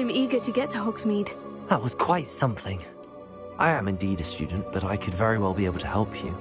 I'm eager to get to Hogsmeade. That was quite something. I am indeed a student, but I could very well be able to help you.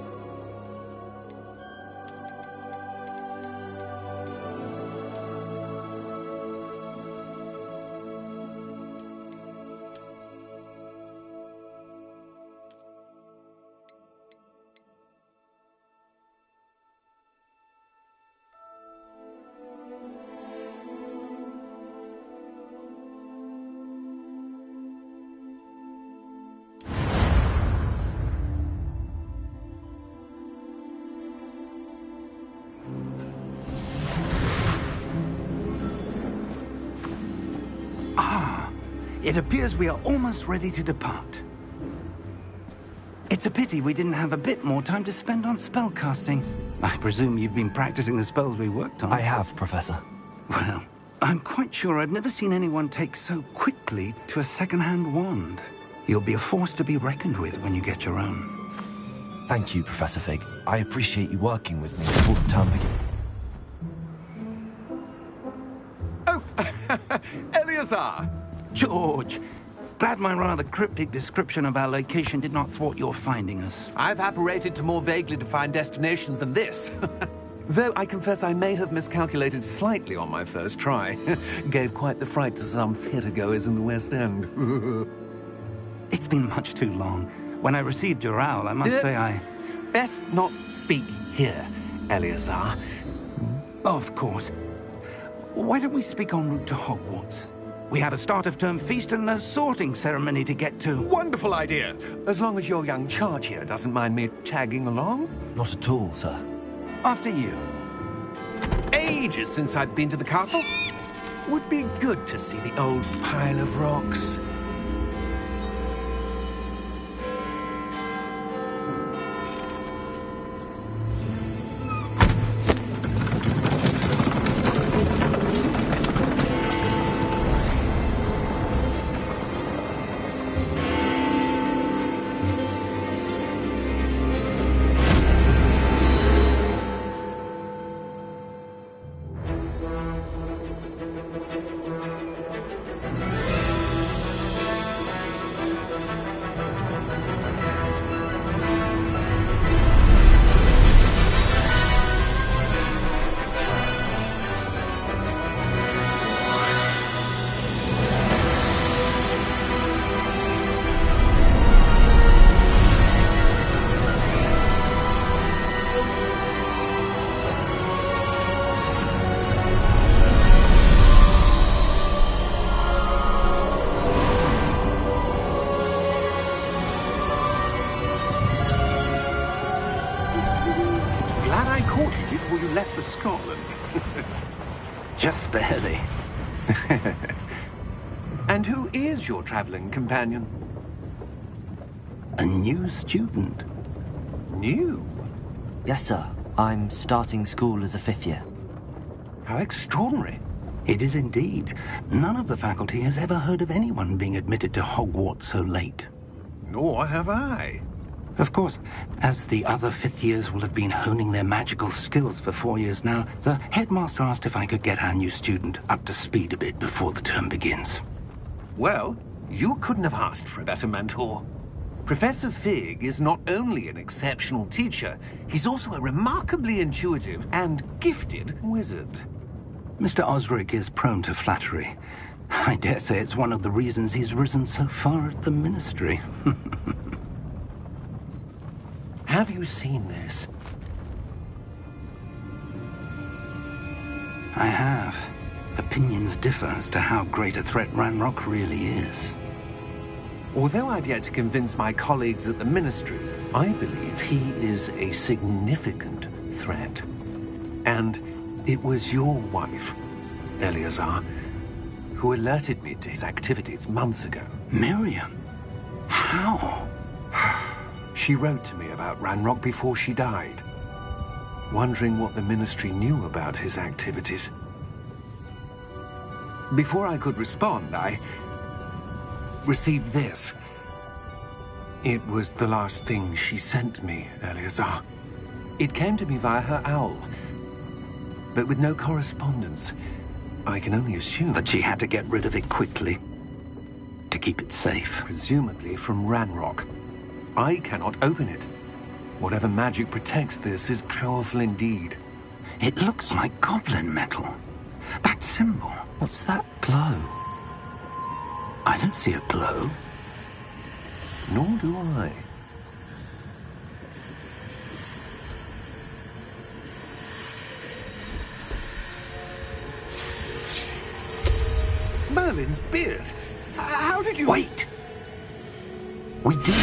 It appears we are almost ready to depart. It's a pity we didn't have a bit more time to spend on spellcasting. I presume you've been practicing the spells we worked on. I have, Professor. Well, I'm quite sure I've never seen anyone take so quickly to a second-hand wand. You'll be a force to be reckoned with when you get your own. Thank you, Professor Fig. I appreciate you working with me before the term begins. Oh, Eleazar! George, glad my rather cryptic description of our location did not thwart your finding us. I've apparated to more vaguely defined destinations than this. Though I confess I may have miscalculated slightly on my first try. Gave quite the fright to some theatre-goers in the West End. It's been much too long. When I received your owl, I must say I... Best not speak here, Eleazar. Of course. Why don't we speak en route to Hogwarts? We have a start-of-term feast and a sorting ceremony to get to. Wonderful idea! As long as your young charge here doesn't mind me tagging along. Not at all, sir. After you. Ages since I'd been to the castle. Would be good to see the old pile of rocks. Just barely. And who is your traveling companion? A new student. New? Yes, sir. I'm starting school as a 5th year. How extraordinary. It is indeed. None of the faculty has ever heard of anyone being admitted to Hogwarts so late. Nor have I. Of course, as the other 5th years will have been honing their magical skills for 4 years now, the headmaster asked if I could get our new student up to speed a bit before the term begins. Well, you couldn't have asked for a better mentor. Professor Fig is not only an exceptional teacher, he's also a remarkably intuitive and gifted wizard. Mr. Osric is prone to flattery. I dare say it's one of the reasons he's risen so far at the Ministry. Have you seen this? I have. Opinions differ as to how great a threat Ranrock really is. Although I've yet to convince my colleagues at the Ministry, I believe he is a significant threat. And it was your wife, Eleazar, who alerted me to his activities months ago. Miriam? How? She wrote to me about Ranrock before she died, wondering what the Ministry knew about his activities. Before I could respond, I received this. It was the last thing she sent me, Eleazar. It came to me via her owl, but with no correspondence. I can only assume that she had to get rid of it quickly. to keep it safe. Presumably from Ranrock. I cannot open it. Whatever magic protects this is powerful indeed. It looks like goblin metal. That symbol. What's that glow? I don't see a glow. Nor do I. Merlin's beard. How did you... Wait! We did.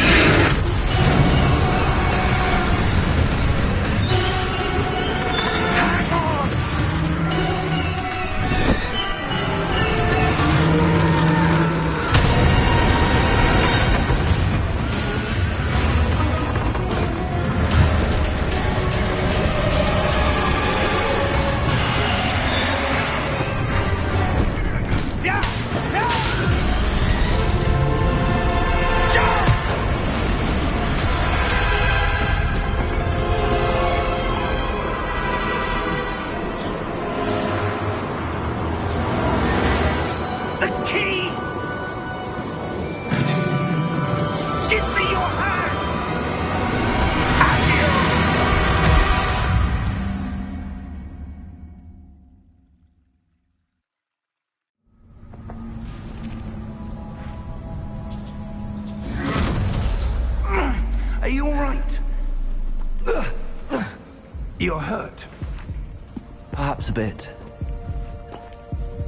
Are you all right? You're hurt. Perhaps a bit.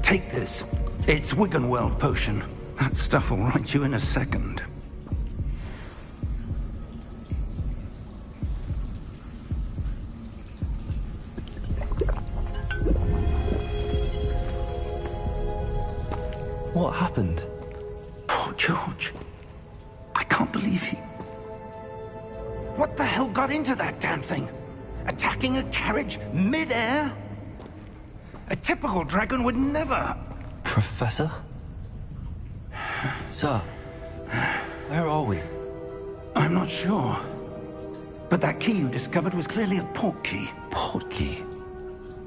Take this. It's Wiggenweld potion. That stuff will right you in a second. What happened? Poor George. I can't believe he... What the hell got into that damn thing? Attacking a carriage mid-air? A typical dragon would never... Professor? Sir, where are we? I'm not sure. But that key you discovered was clearly a port key. Port key?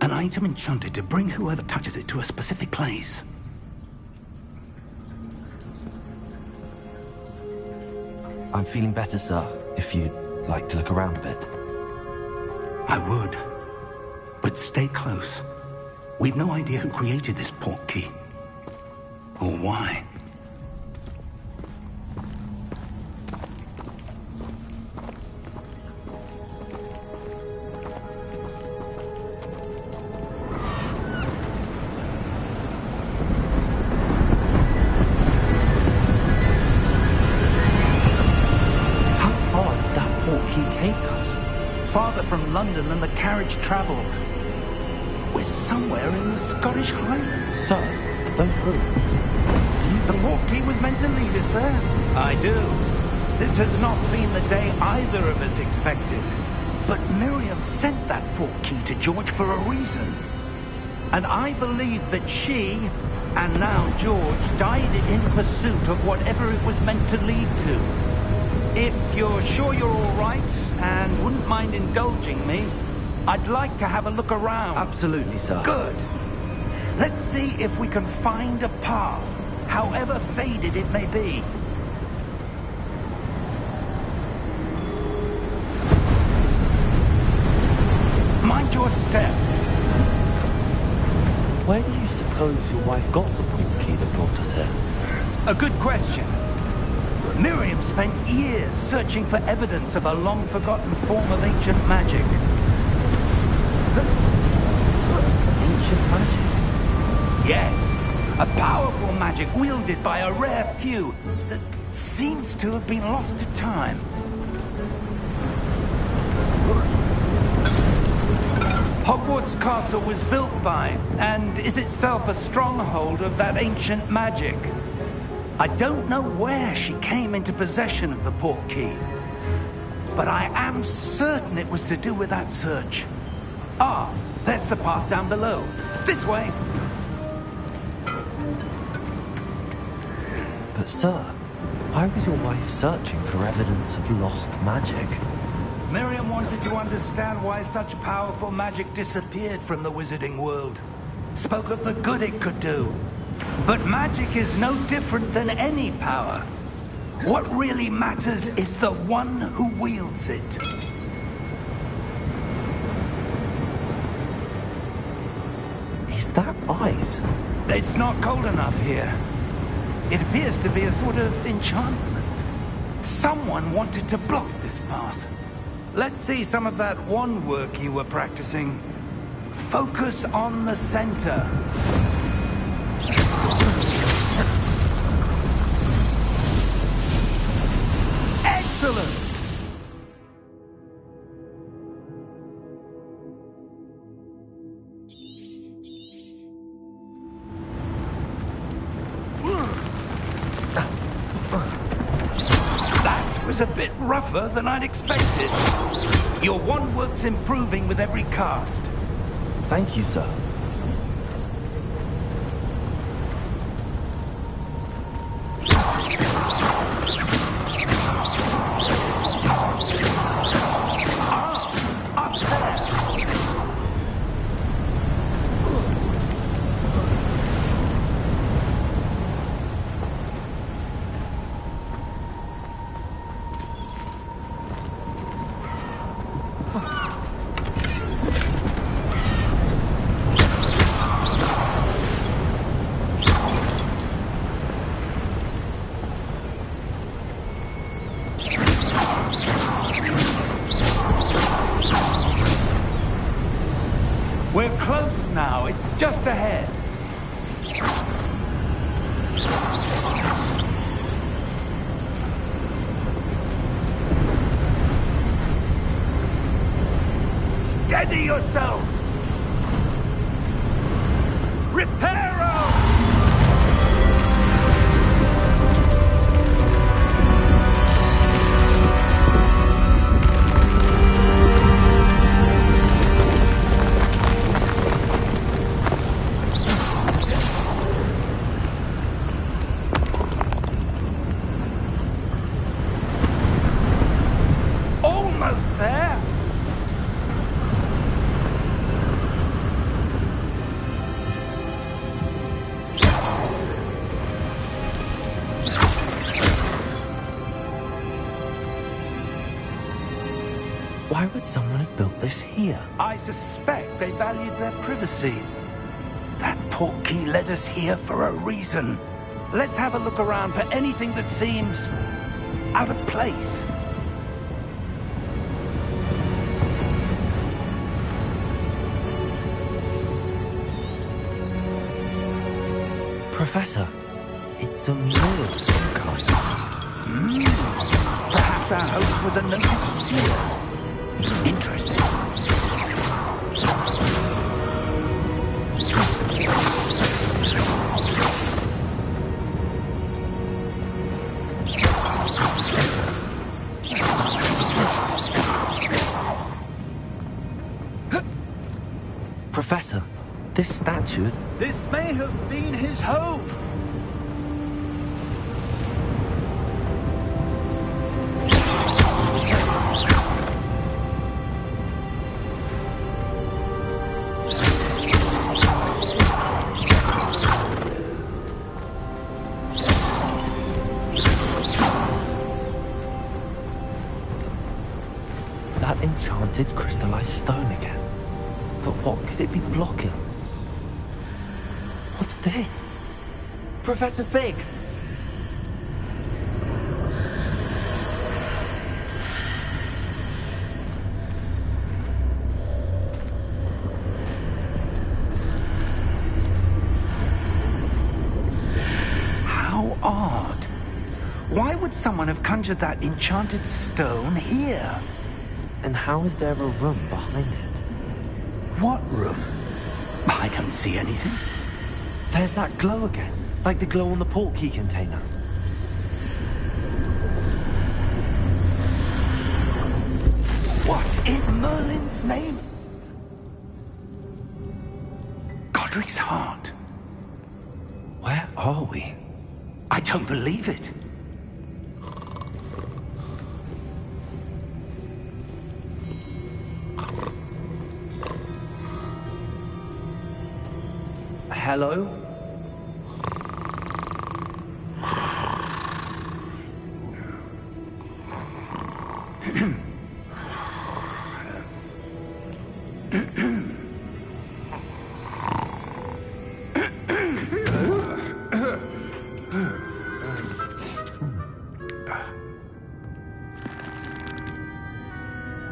An item enchanted to bring whoever touches it to a specific place. I'm feeling better, sir, if you'd like to look around a bit. I would. But stay close. We've no idea who created this port key. Or why. Farther from London than the carriage travelled. We're somewhere in the Scottish Highlands. Sir, those ruins. The port key was meant to lead us there. I do. This has not been the day either of us expected. But Miriam sent that port key to George for a reason. And I believe that she, and now George, died in pursuit of whatever it was meant to lead to. If you're sure you're all right, and wouldn't mind indulging me, I'd like to have a look around. Absolutely, sir. Good. Let's see if we can find a path, however faded it may be. Mind your step. Where do you suppose your wife got the port key that brought us here? A good question. Miriam spent years searching for evidence of a long-forgotten form of ancient magic. Ancient magic? Yes, a powerful magic wielded by a rare few that seems to have been lost to time. Hogwarts Castle was built by, and is itself a stronghold of that ancient magic. I don't know where she came into possession of the port key, but I am certain it was to do with that search. Ah, there's the path down below. This way. But sir, why was your wife searching for evidence of lost magic? Miriam wanted to understand why such powerful magic disappeared from the wizarding world. Spoke of the good it could do. But magic is no different than any power. What really matters is the one who wields it. Is that ice? It's not cold enough here. It appears to be a sort of enchantment. Someone wanted to block this path. Let's see some of that wand work you were practicing. Focus on the center. Excellent! That was a bit rougher than I'd expected. Your wand work's improving with every cast. Thank you, sir. Up there! We're close now. It's just ahead. Steady yourself! Reparo! Almost there! Why would someone have built this here? I suspect they valued their privacy. That portkey led us here for a reason. Let's have a look around for anything that seems out of place. Professor, it's a mirror of some kind. Perhaps our host was a noted seer. Interesting. Professor, this statue... This may have been his home. That enchanted crystallized stone again. But what could it be blocking? What's this? Professor Fig! How odd. Why would someone have conjured that enchanted stone here? And how is there a room behind it? What room? I don't see anything. There's that glow again, like the glow on the portkey container. What in Merlin's name? Godric's heart. Where are we? I don't believe it. Hello?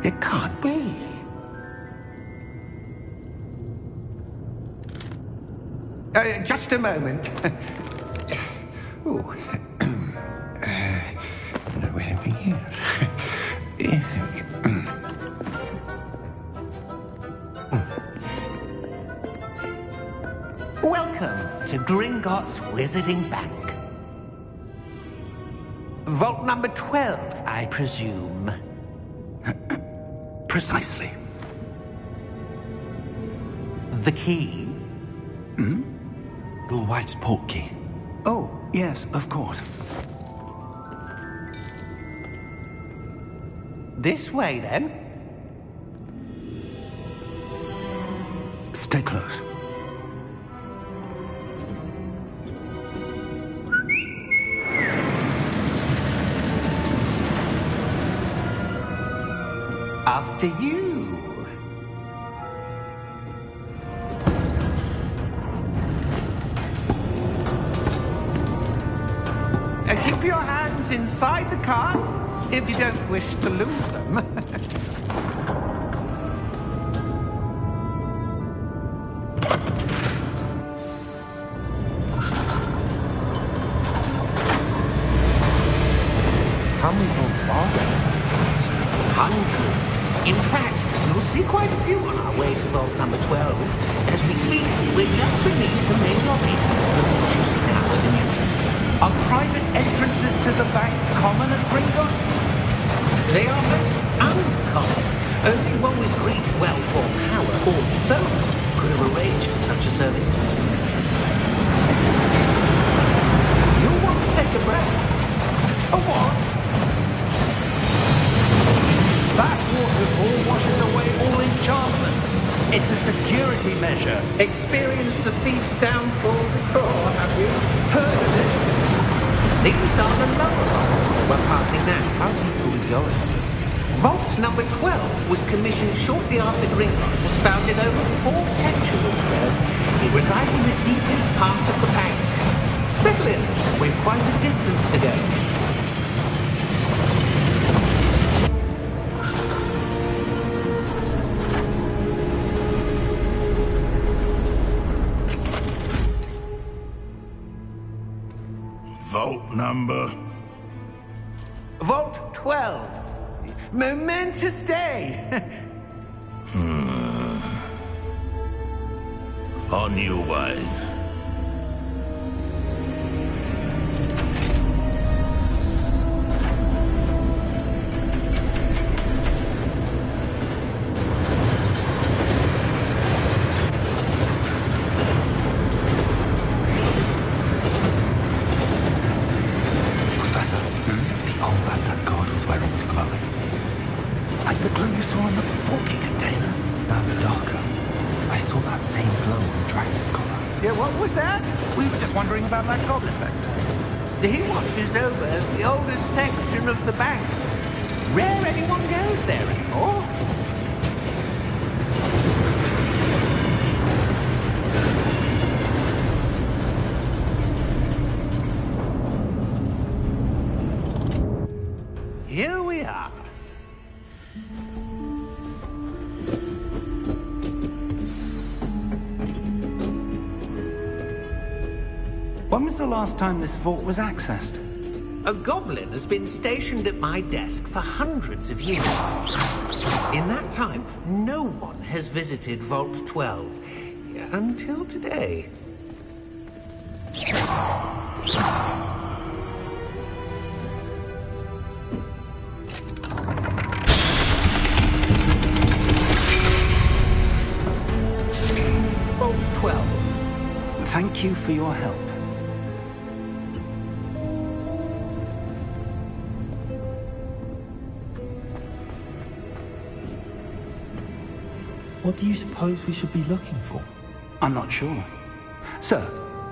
It can't be. Just a moment. Oh. Where are we here? Welcome to Gringotts Wizarding Bank. Vault number 12, I presume. Precisely. The key? Your wife's portkey. Oh, yes, of course. This way, then. Stay close. After you. Keep your hands inside the cart if you don't wish to lose them. How many vaults are there? Hundreds. In fact, you'll see quite a few on our way to vault number 12. As we speak, we're just beneath the main lobby. The vaults you see now are the newest. Are private entrances to the bank common at Gringotts? They are most uncommon. Only one with great wealth or power, or both, could have arranged for such a service. You'll want to take a breath. A what? That waterfall washes away all enchantments. It's a security measure. Experienced the thief's downfall before, have you? Heard of it? These are the lower vaults that we're passing now. How deep are we going? Vault number 12 was commissioned shortly after Gringotts was founded over 4 centuries ago. It resides in the deepest part of the bank. Settle in. We've quite a distance to go. Vault number? Vault 12. Momentous day. On your way. Professor, the old that god was wearing was glowing. Like the glow you saw in the porky container. No, darker. I saw that same glow on the dragon's collar. Yeah, what was that? We were just wondering about that goblin back there. He watches over the oldest section of the bank. Rare anyone goes there anymore. Here we are. When was the last time this vault was accessed? A goblin has been stationed at my desk for hundreds of years. In that time, no one has visited Vault 12 until today. Vault 12. Thank you for your help. What do you suppose we should be looking for? I'm not sure. Sir,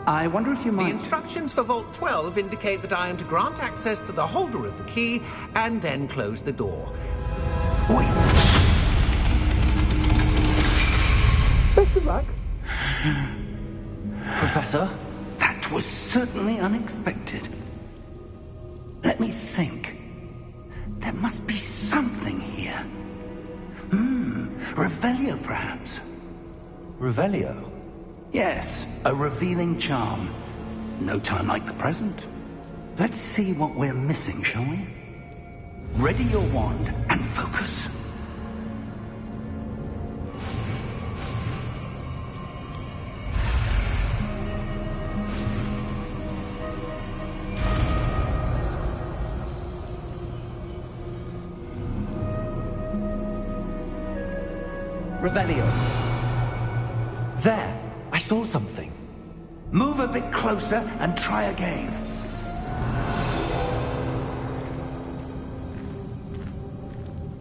I wonder if you The might... instructions for Vault 12 indicate that I am to grant access to the holder of the key and then close the door. Wait! Best of luck. Professor? That was certainly unexpected. Let me think. There must be something here. Revelio, perhaps? Revelio? Yes, a revealing charm. No time like the present. Let's see what we're missing, shall we? Ready your wand and focus. Revelio. There! I saw something. Move a bit closer and try again.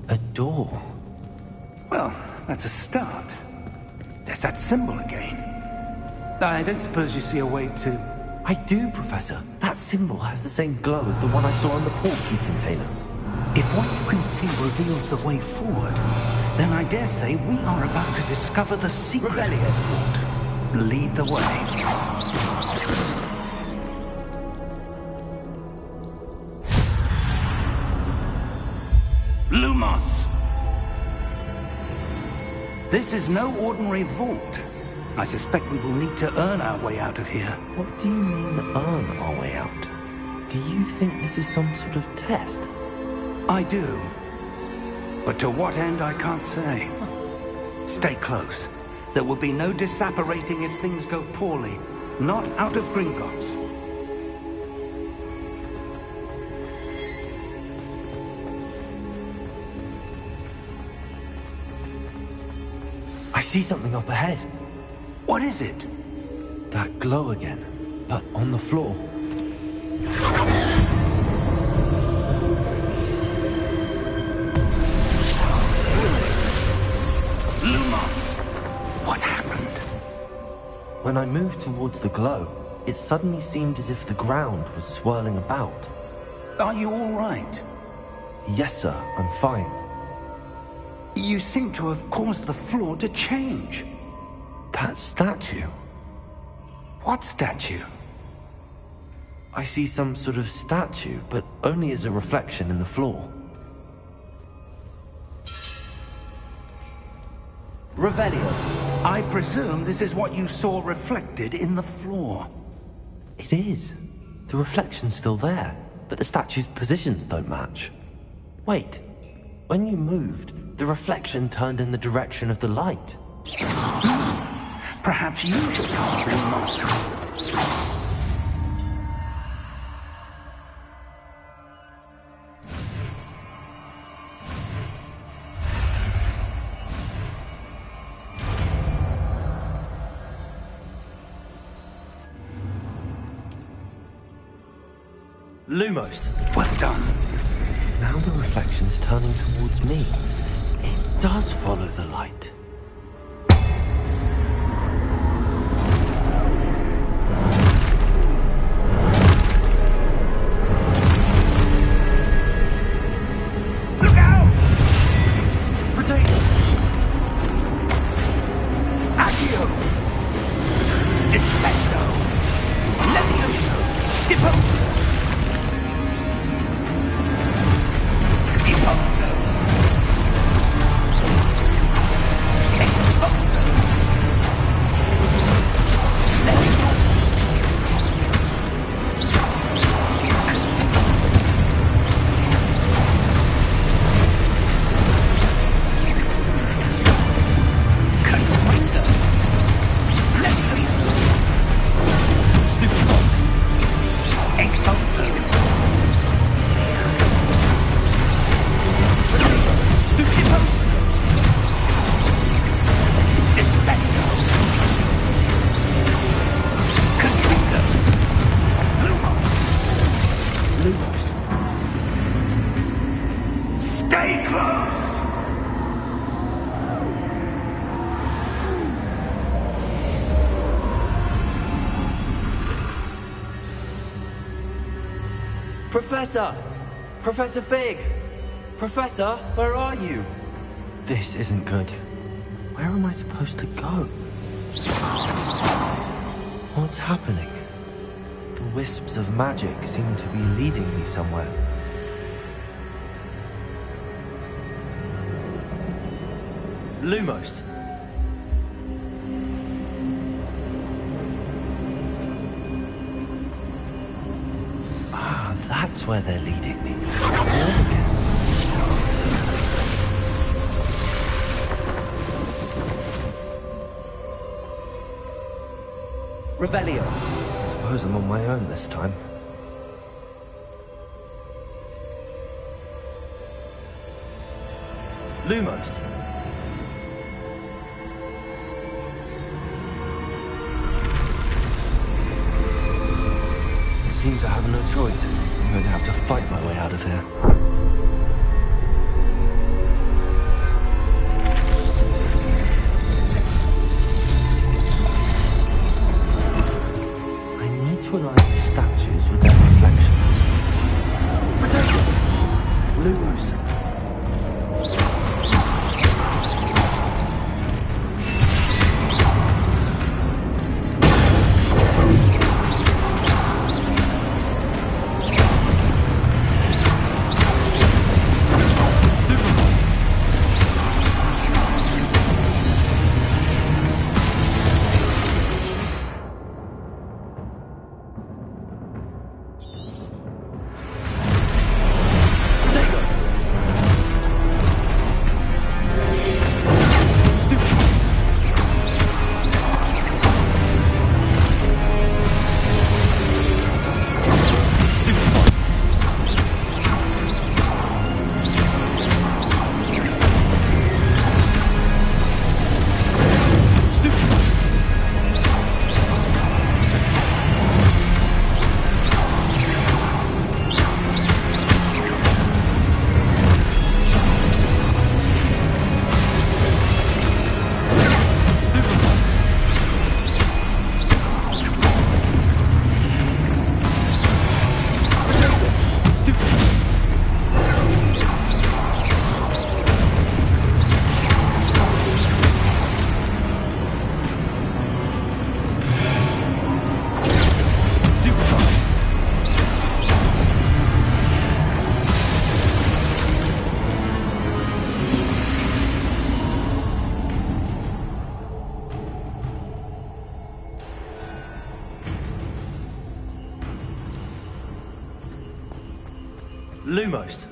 A door. Well, that's a start. There's that symbol again. I don't suppose you see a way to... I do, Professor. That symbol has the same glow as the one I saw on the portkey container. If what you can see reveals the way forward, then I dare say we are about to discover the secret of this vault. Lead the way. Lumos! This is no ordinary vault. I suspect we will need to earn our way out of here. What do you mean, earn our way out? Do you think this is some sort of test? I do. But to what end, I can't say. Stay close. There will be no disapparating if things go poorly. Not out of Gringotts. I see something up ahead. What is it? That glow again, but on the floor. Lumos! What happened? When I moved towards the glow, it suddenly seemed as if the ground was swirling about. Are you all right? Yes, sir, I'm fine. You seem to have caused the floor to change. That statue. What statue? I see some sort of statue, but only as a reflection in the floor. Revelio. I presume this is what you saw reflected in the floor. It is. The reflection's still there, but the statue's positions don't match. Wait. When you moved, the reflection turned in the direction of the light. Perhaps you should cast Lumos. Lumos. Well done. Now the reflection's turning towards me. It does follow the light. Look out! Potato! Accio! Defendo! Levioso! Deposo! Deposo! Exposo! Levioso! Confundo! Levioso! Stupido! Exposo! Stupido! Descendo! Confundo! Lumos! Lumos. Stay close! Professor! Professor Fig! Professor, where are you? This isn't good. Where am I supposed to go? What's happening? The wisps of magic seem to be leading me somewhere. Lumos. Ah, that's where they're leading me. Home again. Revelio. I suppose I'm on my own this time. Lumos. It seems I have no choice. I'm going to have to fight my way out of here. I need to align the statues with their reflections. Protect them! Lumos. Lumos.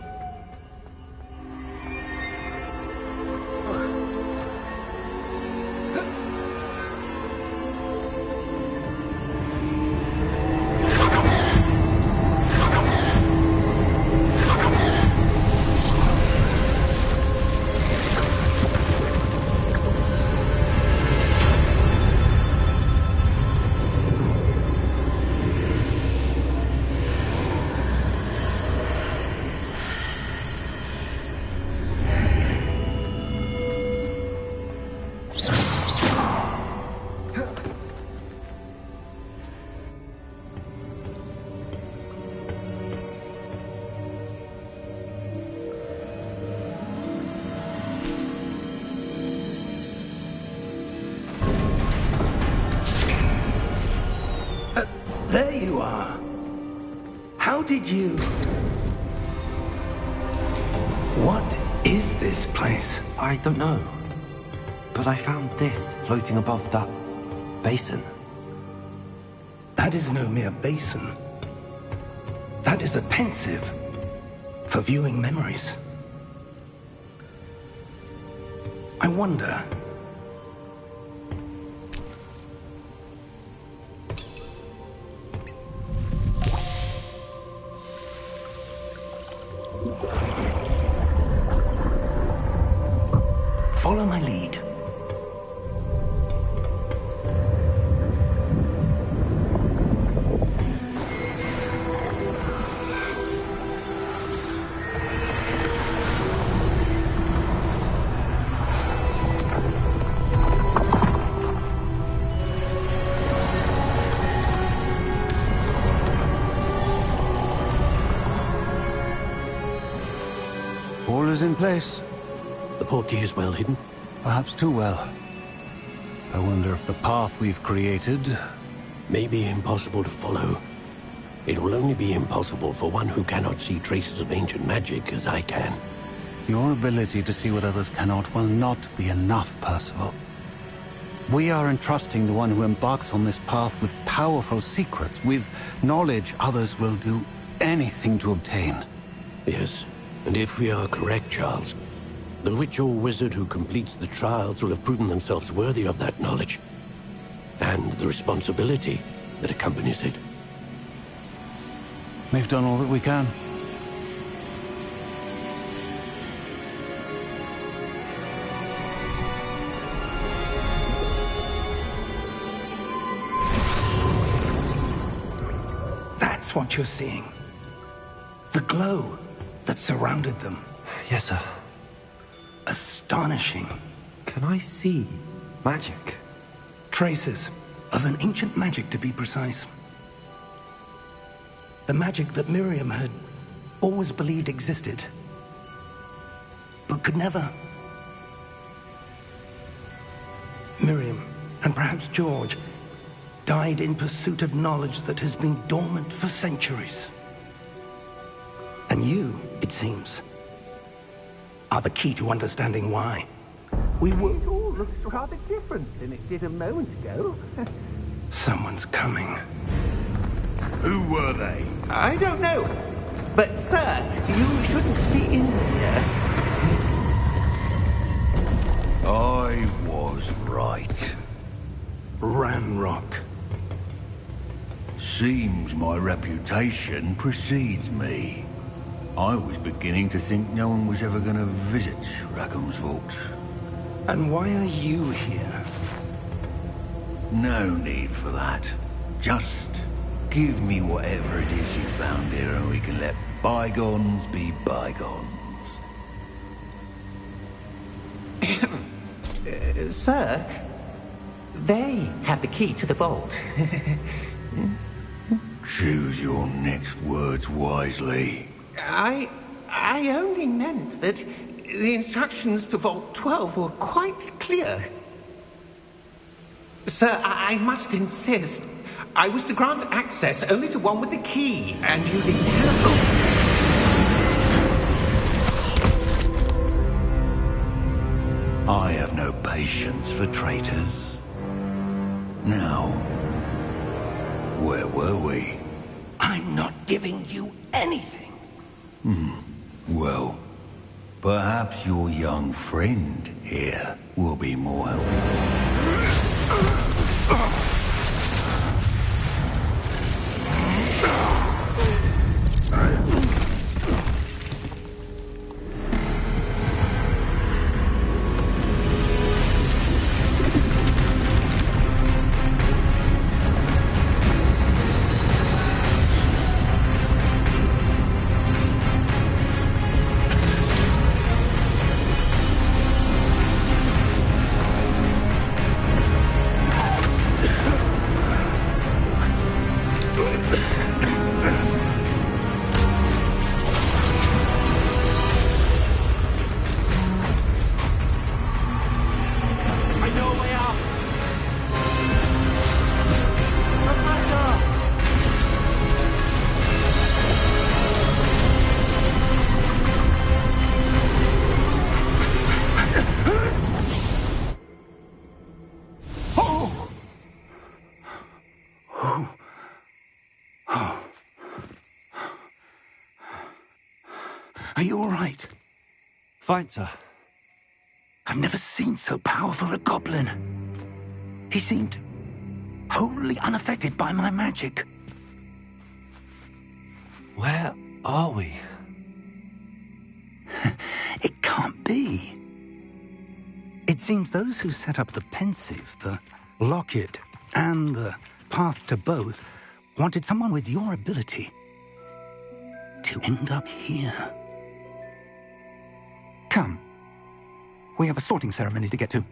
There you are. How did you... What is this place? I don't know. But I found this floating above that basin. That is no mere basin. That is a pensive for viewing memories. I wonder... Follow my lead. All is in place. The portkey is well hidden. Perhaps too well. I wonder if the path we've created... May be impossible to follow. It will only be impossible for one who cannot see traces of ancient magic as I can. Your ability to see what others cannot will not be enough, Percival. We are entrusting the one who embarks on this path with powerful secrets, with knowledge others will do anything to obtain. Yes, and if we are correct, Charles, the witch or wizard who completes the trials will have proven themselves worthy of that knowledge, and the responsibility that accompanies it. We've done all that we can. That's what you're seeing. The glow that surrounded them. Yes, sir. Astonishing. Can I see magic? Traces of an ancient magic, to be precise. The magic that Miriam had always believed existed, but could never. Miriam, and perhaps George, died in pursuit of knowledge that has been dormant for centuries. And you, it seems, are the key to understanding why. We were... It all looks rather different than it did a moment ago. Someone's coming. Who were they? I don't know. But, sir, you shouldn't be in here. I was right. Ranrock. Seems my reputation precedes me. I was beginning to think no one was ever going to visit Rackham's vault. And why are you here? No need for that. Just give me whatever it is you found here and we can let bygones be bygones. Sir, they have the key to the vault. Choose your next words wisely. I only meant that the instructions to Vault 12 were quite clear. Sir, I must insist. I was to grant access only to one with the key, and you didn't have I have no patience for traitors. Now, where were we? I'm not giving you anything. Well, perhaps your young friend here will be more helpful. Are you all right? Fine, sir. I've never seen so powerful a goblin. He seemed wholly unaffected by my magic. Where are we? It can't be. It seems those who set up the pensive, the locket, and the path to both wanted someone with your ability to end up here. Come. We have a sorting ceremony to get to.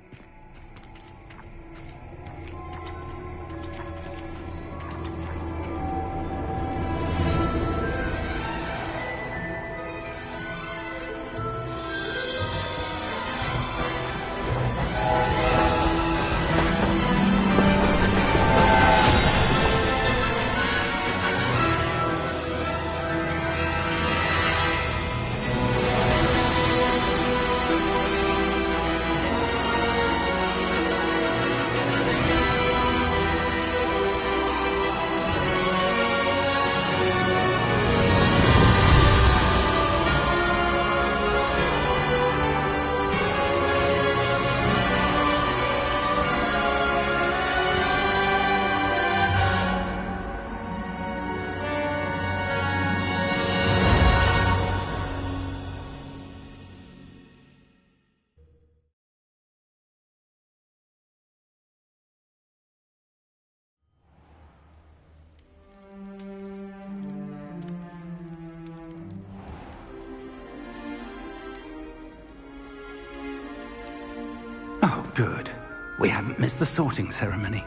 Oh, good. We haven't missed the sorting ceremony.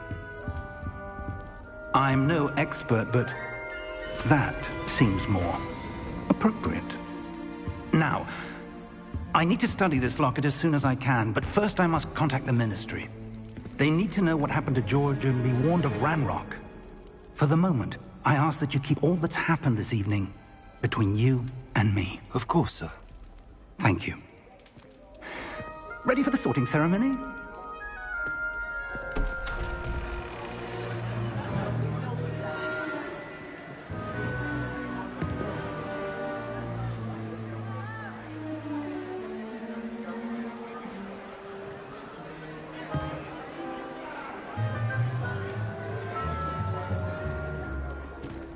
I'm no expert, but that seems more appropriate. Now, I need to study this locket as soon as I can, but first I must contact the Ministry. They need to know what happened to George and be warned of Ranrock. For the moment, I ask that you keep all that's happened this evening between you and me. Of course, sir. Thank you. Ready for the sorting ceremony?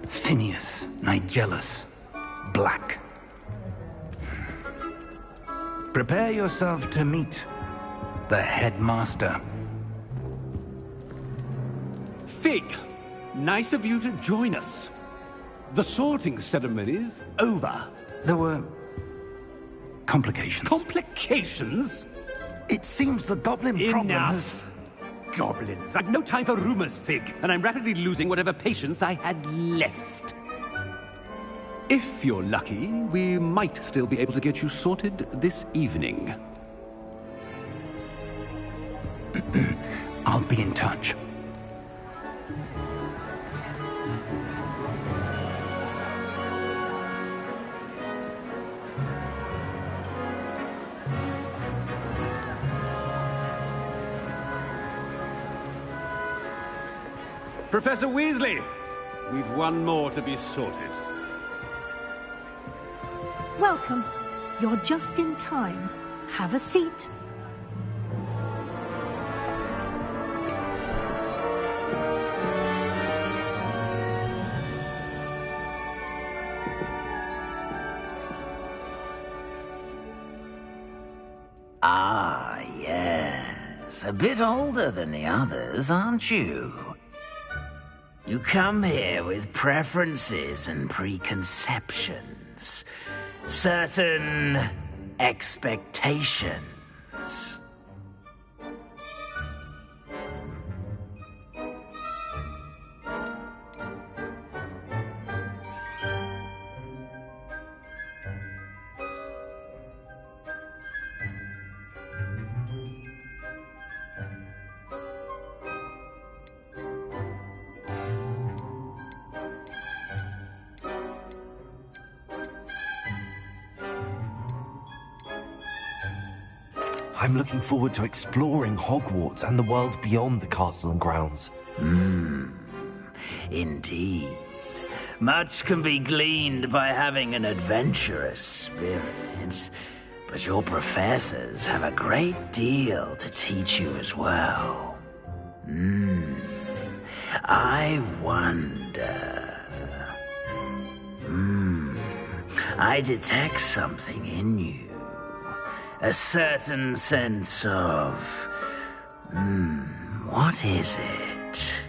Phineas, Nigellus, Black. Prepare yourself to meet the headmaster. Fig, nice of you to join us. The sorting ceremony's over. There were complications. Complications? It seems the goblin problem has... Enough! Goblins. I've no time for rumors, Fig, and I'm rapidly losing whatever patience I had left. If you're lucky, we might still be able to get you sorted this evening. I'll be in touch. Professor Weasley, we've one more to be sorted. Welcome. You're just in time. Have a seat. Ah, yes. A bit older than the others, aren't you? You come here with preferences and preconceptions. Certain expectations. I'm looking forward to exploring Hogwarts and the world beyond the castle and grounds. Indeed. Much can be gleaned by having an adventurous spirit, but your professors have a great deal to teach you as well. I wonder... I detect something in you. A certain sense of... what is it?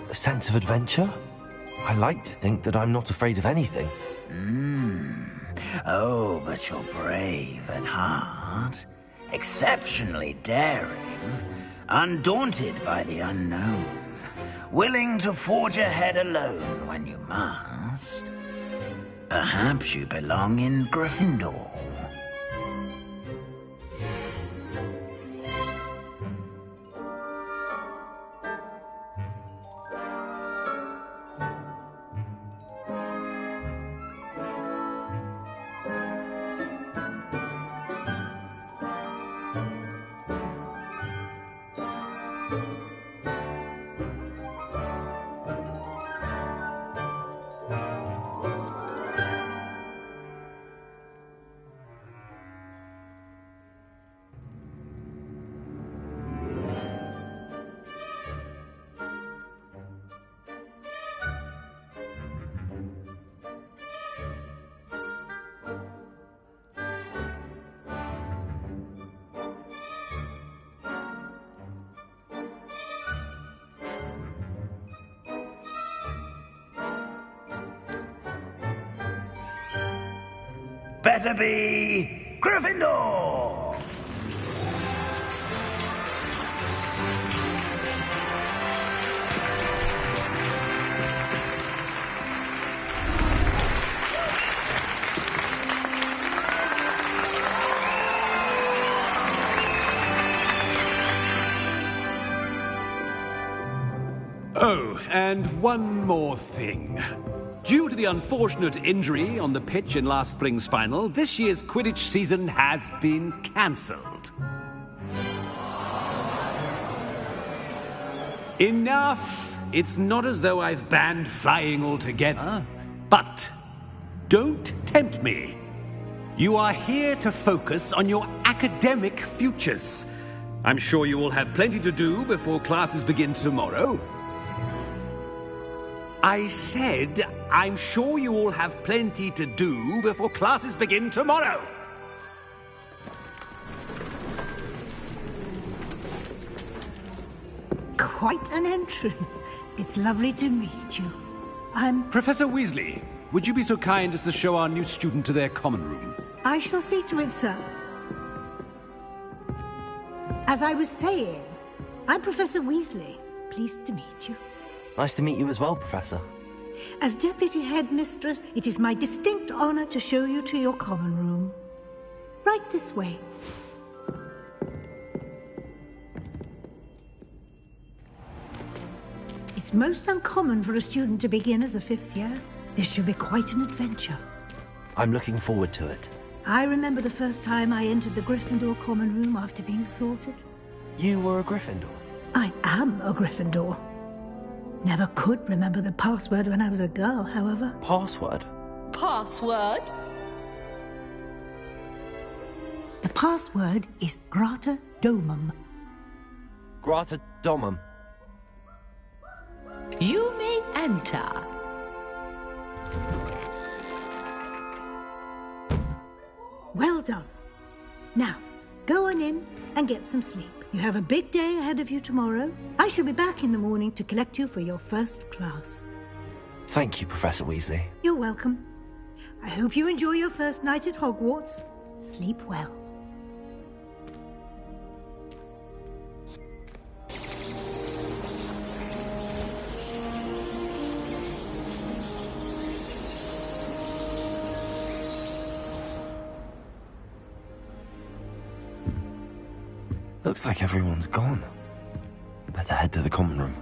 A sense of adventure? I like to think that I'm not afraid of anything. Oh, but you're brave at heart. Exceptionally daring. Undaunted by the unknown. Willing to forge ahead alone when you must. Perhaps you belong in Gryffindor. Better be Gryffindor! Oh, and one more thing. Due to the unfortunate injury on the pitch in last spring's final, this year's Quidditch season has been cancelled. Enough! It's not as though I've banned flying altogether, but don't tempt me. You are here to focus on your academic futures. I'm sure you will have plenty to do before classes begin tomorrow. I said, I'm sure you all have plenty to do before classes begin tomorrow. Quite an entrance. It's lovely to meet you. I'm... Professor Weasley, would you be so kind as to show our new student to their common room? I shall see to it, sir. As I was saying, I'm Professor Weasley. Pleased to meet you. Nice to meet you as well, Professor. As Deputy Headmistress, it is my distinct honor to show you to your common room. Right this way. It's most uncommon for a student to begin as a fifth year. This should be quite an adventure. I'm looking forward to it. I remember the first time I entered the Gryffindor common room after being sorted. You were a Gryffindor? I am a Gryffindor. Never could remember the password when I was a girl, however. Password? Password? The password is Grata Domum. Grata Domum. You may enter. Well done. Now, go on in and get some sleep. You have a big day ahead of you tomorrow. I shall be back in the morning to collect you for your first class. Thank you, Professor Weasley. You're welcome. I hope you enjoy your first night at Hogwarts. Sleep well. Looks like everyone's gone. Better head to the common room.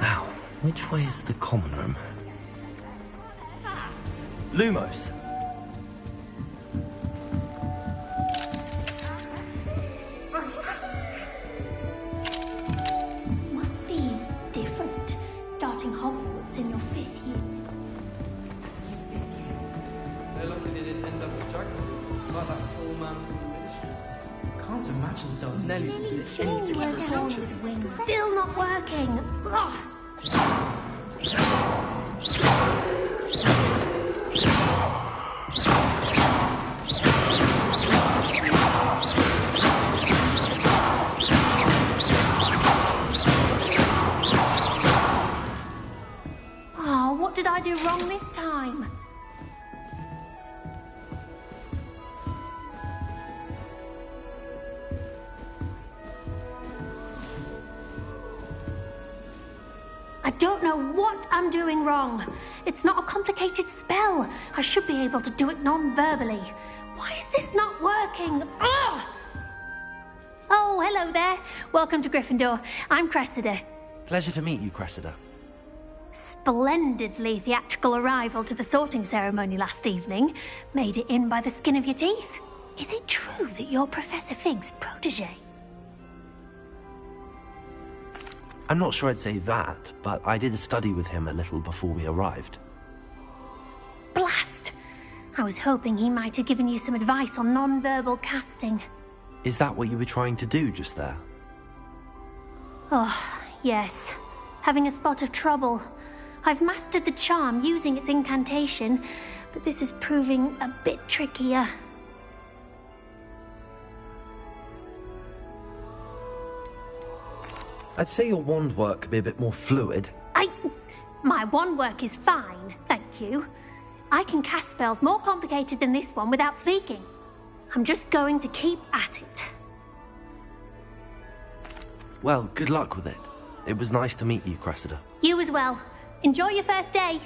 Now, which way is the common room? Lumos! Must be different, starting Hogwarts in your 5th year. No longer did it end up with Jack, but that poor man from the ministry. Can't imagine starting Nearly went down with wings. Still not working. Ugh. Oh, what did I do wrong this time? don't know what I'm doing wrong. It's not a complicated spell. I should be able to do it non-verbally. Why is this not working? Ugh! Oh, hello there. Welcome to Gryffindor. I'm Cressida. Pleasure to meet you, Cressida. Splendidly theatrical arrival to the sorting ceremony last evening. Made it in by the skin of your teeth. Is it true that you're Professor Fig's protege? I'm not sure I'd say that, but I did study with him a little before we arrived. Blast! I was hoping he might have given you some advice on non-verbal casting. Is that what you were trying to do just there? Oh, yes. Having a spot of trouble. I've mastered the charm using its incantation, but this is proving a bit trickier. I'd say your wand work could be a bit more fluid. My wand work is fine, thank you. I can cast spells more complicated than this one without speaking. I'm just going to keep at it. Well, good luck with it. It was nice to meet you, Cressida. You as well. Enjoy your first day.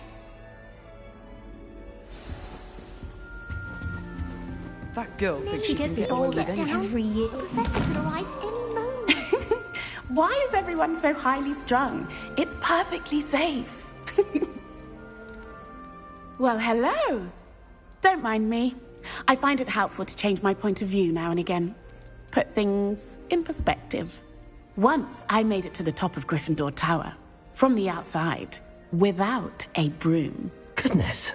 That girl thinks She she can gets get away bored with anything. every year. The professor could arrive any moment. Why is everyone so highly strung? It's perfectly safe. Well, hello. Don't mind me. I find it helpful to change my point of view now and again. Put things in perspective. Once I made it to the top of Gryffindor Tower, from the outside, without a broom. Goodness.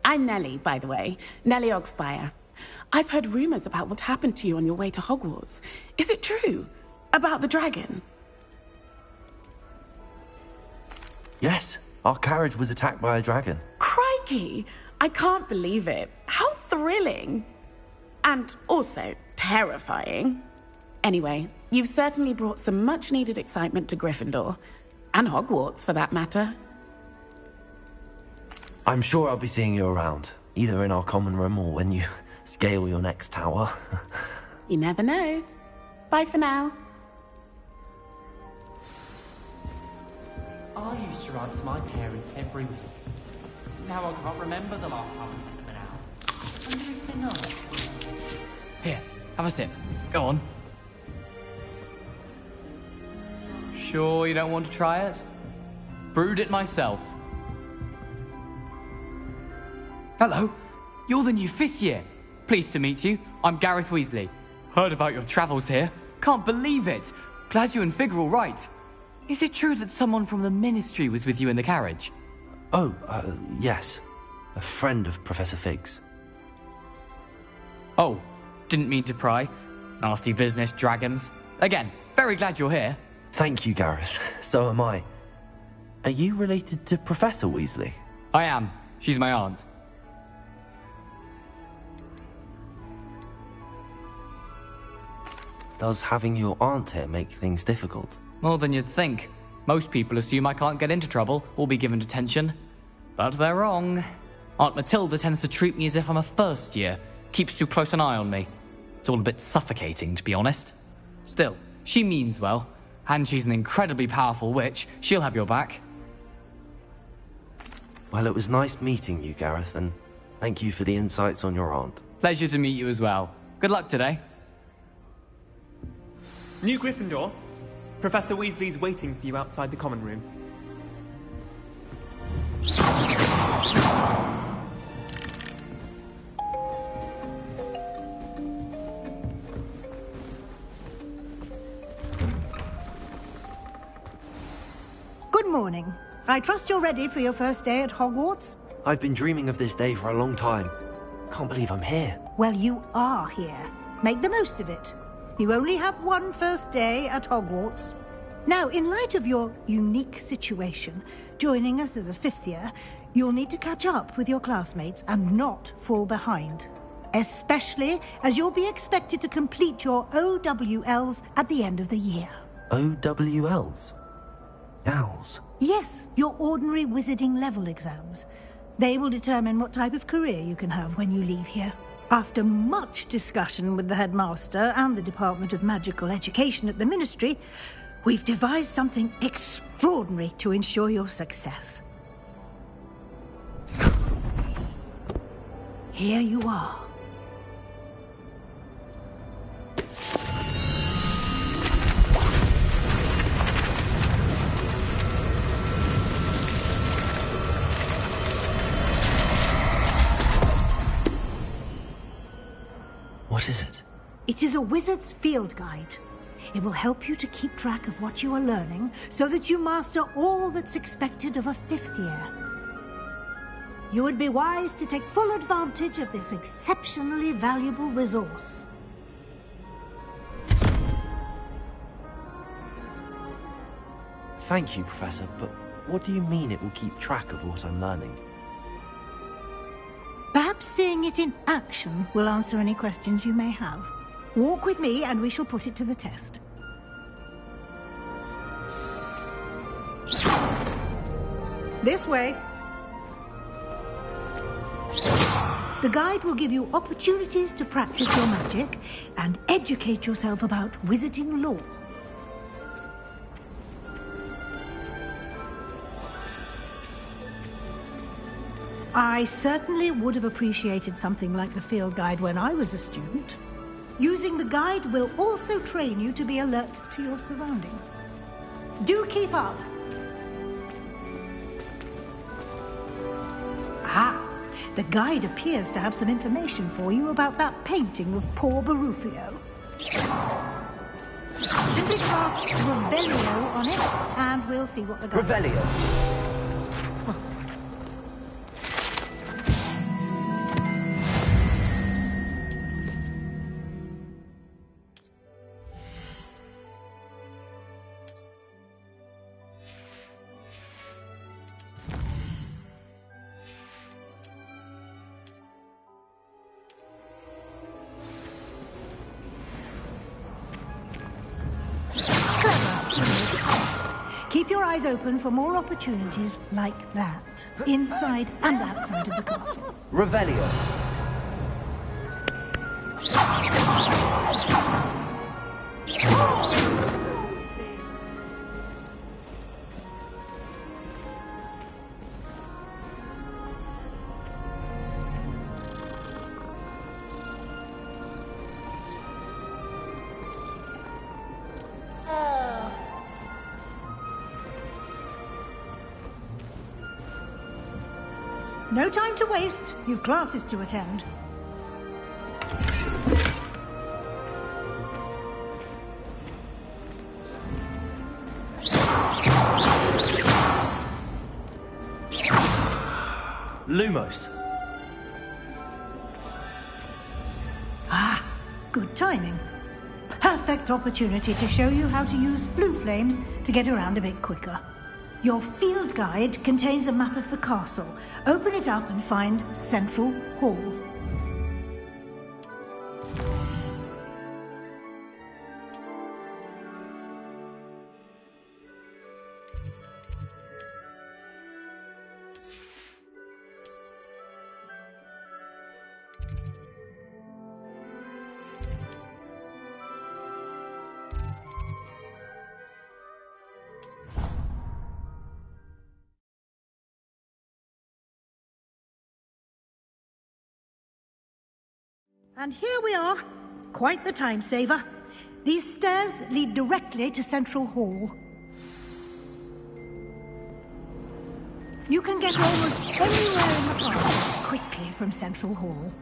I'm Nellie, by the way. Nellie Ogspire. I've heard rumors about what happened to you on your way to Hogwarts. Is it true? About the dragon? Yes, our carriage was attacked by a dragon. Crikey! I can't believe it. How thrilling! And also terrifying. Anyway, you've certainly brought some much-needed excitement to Gryffindor. And Hogwarts, for that matter. I'm sure I'll be seeing you around, either in our common room or when you scale your next tower. You never know. Bye for now. I used to write to my parents every week. Now I can't remember the last time I sent them out. Wonder if they know. Here, have a sip. Go on. Sure you don't want to try it? Brewed it myself. Hello, you're the new 5th year. Pleased to meet you. I'm Gareth Weasley. Heard about your travels here. Can't believe it. Glad you and Fig are all right. Is it true that someone from the Ministry was with you in the carriage? Oh, yes. A friend of Professor Fig's. Oh, didn't mean to pry. Nasty business, dragons. Again, very glad you're here. Thank you, Gareth. So am I. Are you related to Professor Weasley? I am. She's my aunt. Does having your aunt here make things difficult? More than you'd think. Most people assume I can't get into trouble or be given detention. But they're wrong. Aunt Matilda tends to treat me as if I'm a first year. Keeps too close an eye on me. It's all a bit suffocating, to be honest. Still, she means well. And she's an incredibly powerful witch. She'll have your back. Well, it was nice meeting you, Gareth, and thank you for the insights on your aunt. Pleasure to meet you as well. Good luck today. New Gryffindor. Professor Weasley's waiting for you outside the common room. Good morning. I trust you're ready for your first day at Hogwarts? I've been dreaming of this day for a long time. Can't believe I'm here. Well, you are here. Make the most of it. You only have one first day at Hogwarts. Now, in light of your unique situation, joining us as a 5th year, you'll need to catch up with your classmates and not fall behind. Especially as you'll be expected to complete your OWLs at the end of the year. OWLs? Owls? Yes, your ordinary wizarding level exams. They will determine what type of career you can have when you leave here. After much discussion with the headmaster and the Department of Magical Education at the Ministry, We've devised something extraordinary to ensure your success. Here you are. What is it? It is a wizard's field guide. It will help you to keep track of what you are learning so that you master all that's expected of a 5th year. You would be wise to take full advantage of this exceptionally valuable resource. Thank you, Professor, but what do you mean it will keep track of what I'm learning? Perhaps seeing it in action will answer any questions you may have. Walk with me and we shall put it to the test. This way. The guide will give you opportunities to practice your magic and educate yourself about wizarding lore. I certainly would have appreciated something like the field guide when I was a student. Using the guide will also train you to be alert to your surroundings. Do keep up. Ah, the guide appears to have some information for you about that painting of poor Barufio. Simply cast Revelio on it, and we'll see what the guide... Revelio! Keep your eyes open for more opportunities like that, inside and outside of the castle. Revelio. No time to waste. You've classes to attend. Lumos. Ah, good timing. Perfect opportunity to show you how to use flue flames to get around a bit quicker. Your field guide contains a map of the castle. Open it up and find Central Hall. And here we are. Quite the time saver. These stairs lead directly to Central Hall. You can get almost anywhere in the castle quickly from Central Hall.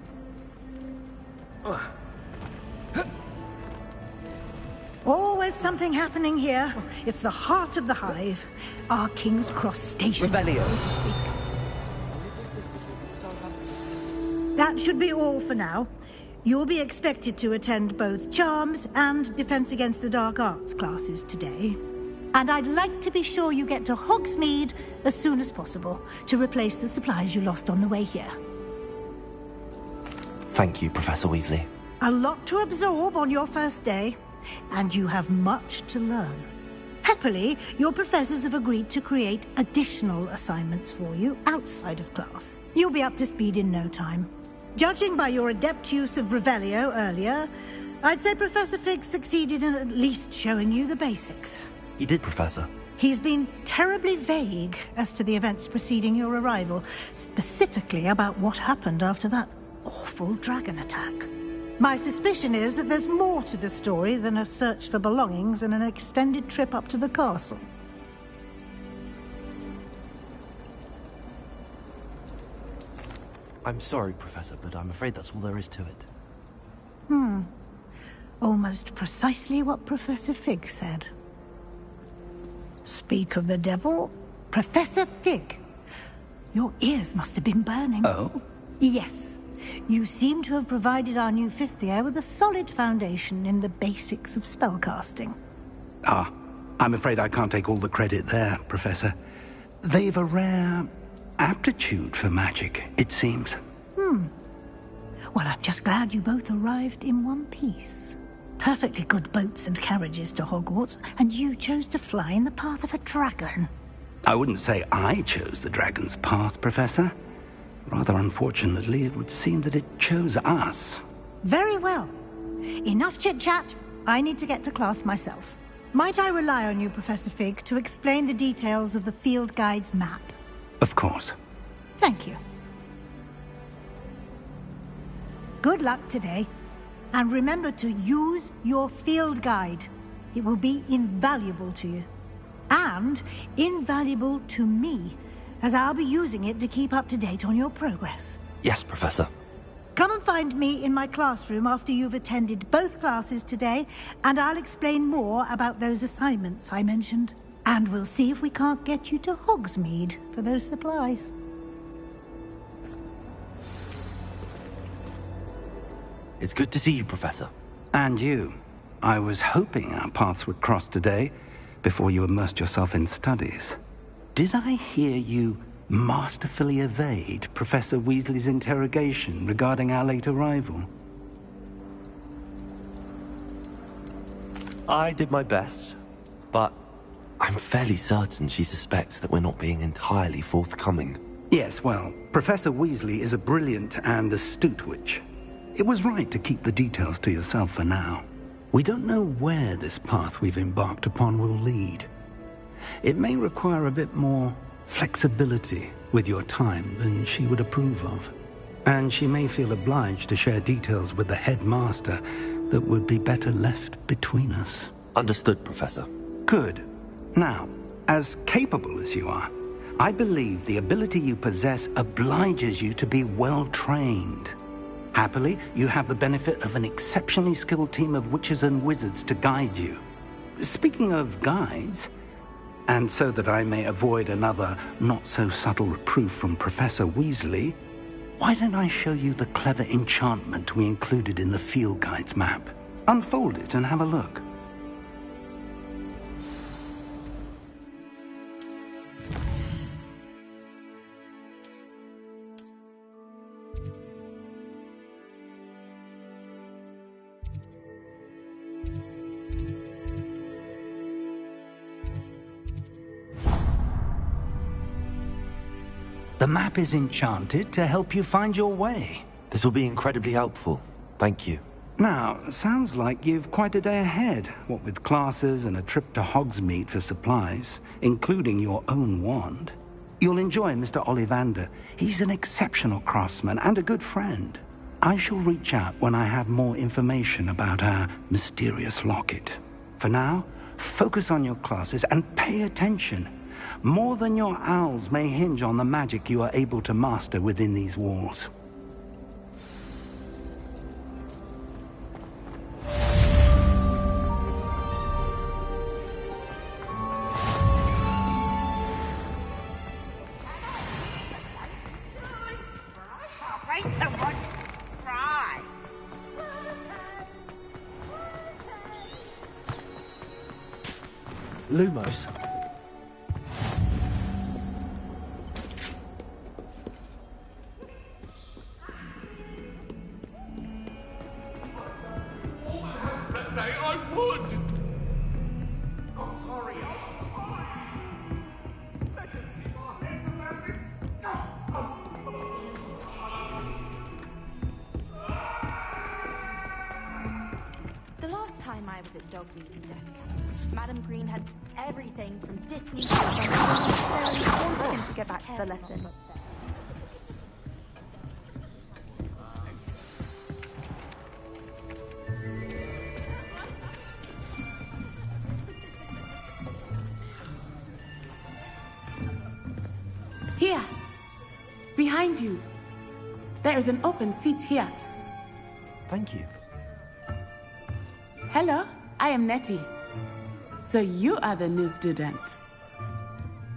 Always something happening here. It's the heart of the hive. Our King's Cross station. Revelio. That should be all for now. You'll be expected to attend both Charms and Defense Against the Dark Arts classes today. And I'd like to be sure you get to Hogsmeade as soon as possible to replace the supplies you lost on the way here. Thank you, Professor Weasley. A lot to absorb on your first day, and you have much to learn. Happily, your professors have agreed to create additional assignments for you outside of class. You'll be up to speed in no time. Judging by your adept use of Revelio earlier, I'd say Professor Fig succeeded in at least showing you the basics. he did, Professor. He's been terribly vague as to the events preceding your arrival, specifically about what happened after that awful dragon attack. My suspicion is that there's more to the story than a search for belongings and an extended trip up to the castle. I'm sorry, Professor, but I'm afraid that's all there is to it. Almost precisely what Professor Fig said. Speak of the devil, Professor Fig. Your ears must have been burning. Oh? Yes. You seem to have provided our new fifth year with a solid foundation in the basics of spellcasting. Ah, I'm afraid I can't take all the credit there, Professor. They've a rare aptitude for magic, it seems. Well, I'm just glad you both arrived in one piece. Perfectly good boats and carriages to Hogwarts, and you chose to fly in the path of a dragon. I wouldn't say I chose the dragon's path, Professor. Rather unfortunately, it would seem that it chose us. Very well. Enough chit-chat. I need to get to class myself. Might I rely on you, Professor Fig, to explain the details of the field guide's map? Of course. Thank you. Good luck today. And remember to use your field guide. It will be invaluable to you. And invaluable to me, as I'll be using it to keep up to date on your progress. Yes, Professor. Come and find me in my classroom after you've attended both classes today, and I'll explain more about those assignments I mentioned. And we'll see if we can't get you to Hogsmeade for those supplies. It's good to see you, Professor. And you. I was hoping our paths would cross today, before you immersed yourself in studies. Did I hear you masterfully evade Professor Weasley's interrogation regarding our late arrival? I did my best, but I'm fairly certain she suspects that we're not being entirely forthcoming. Yes, well, Professor Weasley is a brilliant and astute witch. It was right to keep the details to yourself for now. We don't know where this path we've embarked upon will lead. It may require a bit more flexibility with your time than she would approve of. And she may feel obliged to share details with the headmaster that would be better left between us. Understood, Professor. Good. Now, as capable as you are, I believe the ability you possess obliges you to be well trained. Happily, you have the benefit of an exceptionally skilled team of witches and wizards to guide you. Speaking of guides, and so that I may avoid another not-so-subtle reproof from Professor Weasley, why don't I show you the clever enchantment we included in the field guide's map? Unfold it and have a look. The map is enchanted to help you find your way. This will be incredibly helpful. Thank you. Now, sounds like you've quite a day ahead, what with classes and a trip to Hogsmeade for supplies, including your own wand. You'll enjoy Mr. Ollivander. He's an exceptional craftsman and a good friend. I shall reach out when I have more information about our mysterious locket. For now, focus on your classes and pay attention. More than your owls may hinge on the magic you are able to master within these walls. Lumos. The last time I was at Dogmeat and Death Camp, Madam Green had everything from Disney to necessarily wanted him to get back to the lesson. Here, behind you. There is an open seat here. Thank you. Hello, I am Nettie. So you are the new student.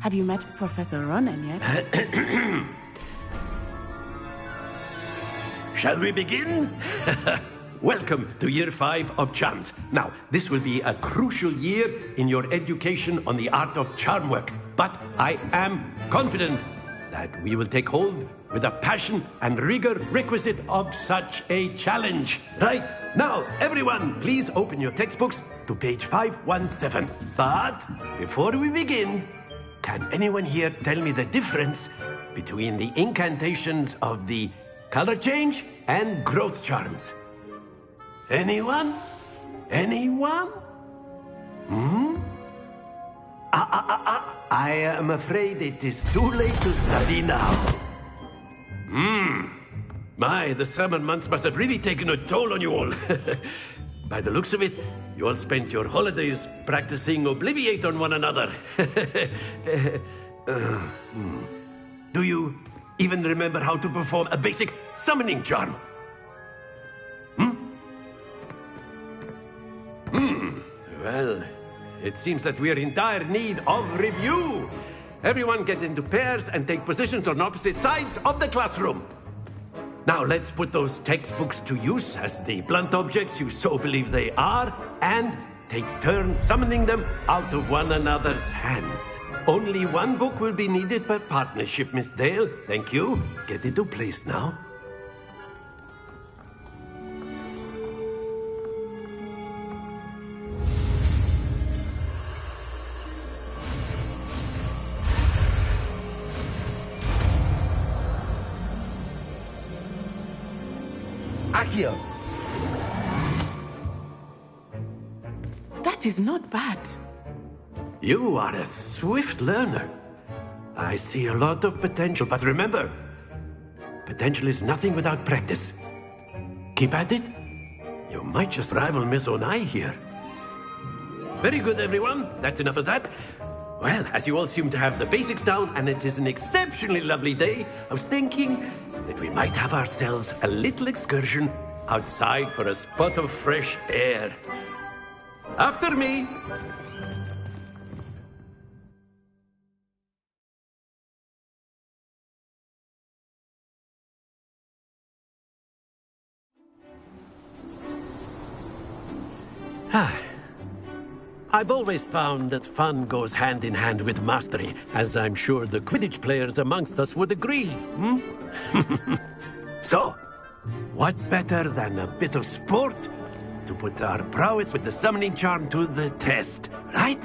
Have you met Professor Ronan yet? Shall we begin? Welcome to Year 5 of Charms. Now, this will be a crucial year in your education on the art of charm work. But I am confident that we will take hold with the passion and rigor requisite of such a challenge. Right, now, everyone, please open your textbooks to page 517. But before we begin, can anyone here tell me the difference between the incantations of the color change and growth charms? Anyone? Anyone? I am afraid it is too late to study now. My, the summer months must have really taken a toll on you all. By the looks of it, you all spent your holidays practicing Obliviate on one another. Do you even remember how to perform a basic summoning charm? Well, it seems that we are in dire need of review. Everyone get into pairs and take positions on opposite sides of the classroom. Now let's put those textbooks to use as the blunt objects you so believe they are, and take turns summoning them out of one another's hands. Only one book will be needed per partnership, Miss Dale. Thank you. Get into place now. Akio! That is not bad. You are a swift learner. I see a lot of potential, but remember, potential is nothing without practice. Keep at it. You might just rival Miss Onai here. Very good, everyone. That's enough of that. Well, as you all seem to have the basics down, and it is an exceptionally lovely day, I was thinking that we might have ourselves a little excursion outside for a spot of fresh air. After me! I've always found that fun goes hand in hand with mastery, as I'm sure the Quidditch players amongst us would agree. So, what better than a bit of sport to put our prowess with the summoning charm to the test, right?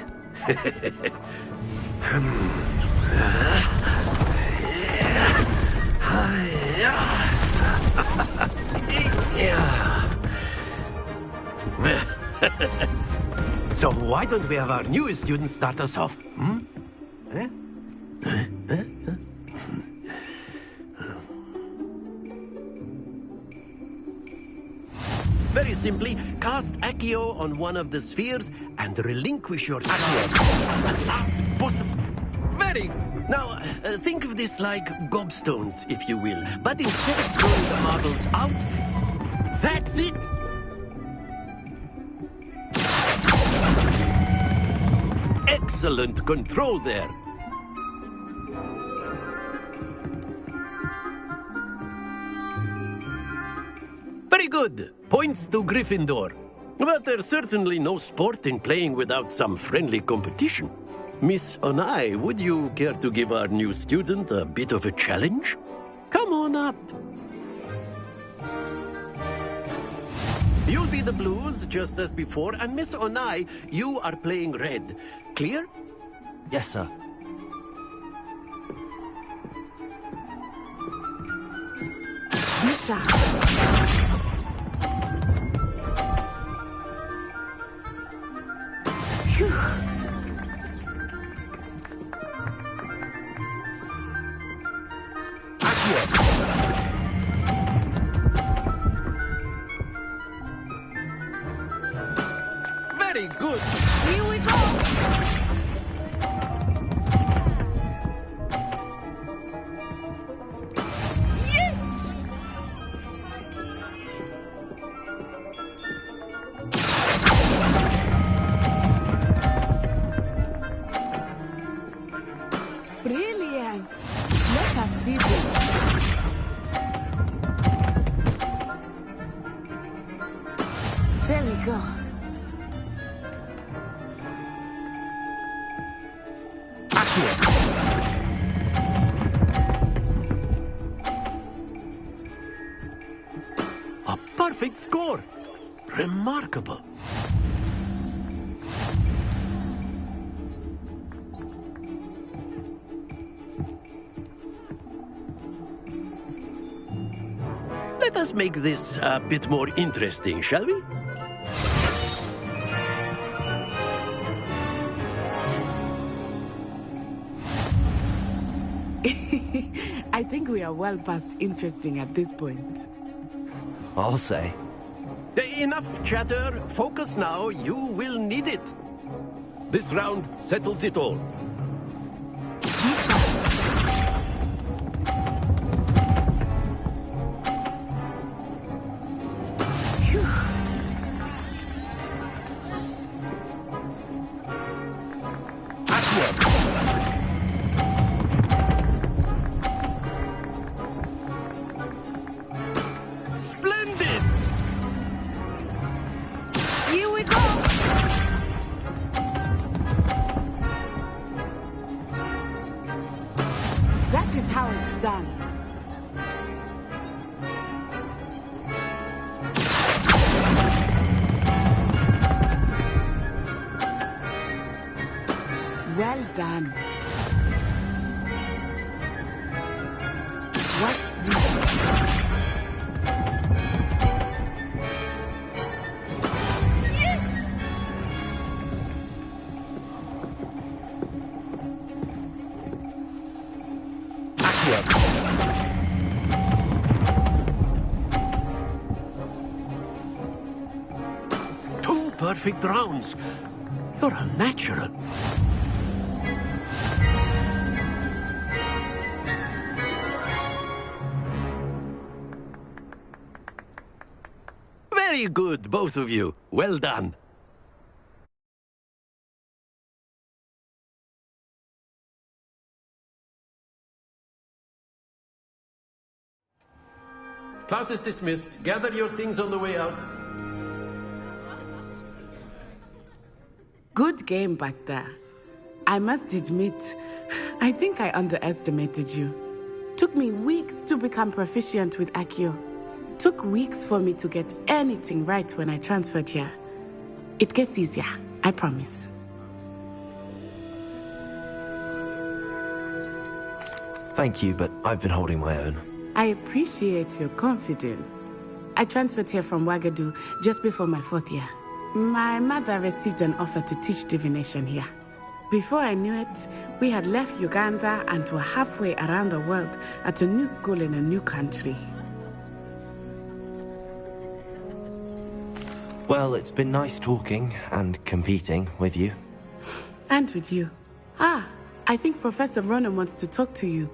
So why don't we have our newest student start us off? Very simply, cast Accio on one of the spheres and relinquish your Accio at the last possible. Very. Now, think of this like gobstones, if you will. But instead of throwing the marbles out, that's it. Excellent control there. Very good. Points to Gryffindor. But there's certainly no sport in playing without some friendly competition. Miss Onai, would you care to give our new student a bit of a challenge? Come on up. You'll be the blues, just as before, and Miss Onai, you are playing red. Clear? Yes, sir. Misha! Phew. Very good. Here we go! Yes! Brilliant! Let us see this. There we go. A perfect score. Remarkable. Let us make this a bit more interesting, shall we? I think we are well past interesting at this point. I'll say. Enough chatter. Focus now. You will need it. This round settles it all. Splendid! Here we go! That is how it's done. Well done. Watch this. Two perfect rounds. You're a natural. Very good, both of you. Well done. Class is dismissed. Gather your things on the way out. Good game back there. I must admit, I think I underestimated you. Took me weeks to become proficient with Accio. Took weeks for me to get anything right when I transferred here. It gets easier, I promise. Thank you, but I've been holding my own. I appreciate your confidence. I transferred here from Wagadu just before my 4th year. My mother received an offer to teach divination here. Before I knew it, we had left Uganda and were halfway around the world at a new school in a new country. Well, it's been nice talking and competing with you. And with you. Ah, I think Professor Ronan wants to talk to you.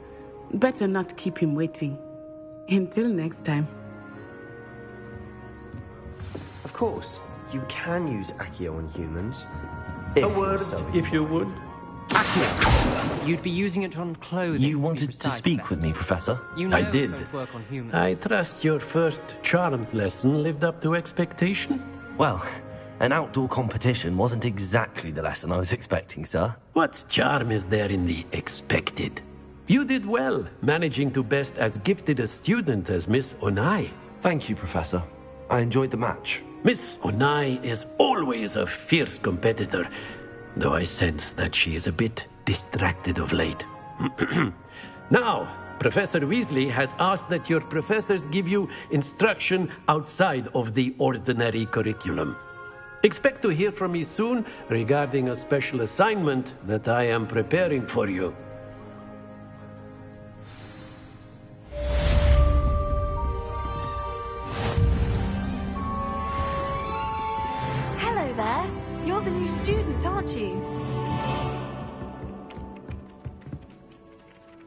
Better not keep him waiting. Until next time. Of course, you can use Accio on humans. A word, if you would. You'd be using it on clothing. You wanted to speak with me, Professor? You know I did. it won't work on humans. I trust your first charms lesson lived up to expectation? Well, an outdoor competition wasn't exactly the lesson I was expecting, sir. What charm is there in the expected? You did well, managing to best as gifted a student as Miss Onai. Thank you, Professor. I enjoyed the match. Miss Onai is always a fierce competitor, though I sense that she is a bit distracted of late. Now, Professor Weasley has asked that your professors give you instruction outside of the ordinary curriculum. Expect to hear from me soon regarding a special assignment that I am preparing for you. Hello there. You're the new student, aren't you?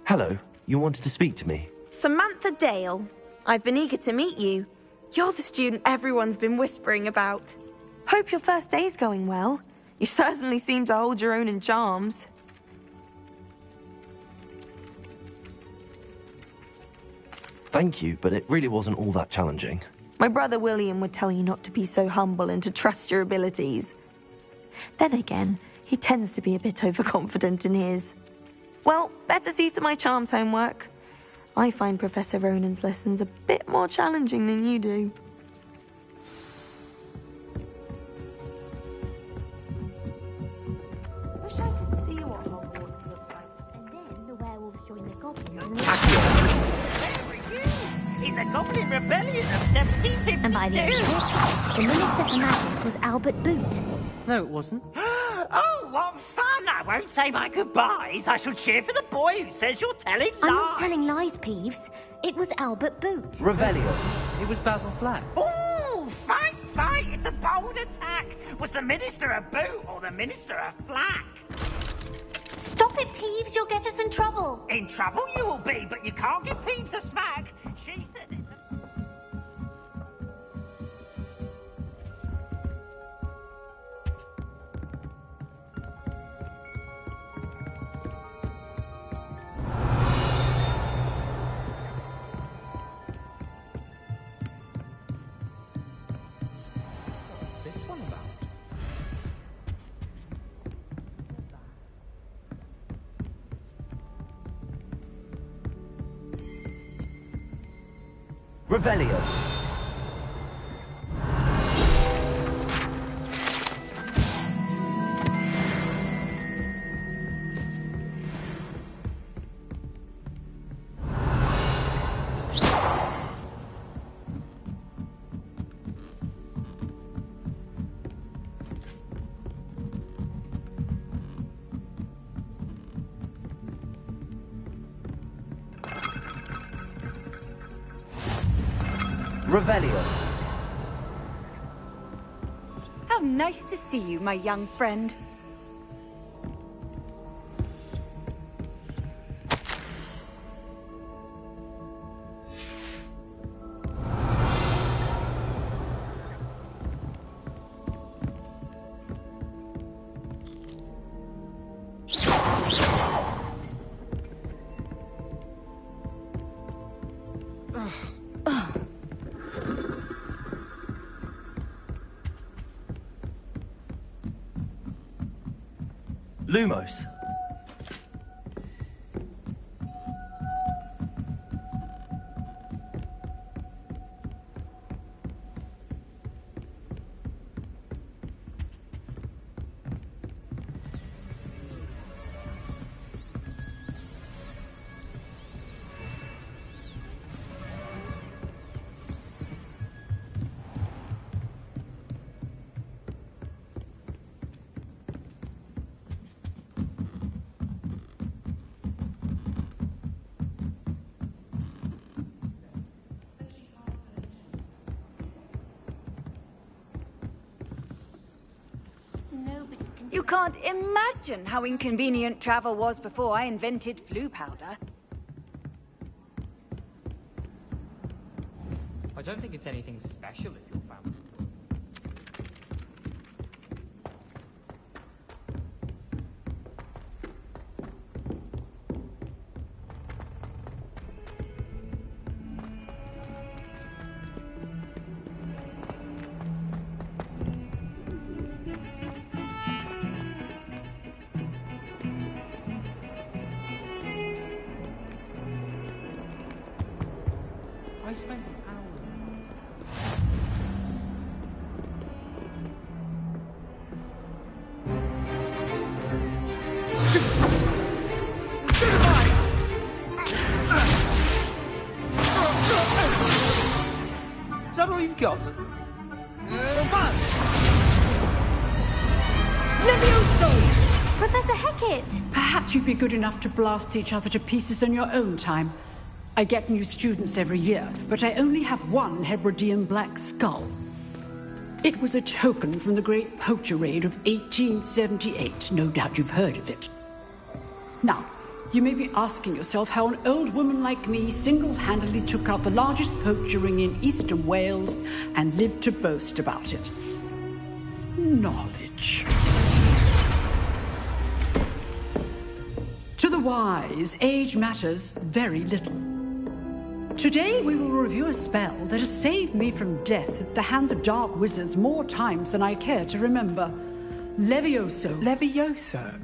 Hello, you wanted to speak to me? Samantha Dale. I've been eager to meet you. You're the student everyone's been whispering about. Hope your first day's going well. You certainly seem to hold your own in charms. Thank you, but it really wasn't all that challenging. My brother William would tell you not to be so humble and to trust your abilities. Then again, he tends to be a bit overconfident in his. Well, better see to my charms homework. I find Professor Ronan's lessons a bit more challenging than you do. Wish I could see what Hogwarts looks like. And then the werewolves join the goblins. In the Goblin Rebellion of 1752. And by the end of it, the Minister for Magic was Albert Boot. No, it wasn't. Oh, what fun! I won't say my goodbyes. I shall cheer for the boy who says you're telling lies. I'm not telling lies, Peeves. It was Albert Boot. Revelio. It was Basil Flack. Oh, fight! It's a bold attack. Was the Minister a boot or the Minister a flack? Stop it, Peeves. You'll get us in trouble. In trouble you will be, but you can't give Peeves a smack. She says it's Revelio. Revelio. How nice to see you, my young friend. Lumos. You can't imagine how inconvenient travel was before I invented flu powder. I don't think it's anything special if you're found. I spent an hour. Is that all you've got? Professor Hecat! Perhaps you'd be good enough to blast each other to pieces on your own time. I get new students every year, but I only have one Hebridean black skull. It was a token from the Great Poacher Raid of 1878. No doubt you've heard of it. Now, you may be asking yourself how an old woman like me single-handedly took out the largest poacher ring in eastern Wales and lived to boast about it. Knowledge. To the wise, age matters very little. Today we will review a spell that has saved me from death at the hands of dark wizards more times than I care to remember. Levioso. Levioso?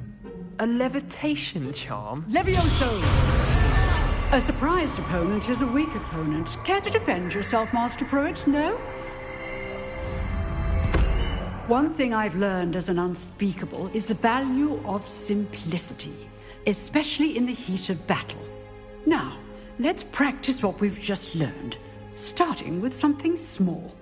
A levitation charm? Levioso! A surprised opponent is a weak opponent. Care to defend yourself, Master Pruitt? No? One thing I've learned as an unspeakable is the value of simplicity, especially in the heat of battle. Now, let's practice what we've just learned, starting with something small.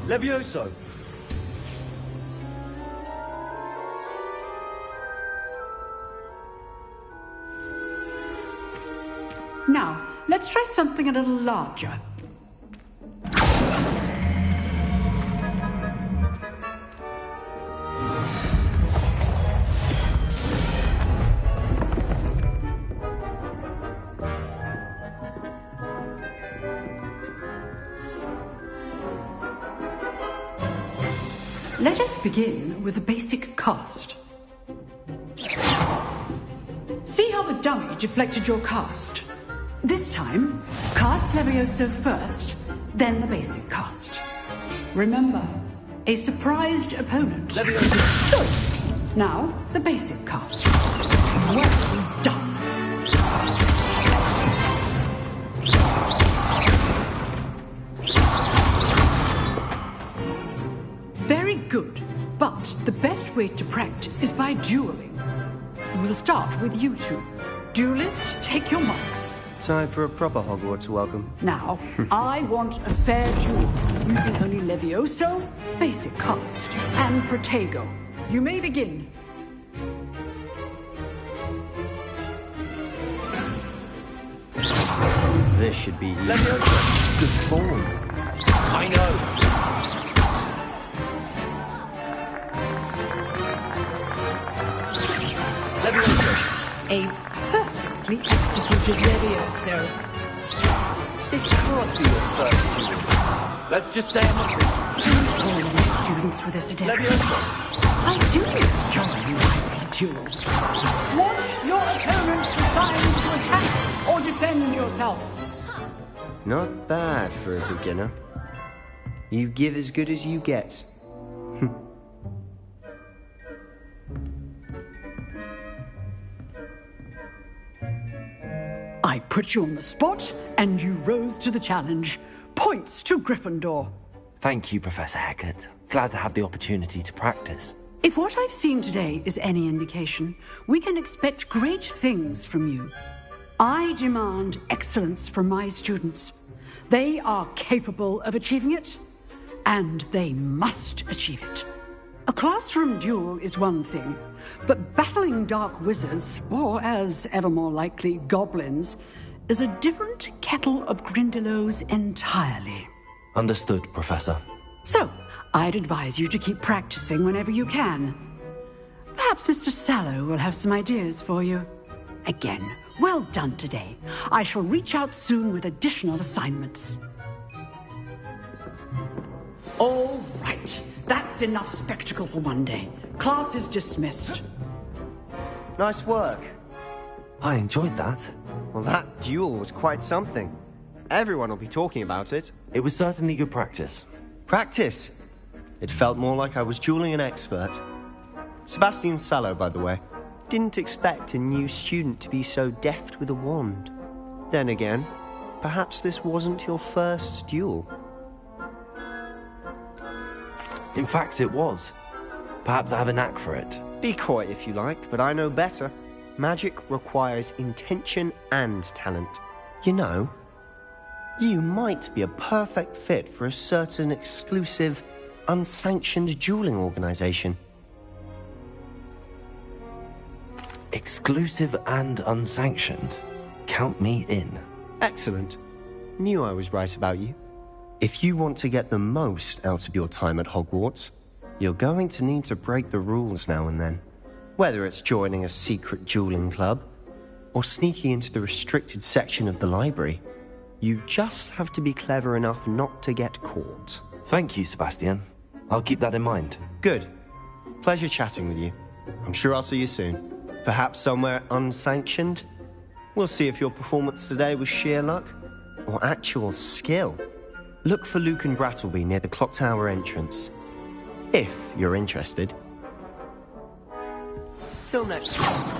Levioso! Now, let's try something a little larger. Let us begin with the basic cast. See how the dummy deflected your cast? This time, cast Levioso first, then the basic cast. Remember, a surprised opponent. Levioso. Good. Now, the basic cast. Well done. Very good, but the best way to practice is by dueling. We'll start with you two. Duelists, take your marks. Time for a proper Hogwarts welcome. Now, I want a fair duel, using only Levioso, basic cast, and Protego. You may begin. This should be easy. Levioso! Good form. I know! A perfectly executed Levioso. This can't be your first duel. Let's just say I'm not All my students with us today. Levioso! I do enjoy lively duels. Watch your opponent decide to attack or defend yourself. Not bad for a beginner. You give as good as you get. I put you on the spot, and you rose to the challenge. Points to Gryffindor. Thank you, Professor Hecat. Glad to have the opportunity to practice. If what I've seen today is any indication, we can expect great things from you. I demand excellence from my students. They are capable of achieving it, and they must achieve it. A classroom duel is one thing, but battling dark wizards, or as ever more likely, goblins, is a different kettle of Grindylows entirely. Understood, Professor. So, I'd advise you to keep practicing whenever you can. Perhaps Mr. Sallow will have some ideas for you. Again, well done today. I shall reach out soon with additional assignments. All right. That's enough spectacle for one day. Class is dismissed. Nice work. I enjoyed that. Well, that duel was quite something. Everyone will be talking about it. It was certainly good practice. Practice? It felt more like I was dueling an expert. Sebastian Sallow, by the way. Didn't expect a new student to be so deft with a wand. Then again, perhaps this wasn't your first duel. In fact, it was. Perhaps I have a knack for it. Be coy if you like, but I know better. Magic requires intention and talent. You know, you might be a perfect fit for a certain exclusive, unsanctioned dueling organization. Exclusive and unsanctioned? Count me in. Excellent. Knew I was right about you. If you want to get the most out of your time at Hogwarts, you're going to need to break the rules now and then. Whether it's joining a secret dueling club, or sneaking into the restricted section of the library, you just have to be clever enough not to get caught. Thank you, Sebastian. I'll keep that in mind. Good. Pleasure chatting with you. I'm sure I'll see you soon. Perhaps somewhere unsanctioned? We'll see if your performance today was sheer luck or actual skill. Look for Luke and Brattleby near the clock tower entrance, if you're interested. Till next time.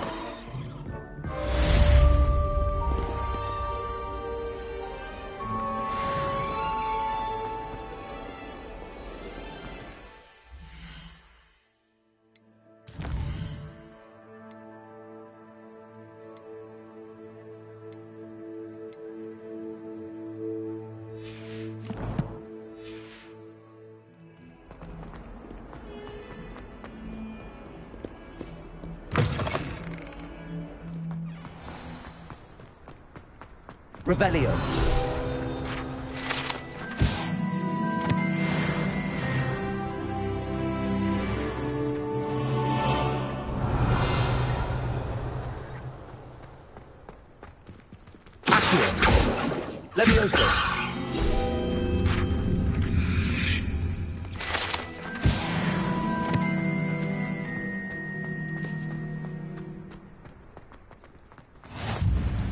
Revelio. Accio. Levioso.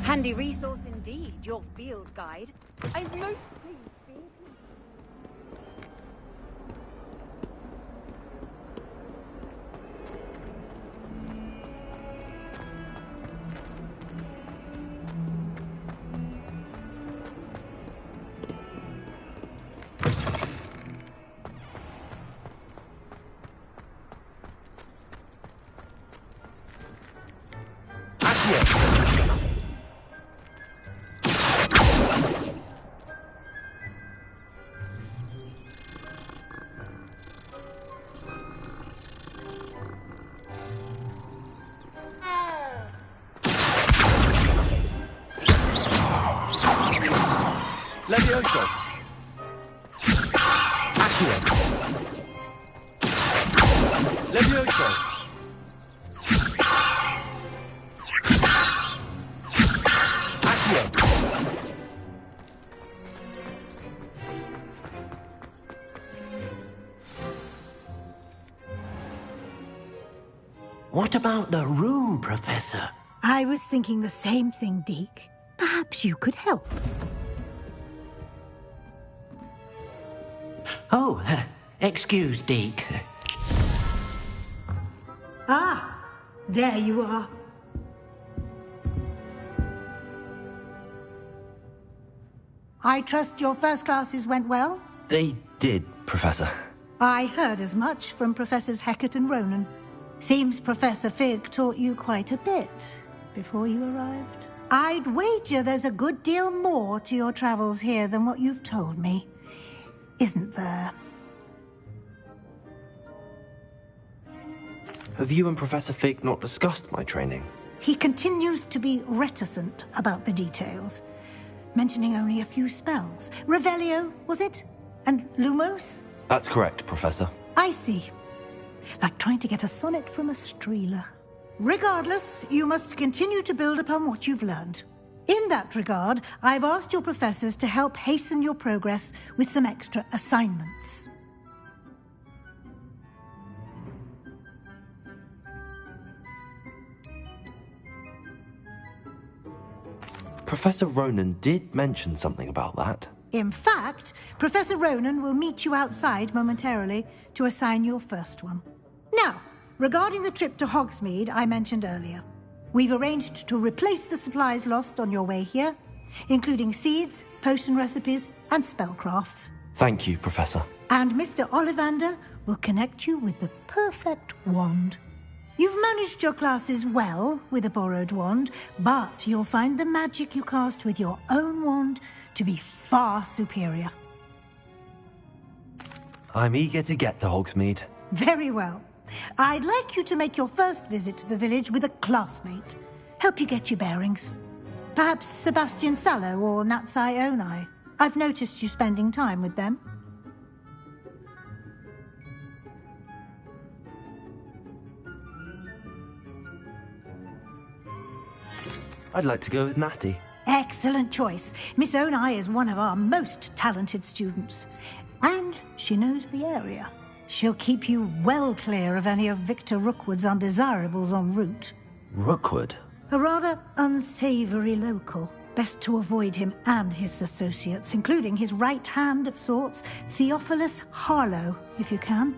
Handy resource indeed, your field guide. I'm most pleased being... Levioso. Accio. Levioso. Accio. What about the room, Professor? I was thinking the same thing, Deke. Perhaps you could help. Oh, excuse, Deke. Ah, there you are. I trust your first classes went well? They did, Professor. I heard as much from Professors Hecat and Ronan. Seems Professor Fig taught you quite a bit before you arrived. I'd wager there's a good deal more to your travels here than what you've told me. Isn't there? Have you and Professor Fig not discussed my training? He continues to be reticent about the details, mentioning only a few spells. Revelio, was it? And Lumos? That's correct, Professor. I see. Like trying to get a sonnet from a streeler. Regardless, you must continue to build upon what you've learned. In that regard, I've asked your professors to help hasten your progress with some extra assignments. Professor Ronan did mention something about that. In fact, Professor Ronan will meet you outside momentarily to assign your first one. Now, regarding the trip to Hogsmeade I mentioned earlier, we've arranged to replace the supplies lost on your way here, including seeds, potion recipes, and spellcrafts. Thank you, Professor. And Mr. Ollivander will connect you with the perfect wand. You've managed your classes well with a borrowed wand, but you'll find the magic you cast with your own wand to be far superior. I'm eager to get to Hogsmeade. Very well. I'd like you to make your first visit to the village with a classmate. Help you get your bearings. Perhaps Sebastian Sallow or Natsai Onai. I've noticed you spending time with them. I'd like to go with Natty. Excellent choice. Miss Onai is one of our most talented students. And she knows the area. She'll keep you well clear of any of Victor Rookwood's undesirables en route. Rookwood? A rather unsavory local. Best to avoid him and his associates, including his right hand of sorts, Theophilus Harlow, if you can.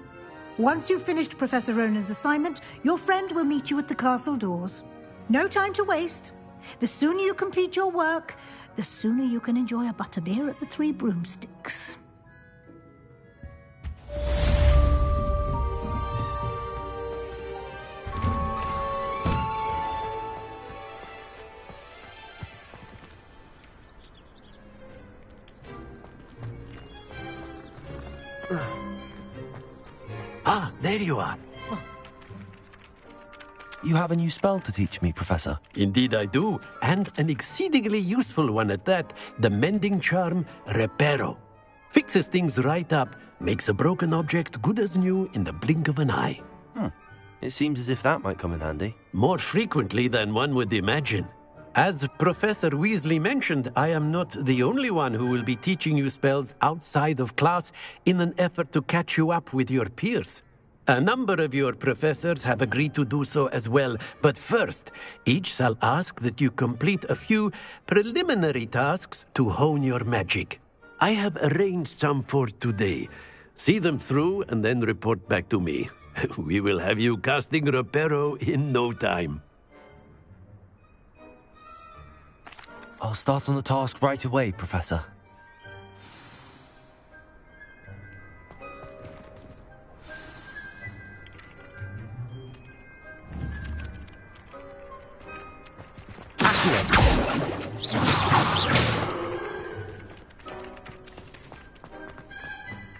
Once you've finished Professor Ronan's assignment, your friend will meet you at the castle doors. No time to waste. The sooner you complete your work, the sooner you can enjoy a butterbeer at the Three Broomsticks. Ah, there you are. You have a new spell to teach me, Professor. Indeed I do, and an exceedingly useful one at that. The mending charm, Reparo. Fixes things right up, makes a broken object good as new in the blink of an eye. It seems as if that might come in handy. More frequently than one would imagine. As Professor Weasley mentioned, I am not the only one who will be teaching you spells outside of class in an effort to catch you up with your peers. A number of your professors have agreed to do so as well, but first, each shall ask that you complete a few preliminary tasks to hone your magic. I have arranged some for today. See them through and then report back to me. We will have you casting Reparo in no time. I'll start on the task right away, Professor.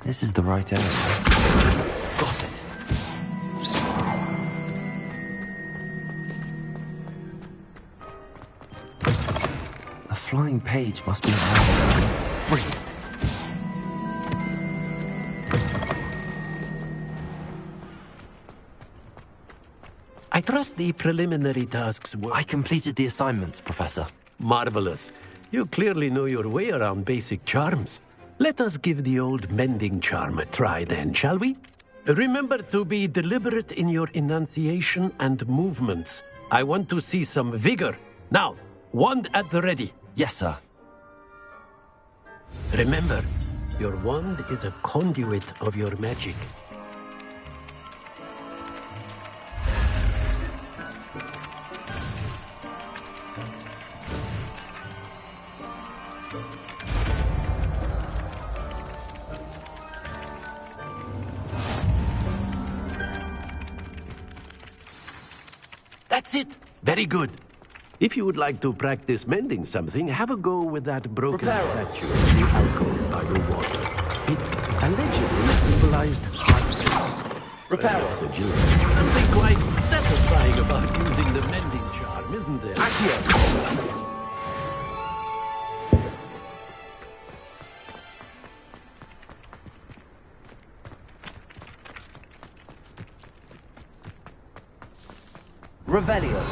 This is the right area. Got it. A flying page must be around. Brilliant. I trust the preliminary tasks were... I completed the assignments, Professor. Marvelous. You clearly know your way around basic charms. Let us give the old mending charm a try then, shall we? Remember to be deliberate in your enunciation and movements. I want to see some vigor. Now, wand at the ready. Yes, sir. Remember, your wand is a conduit of your magic. That's it. Very good. If you would like to practice mending something, have a go with that broken statue in the alcove by the water. It allegedly symbolized hardness. Reparo. Something quite satisfying about using the mending charm, isn't there? Accio. Revelio.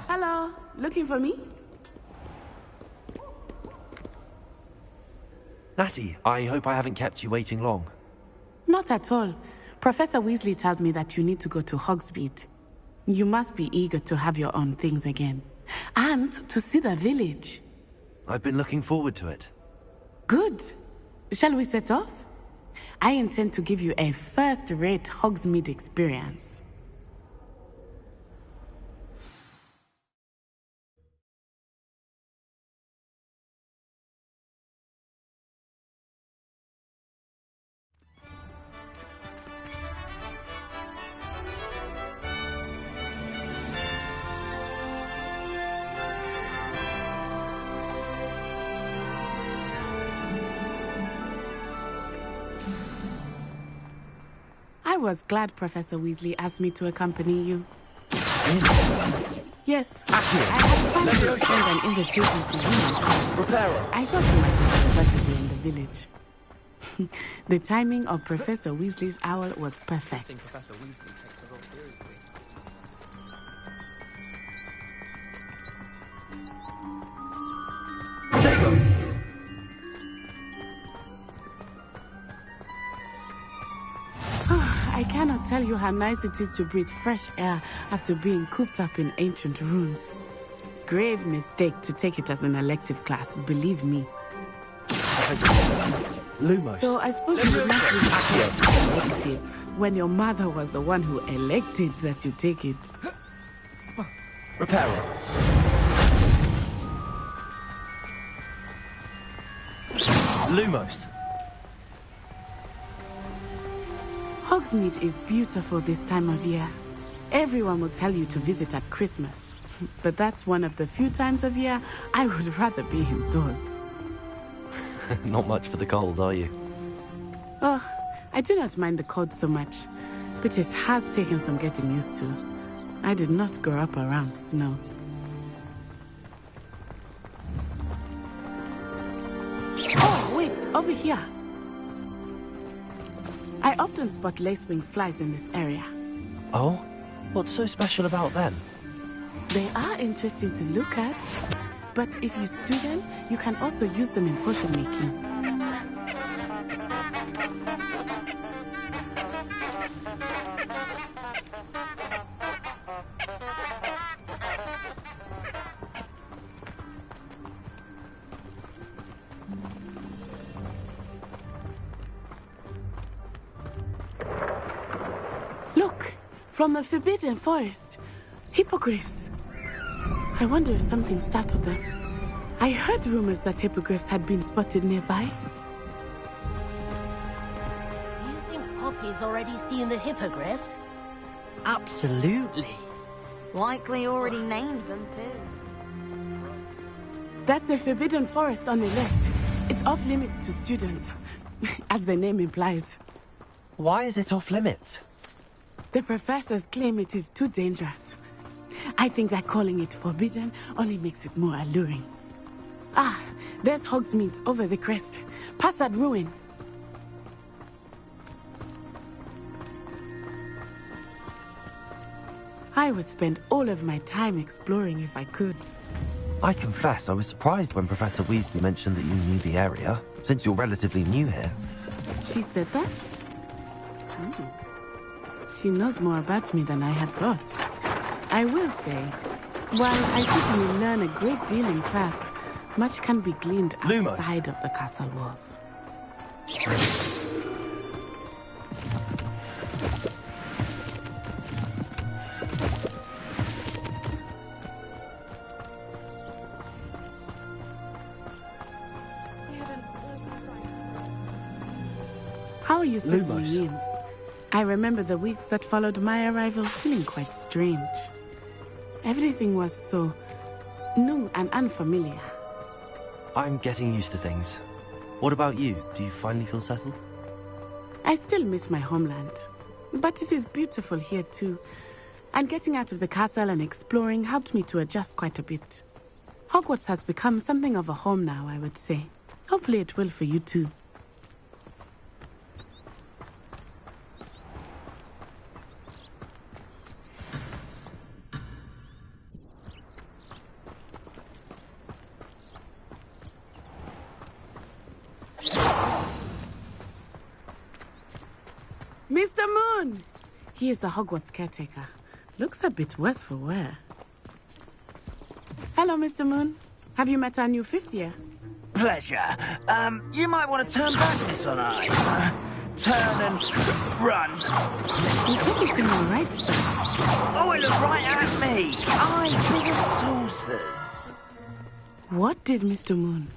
Hello, looking for me? Natty, I hope I haven't kept you waiting long. Not at all. Professor Weasley tells me that you need to go to Hogsmeade. You must be eager to have your own things again. And to see the village. I've been looking forward to it. Good. Shall we set off? I intend to give you a first-rate Hogsmeade experience. I was glad Professor Weasley asked me to accompany you. Yes, I had planned to extend an invitation to you. I thought you might have preferred to be in the village. The timing of Professor Weasley's owl was perfect. I think Professor Weasley takes the role seriously. I cannot tell you how nice it is to breathe fresh air after being cooped up in ancient rooms. Grave mistake to take it as an elective class, believe me. Lumos. So I suppose you would not be elective when your mother was the one who elected that you take it. Reparo. Lumos. Hogsmeade is beautiful this time of year. Everyone will tell you to visit at Christmas. But that's one of the few times of year I would rather be indoors. Not much for the cold, are you? Oh, I do not mind the cold so much, but it has taken some getting used to. I did not grow up around snow. Oh, wait, over here. I often spot lacewing flies in this area. Oh? What's so special about them? They are interesting to look at, but if you stew them, you can also use them in potion making. Look, from the Forbidden Forest, hippogriffs. I wonder if something startled them. I heard rumors that hippogriffs had been spotted nearby. You think Poppy's already seen the hippogriffs? Absolutely. Likely already named them too. That's the Forbidden Forest on the left. It's off limits to students, as the name implies. Why is it off limits? The professors claim it is too dangerous. I think that calling it forbidden only makes it more alluring. Ah, there's Hogsmeade over the crest. Past that ruin. I would spend all of my time exploring if I could. I confess I was surprised when Professor Weasley mentioned that you knew the area, since you're relatively new here. She said that? She knows more about me than I had thought. I will say, while I certainly learn a great deal in class, much can be gleaned outside of the castle walls. How are you settling in? I remember the weeks that followed my arrival feeling quite strange. Everything was so new and unfamiliar. I'm getting used to things. What about you? Do you finally feel settled? I still miss my homeland, but it is beautiful here too. And getting out of the castle and exploring helped me to adjust quite a bit. Hogwarts has become something of a home now, I would say. Hopefully it will for you too. Mr. He is the Hogwarts caretaker. Looks a bit worse for wear. Hello, Mr. Moon. Have you met our new 5th year? Pleasure. You might want to turn back, Miss On Eye. Turn and run. Is everything all right, sir? Oh, it looked right at me. Eyes full of saucers. What did Mr. Moon?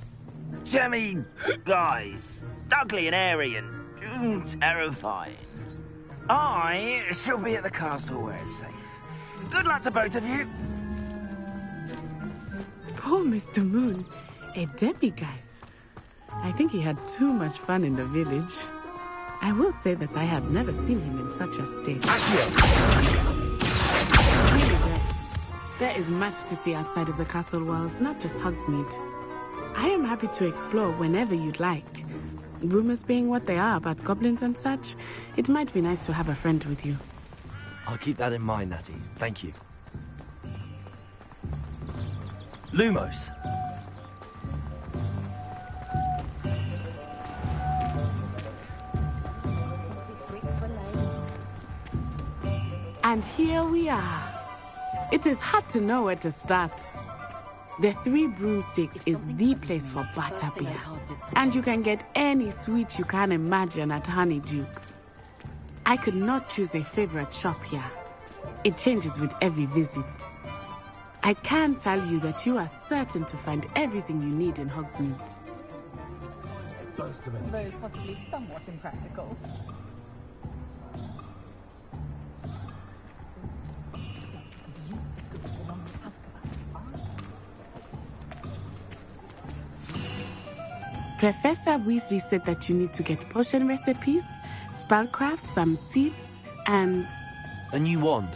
Jemmy guys. Ugly and airy and terrifying. I shall be at the castle where it's safe. Good luck to both of you. Poor Mr. Moon. A demiguise. I think he had too much fun in the village. I will say that I have never seen him in such a state. Really, there is much to see outside of the castle walls, not just Hogsmeade. I am happy to explore whenever you'd like. Rumors being what they are about goblins and such, it might be nice to have a friend with you. I'll keep that in mind, Natty. Thank you. Lumos. And here we are. It is hard to know where to start. The Three Broomsticks is the place for butterbeer. And you can get any sweet you can imagine at Honeydukes. I could not choose a favorite shop here. It changes with every visit. I can tell you that you are certain to find everything you need in Hogsmeade. Although possibly somewhat impractical. Professor Weasley said that you need to get potion recipes, spellcrafts, some seeds, and... A new wand.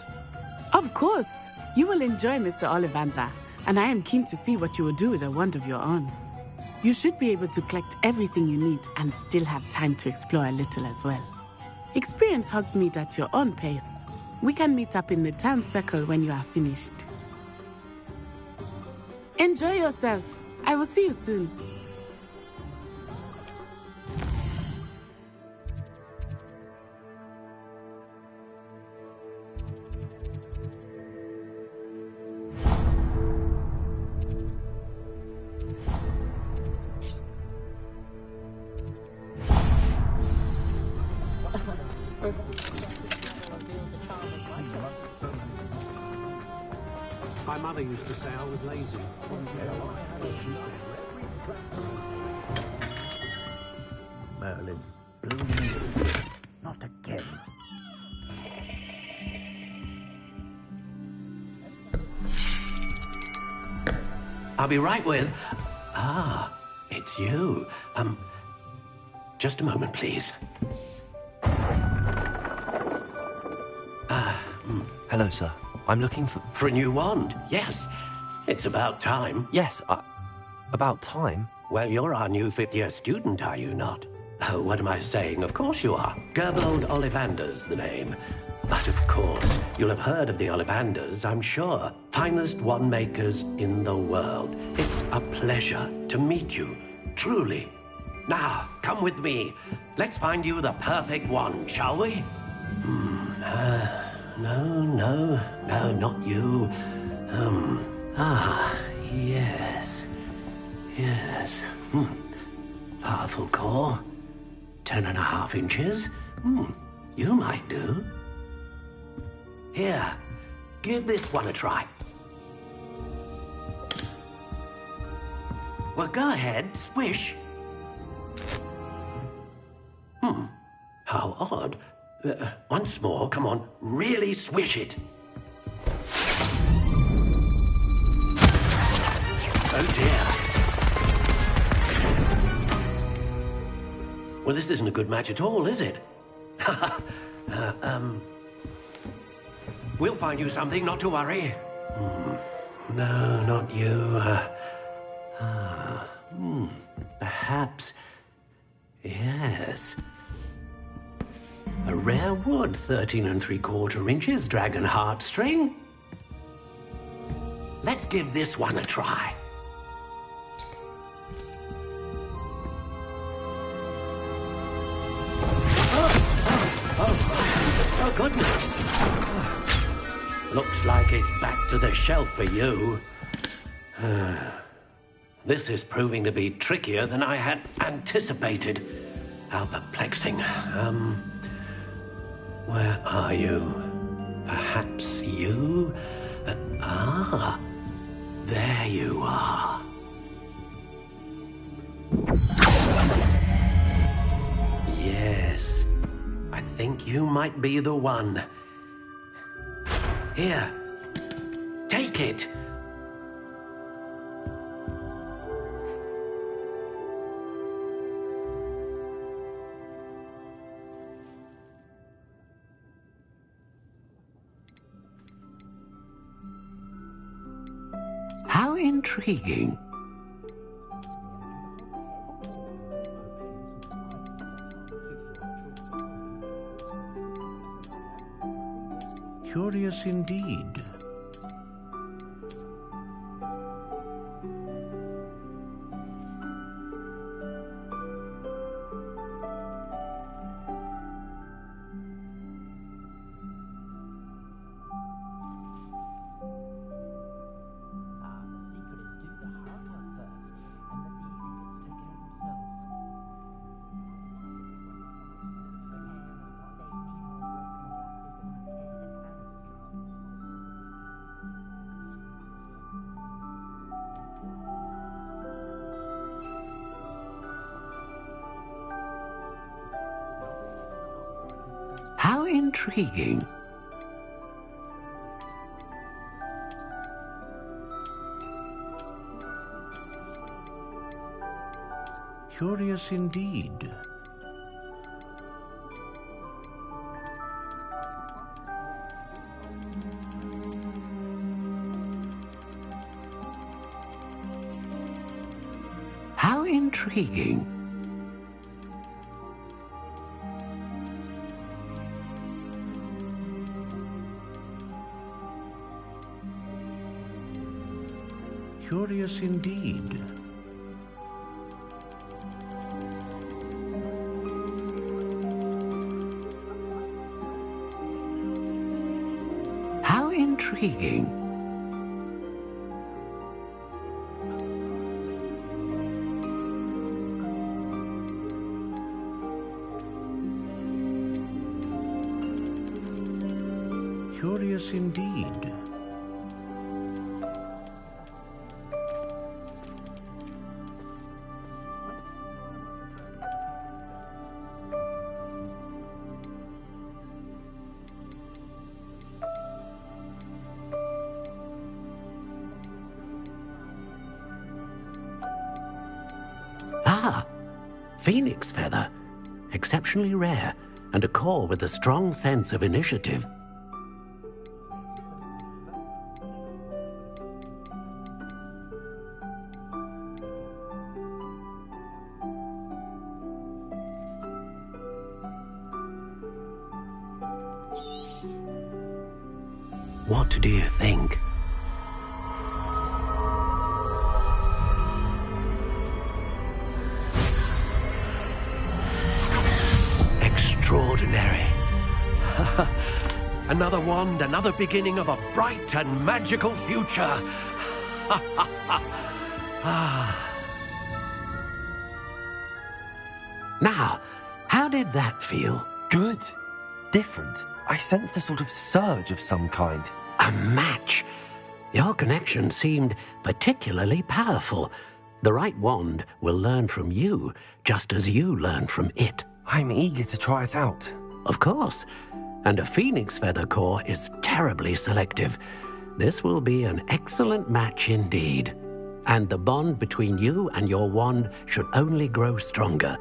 Of course! You will enjoy Mr. Ollivander, and I am keen to see what you will do with a wand of your own. You should be able to collect everything you need and still have time to explore a little as well. Experience Hogsmeade at your own pace. We can meet up in the town circle when you are finished. Enjoy yourself. I will see you soon. My mother used to say I was lazy. Merlin's blooming. Not again. I'll be right with... Ah, it's you. Just a moment, please. Hello, sir. I'm looking for... For a new wand, yes. It's about time. Yes, about time? Well, you're our new 5th-year student, are you not? Oh, what am I saying? Of course you are. Gerbold Ollivander's the name. But of course, you'll have heard of the Ollivanders, I'm sure. Finest wand makers in the world. It's a pleasure to meet you, truly. Now, come with me. Let's find you the perfect wand, shall we? No, not you. Yes. Powerful core. 10.5 inches. You might do. Here, give this one a try. Well, go ahead, swish. How odd. Once more, come on, really swish it. Oh dear. Well, this isn't a good match at all, is it? We'll find you something, not to worry. No, not you. Perhaps... Yes. A rare wood, 13 3/4 inches, dragon heartstring. Let's give this one a try. Oh, goodness. Looks like it's back to the shelf for you. This is proving to be trickier than I had anticipated. How perplexing. Where are you? Perhaps you? There you are. Yes, I think you might be the one. Here, take it. How intriguing. Curious indeed. How intriguing. Curious indeed. How intriguing. Curious indeed. How intriguing. Curious indeed. Ah, phoenix feather. Exceptionally rare, and a core with a strong sense of initiative. What do you think? Extraordinary. Another wand, another beginning of a bright and magical future. Now, how did that feel? Good. Different. I sensed a sort of surge of some kind. A match. Your connection seemed particularly powerful. The right wand will learn from you, just as you learn from it. I'm eager to try it out. Of course. And a phoenix feather core is terribly selective. This will be an excellent match indeed. And the bond between you and your wand should only grow stronger.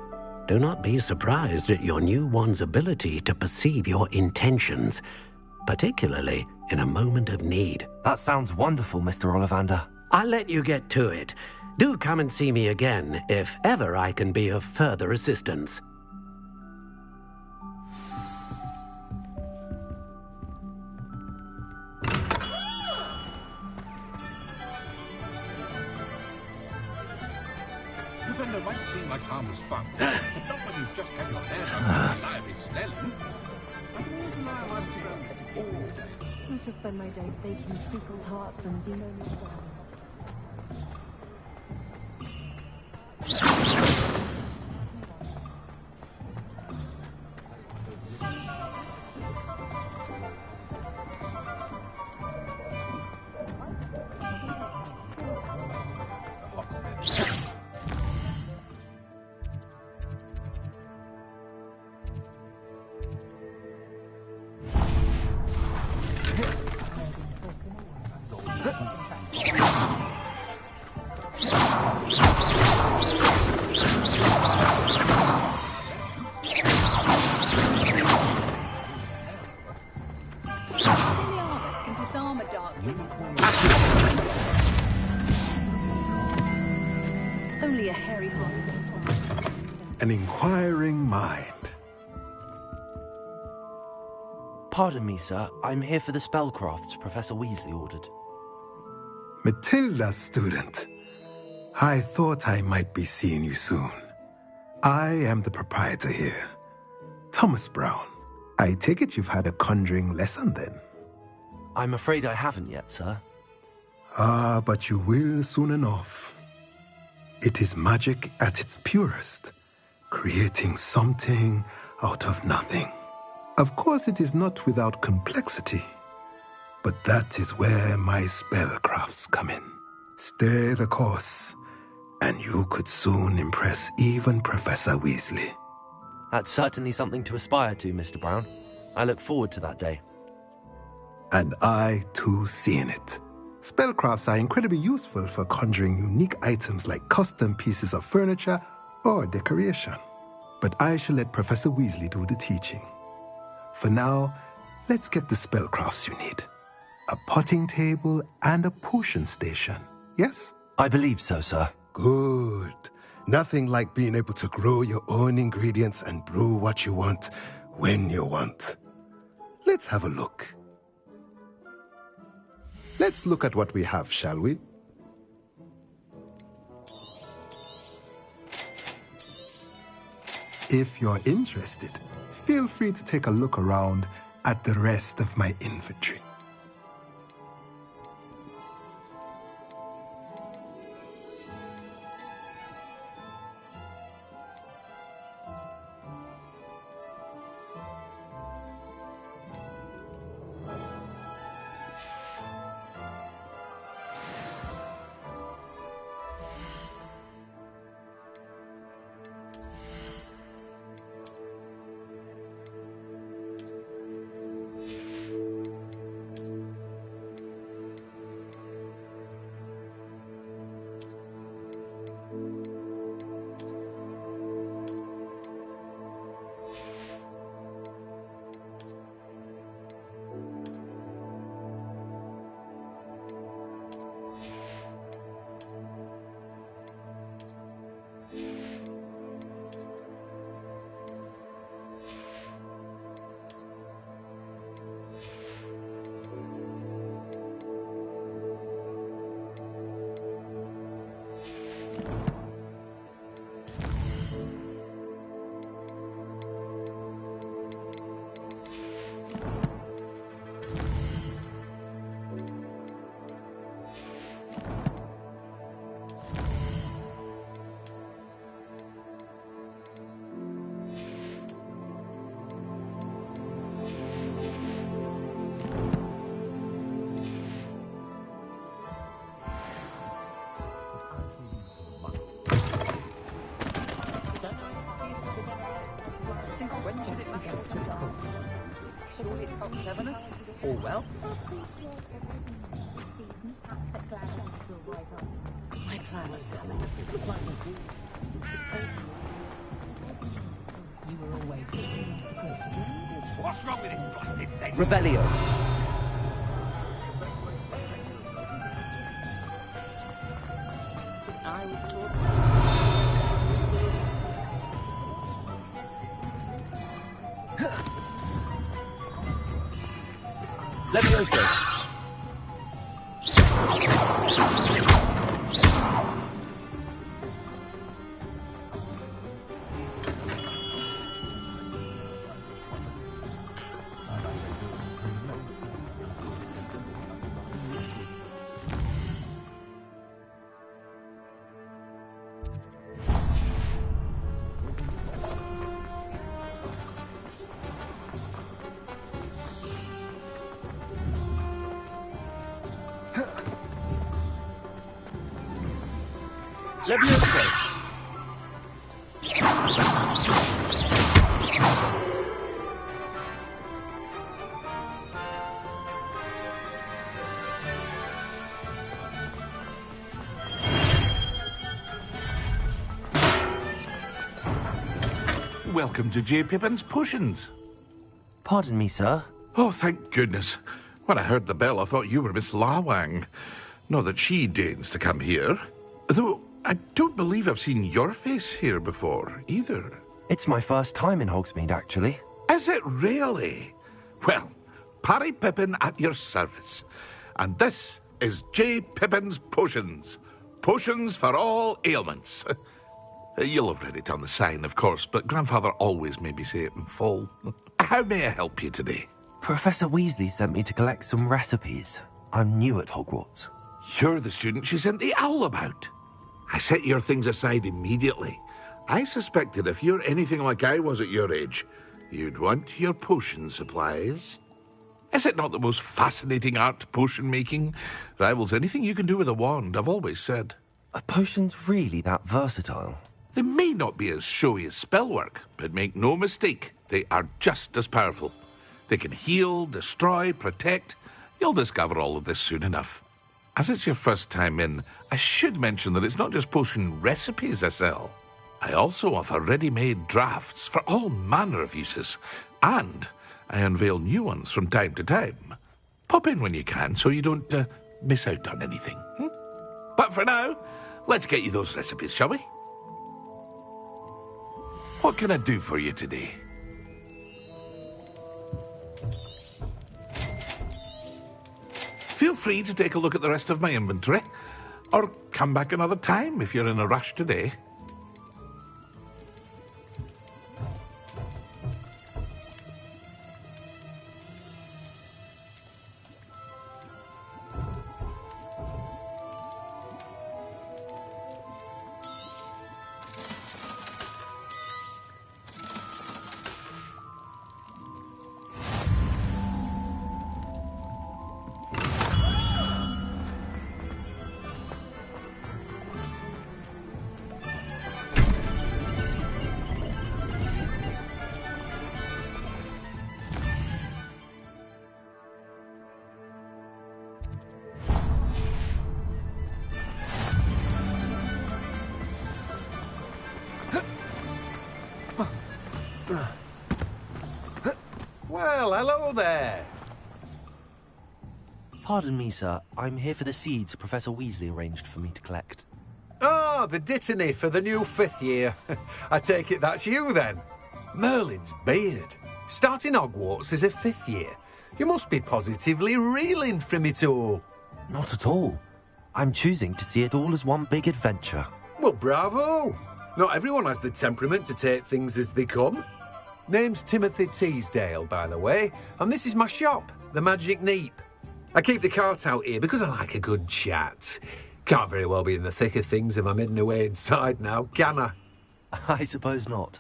Do not be surprised at your new wand's ability to perceive your intentions, particularly in a moment of need. That sounds wonderful, Mr. Ollivander. I'll let you get to it. Do come and see me again if ever I can be of further assistance. It might seem like harmless fun. Not when you've just had your hair done by a lively Snellen. I shall spend my days baking treacle tarts and demon. Only a hairy heart. An inquiring mind. Pardon me, sir. I'm here for the spellcrafts Professor Weasley ordered. Matilda's student. I thought I might be seeing you soon. I am the proprietor here, Thomas Brown. I take it you've had a conjuring lesson then? I'm afraid I haven't yet, sir. Ah, but you will soon enough. It is magic at its purest, creating something out of nothing. Of course, it is not without complexity, but that is where my spellcrafts come in. Stay the course, and you could soon impress even Professor Weasley. That's certainly something to aspire to, Mr. Brown. I look forward to that day. And I, too, see in it. Spellcrafts are incredibly useful for conjuring unique items like custom pieces of furniture or decoration. But I shall let Professor Weasley do the teaching. For now, let's get the spellcrafts you need. A potting table and a potion station, yes? I believe so, sir. Good. Nothing like being able to grow your own ingredients and brew what you want when you want. Let's have a look. Let's look at what we have, shall we? If you're interested, feel free to take a look around at the rest of my inventory. Surely it's not cleverness or wealth. My plan. You were always. What's wrong with this busted thing? Revelio. I was taught. Levioso. Leviosa! Welcome to J. Pippin's Potions. Pardon me, sir. Oh, thank goodness. When I heard the bell, I thought you were Miss Lawang. Not that she deigns to come here. Though, I don't believe I've seen your face here before, either. It's my first time in Hogsmeade, actually. Is it really? Well, Parry Pippin at your service. And this is J. Pippin's Potions. Potions for all ailments. You'll have read it on the sign, of course, but Grandfather always made me say it in full. How may I help you today? Professor Weasley sent me to collect some recipes. I'm new at Hogwarts. You're the student she sent the owl about. I set your things aside immediately. I suspected if you're anything like I was at your age, you'd want your potion supplies. Is it not the most fascinating art, potion making? Rivals anything you can do with a wand, I've always said. Are potions really that versatile? They may not be as showy as spellwork, but make no mistake, they are just as powerful. They can heal, destroy, protect. You'll discover all of this soon enough. As it's your first time in, I should mention that it's not just potion recipes I sell. I also offer ready-made drafts for all manner of uses, and I unveil new ones from time to time. Pop in when you can so you don't miss out on anything. But for now, let's get you those recipes, shall we? What can I do for you today? Feel free to take a look at the rest of my inventory, or come back another time if you're in a rush today. Well, hello there. Pardon me, sir. I'm here for the seeds Professor Weasley arranged for me to collect. Ah, the dittany for the new 5th year. I take it that's you, then. Merlin's beard. Starting Hogwarts as a 5th year. You must be positively reeling from it all. Not at all. I'm choosing to see it all as one big adventure. Well, bravo. Not everyone has the temperament to take things as they come. Name's Timothy Teasdale, by the way, and this is my shop, the Magic Neep. I keep the cart out here because I like a good chat. Can't very well be in the thick of things if I'm hidden away inside now, can I? I suppose not.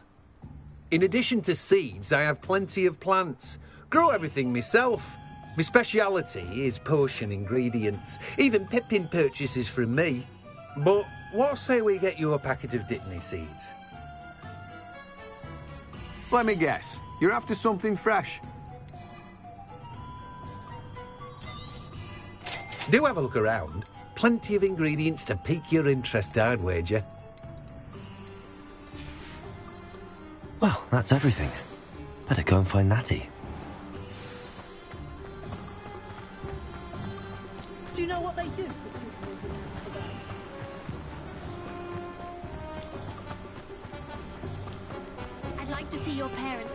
In addition to seeds, I have plenty of plants. Grow everything myself. My speciality is potion ingredients. Even Pippin purchases from me. But what say we get you a packet of Dittany seeds? Let me guess. You're after something fresh. Do have a look around. Plenty of ingredients to pique your interest, I'd wager. Well, that's everything. Better go and find Natty. Do you know what they do? I'd like to see your parents.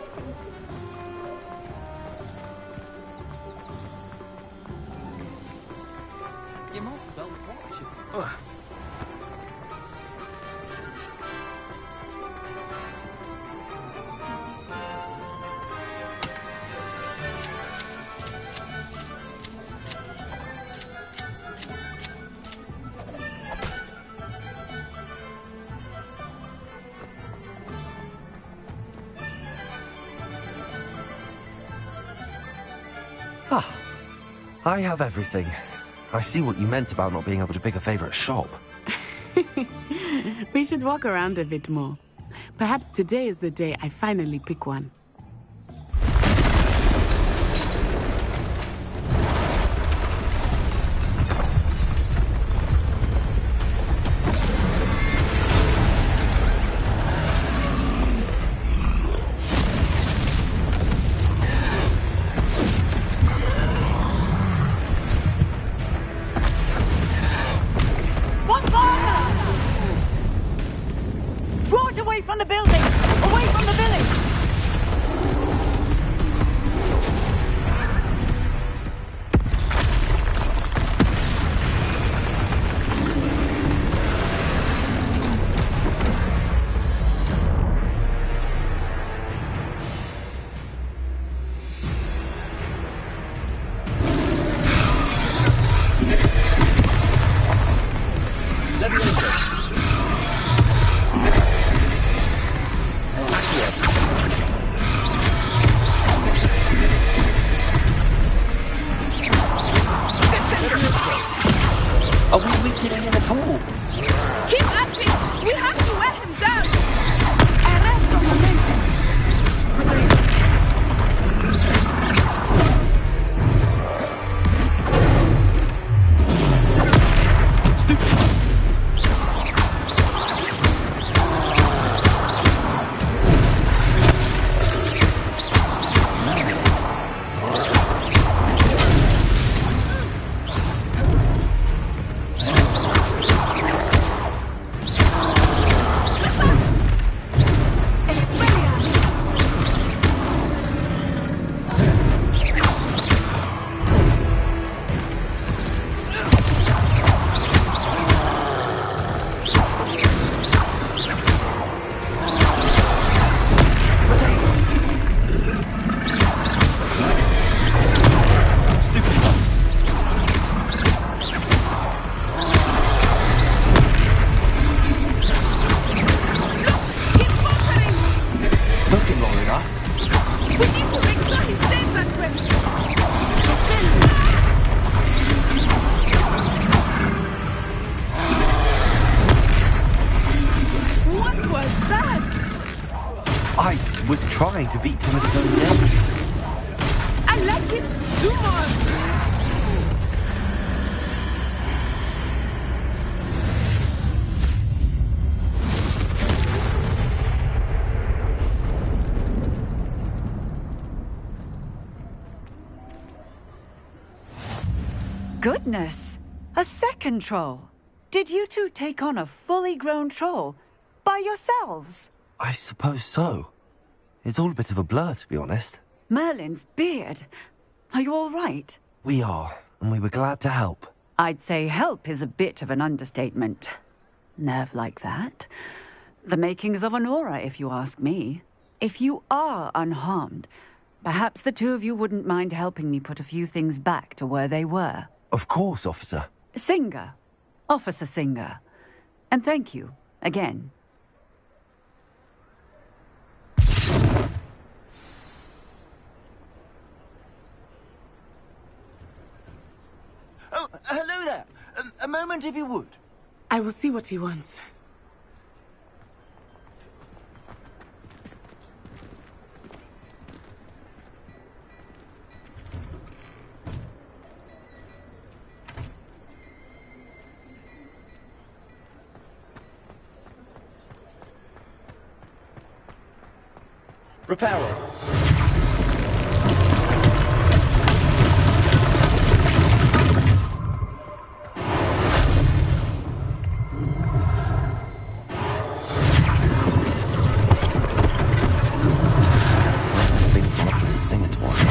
You might as well watch it. Ah, I have everything. I see what you meant about not being able to pick a favourite shop. We should walk around a bit more. Perhaps today is the day I finally pick one. Draw it away from the building! Away from the village! Are we weakening him at all? Keep at it! We have to wear him down! Arresto momento! Took him long enough. We need to make sure he stays that way! What was that? I was trying to beat him at his own game. I like it! Do more! Goodness! A second troll! Did you two take on a fully grown troll? By yourselves? I suppose so. It's all a bit of a blur, to be honest. Merlin's beard. Are you all right? We are, and we were glad to help. I'd say help is a bit of an understatement. Nerve like that. The makings of an aura, if you ask me. If you are unharmed, perhaps the two of you wouldn't mind helping me put a few things back to where they were. Of course, officer. Singer. Officer Singer. And thank you, again. Oh, hello there. A moment, if you would. I will see what he wants. Repairer. Nice thing for Officer Singer to watch.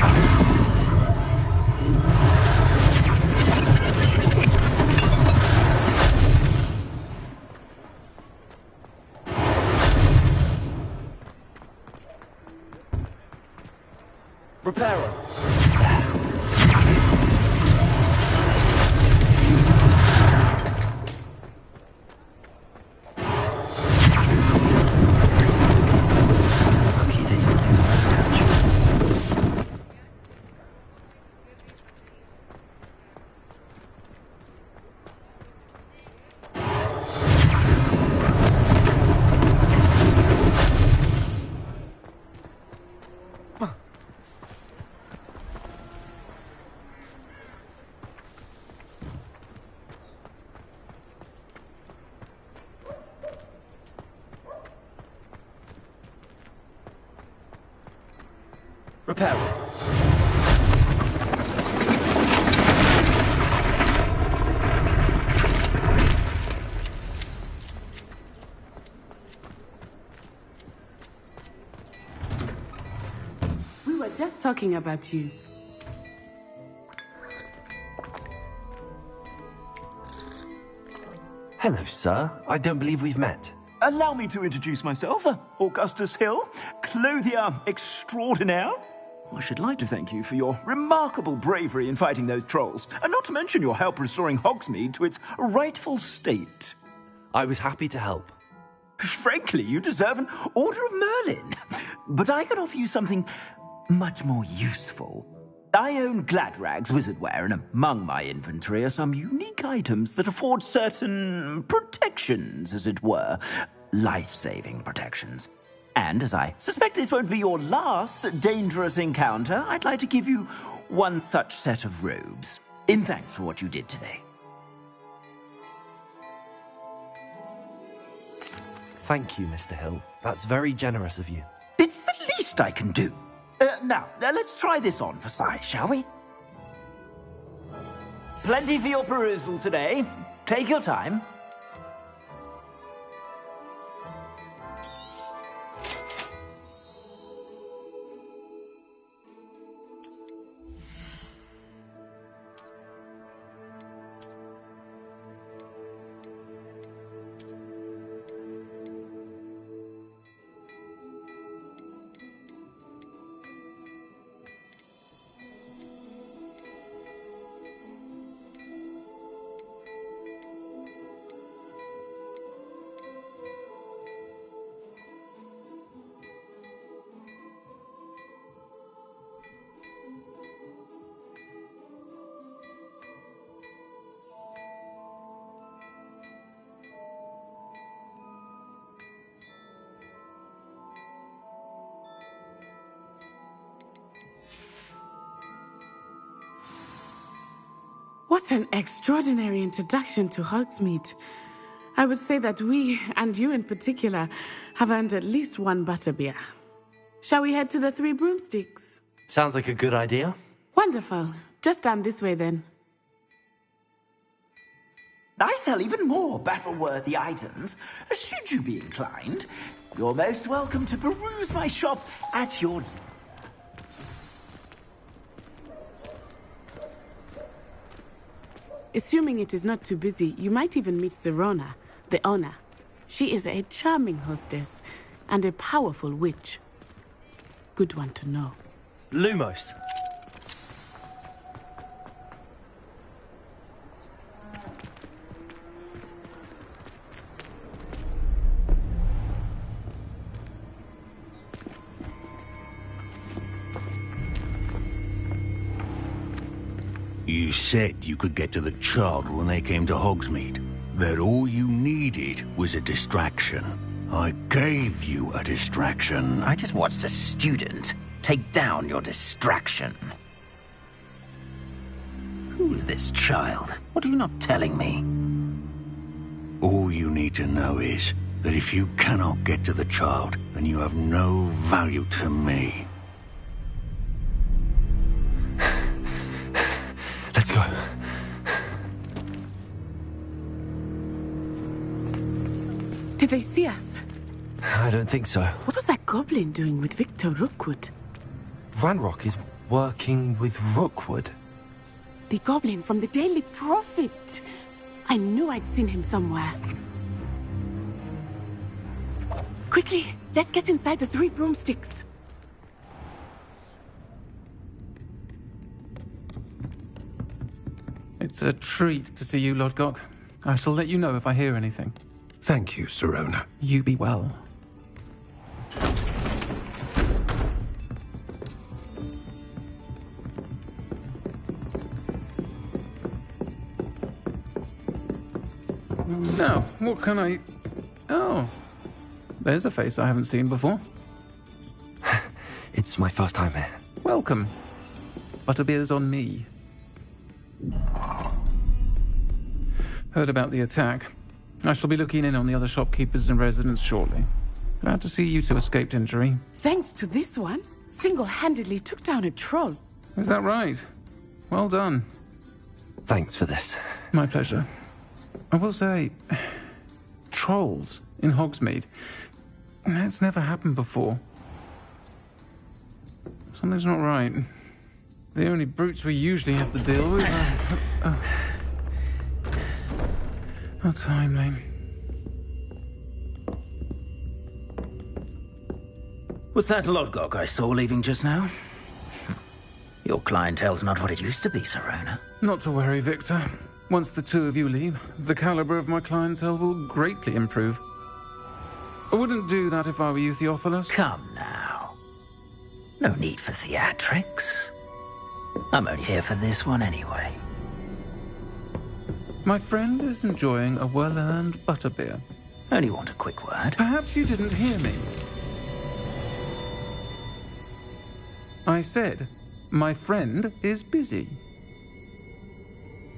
Repairer. Prepare. We were just talking about you. Hello, sir. I don't believe we've met. Allow me to introduce myself, Augustus Hill, clothier extraordinaire. I should like to thank you for your remarkable bravery in fighting those trolls, and not to mention your help restoring Hogsmeade to its rightful state. I was happy to help. Frankly, you deserve an Order of Merlin. But I can offer you something much more useful. I own Gladrag's wizardware, and among my inventory are some unique items that afford certain protections, as it were. Life-saving protections. And as I suspect this won't be your last dangerous encounter, I'd like to give you one such set of robes, in thanks for what you did today. Thank you, Mr. Hill. That's very generous of you. It's the least I can do. Now, let's try this on for size, shall we? Plenty for your perusal today. Take your time. What an extraordinary introduction to Hogsmeade. I would say that we, and you in particular, have earned at least one butterbeer. Shall we head to the Three Broomsticks? Sounds like a good idea. Wonderful. Just down this way then. I sell even more battle-worthy items. Should you be inclined, you're most welcome to peruse my shop at your... Assuming it is not too busy, you might even meet Serona, the owner. She is a charming hostess and a powerful witch. Good one to know. Lumos. You said you could get to the child when they came to Hogsmeade. That all you needed was a distraction. I gave you a distraction. I just watched a student take down your distraction. Who's this child? What are you not telling me? All you need to know is that if you cannot get to the child, then you have no value to me. Let's go. Did they see us? I don't think so. What was that goblin doing with Victor Rookwood? Ranrock is working with Rookwood. The goblin from the Daily Prophet. I knew I'd seen him somewhere. Quickly, let's get inside the Three Broomsticks. It's a treat to see you, Lodgok. I shall let you know if I hear anything. Thank you, Serona. You be well. Now, what can I... Oh, there's a face I haven't seen before. It's my first time here. Welcome. Butterbeer's on me. Heard about the attack. I shall be looking in on the other shopkeepers and residents shortly. Glad to see you two escaped injury. Thanks to this one, single-handedly took down a troll. Is that right? Well done. Thanks for this. My pleasure. I will say, trolls in Hogsmeade. That's never happened before. Something's not right. The only brutes we usually have to deal with are... How timely. Was that Lodgok I saw leaving just now? Your clientele's not what it used to be, Serona. Not to worry, Victor. Once the two of you leave, the caliber of my clientele will greatly improve. I wouldn't do that if I were you, Theophilus. Come now. No need for theatrics. I'm only here for this one anyway. My friend is enjoying a well-earned butterbeer. Only want a quick word. Perhaps you didn't hear me. I said, my friend is busy.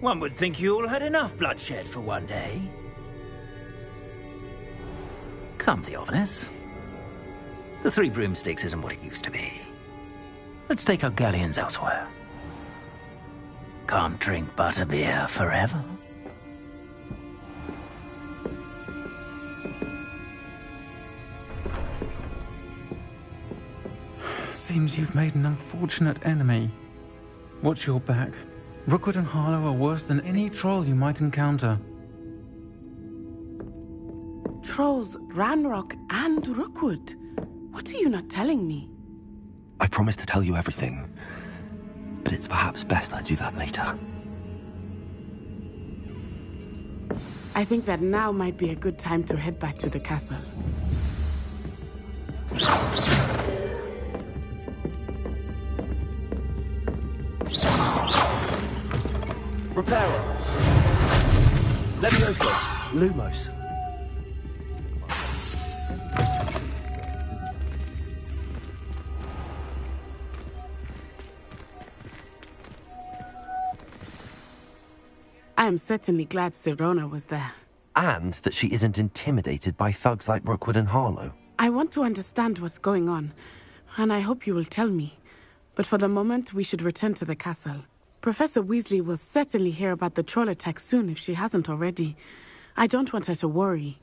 One would think you all had enough bloodshed for one day. Come, Theophilus. The Three Broomsticks isn't what it used to be. Let's take our galleons elsewhere. Can't drink butterbeer forever. Seems you've made an unfortunate enemy. Watch your back. Rookwood and Harlow are worse than any troll you might encounter. Trolls, Ranrock, and Rookwood. What are you not telling me? I promised to tell you everything, but it's perhaps best I do that later. I think that now might be a good time to head back to the castle. Reparo. Levioso. Lumos. I am certainly glad Serona was there. And that she isn't intimidated by thugs like Rookwood and Harlow. I want to understand what's going on, and I hope you will tell me. But for the moment, we should return to the castle. Professor Weasley will certainly hear about the troll attack soon if she hasn't already. I don't want her to worry.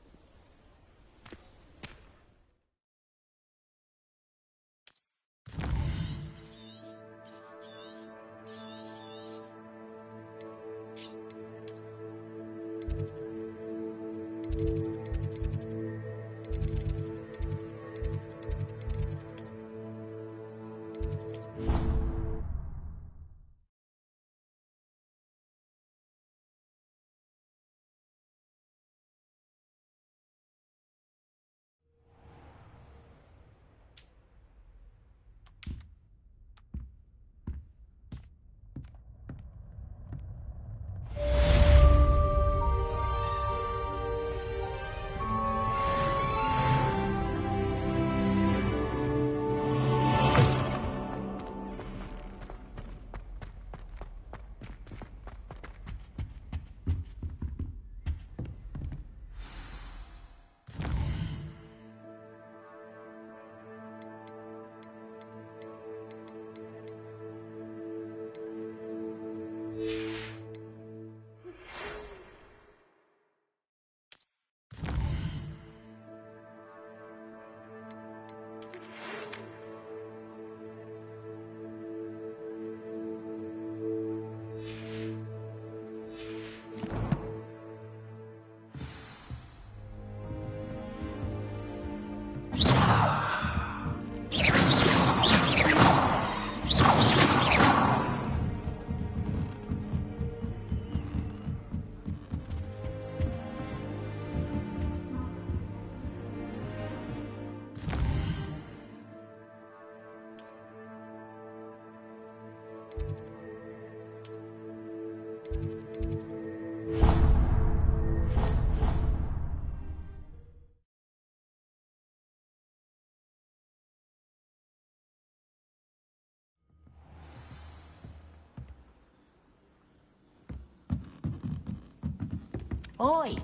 Oi,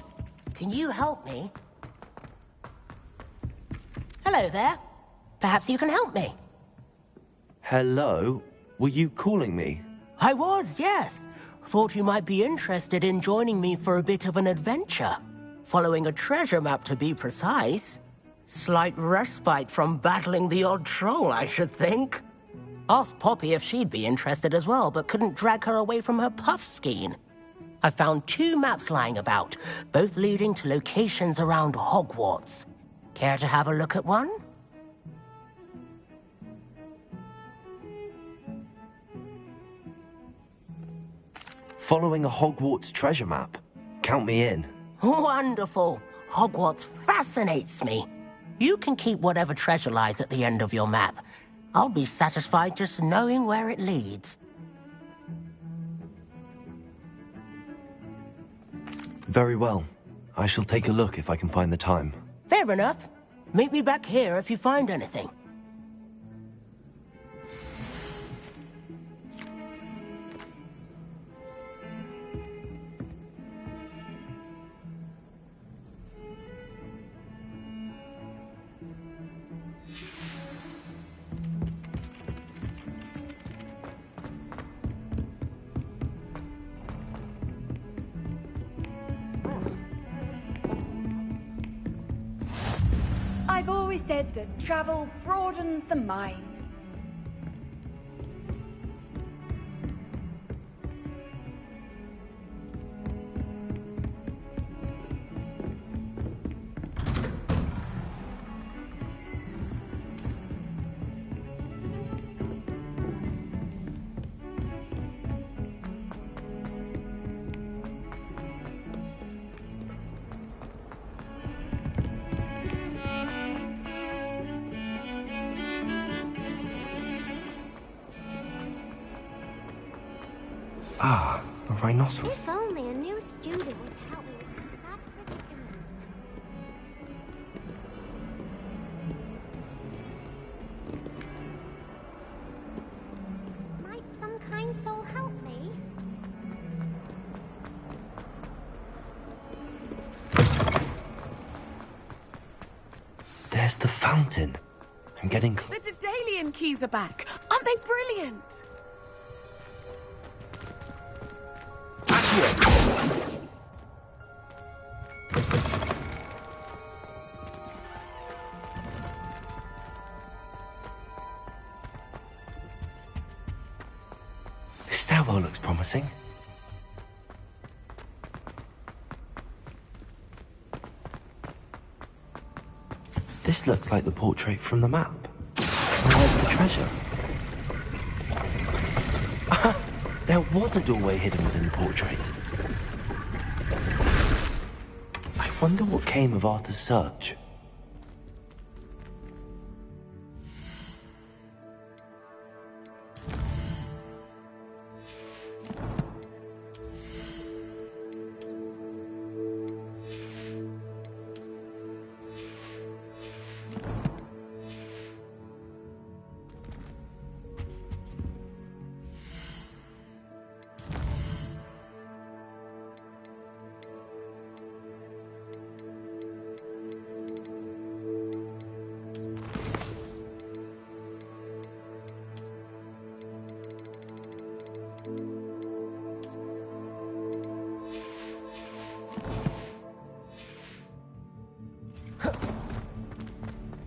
can you help me? Hello there. Perhaps you can help me. Hello? Were you calling me? I was, yes. Thought you might be interested in joining me for a bit of an adventure. Following a treasure map, to be precise. Slight respite from battling the odd troll, I should think. Asked Poppy if she'd be interested as well, but couldn't drag her away from her puff skein. I found 2 maps lying about, both leading to locations around Hogwarts. Care to have a look at one? Following a Hogwarts treasure map? Count me in. Wonderful. Hogwarts fascinates me. You can keep whatever treasure lies at the end of your map. I'll be satisfied just knowing where it leads. Very well. I shall take a look if I can find the time. Fair enough. Meet me back here if you find anything. I've always said that travel broadens the mind. Ah, a rhinoceros. If only a new student would help me with this sad predicament. Might some kind soul help me? There's the fountain. I'm getting The Daedalian keys are back. Aren't they brilliant? This stairwell looks promising. This looks like the portrait from the map. Where's the treasure? There was a doorway hidden within the portrait. I wonder what came of Arthur's search.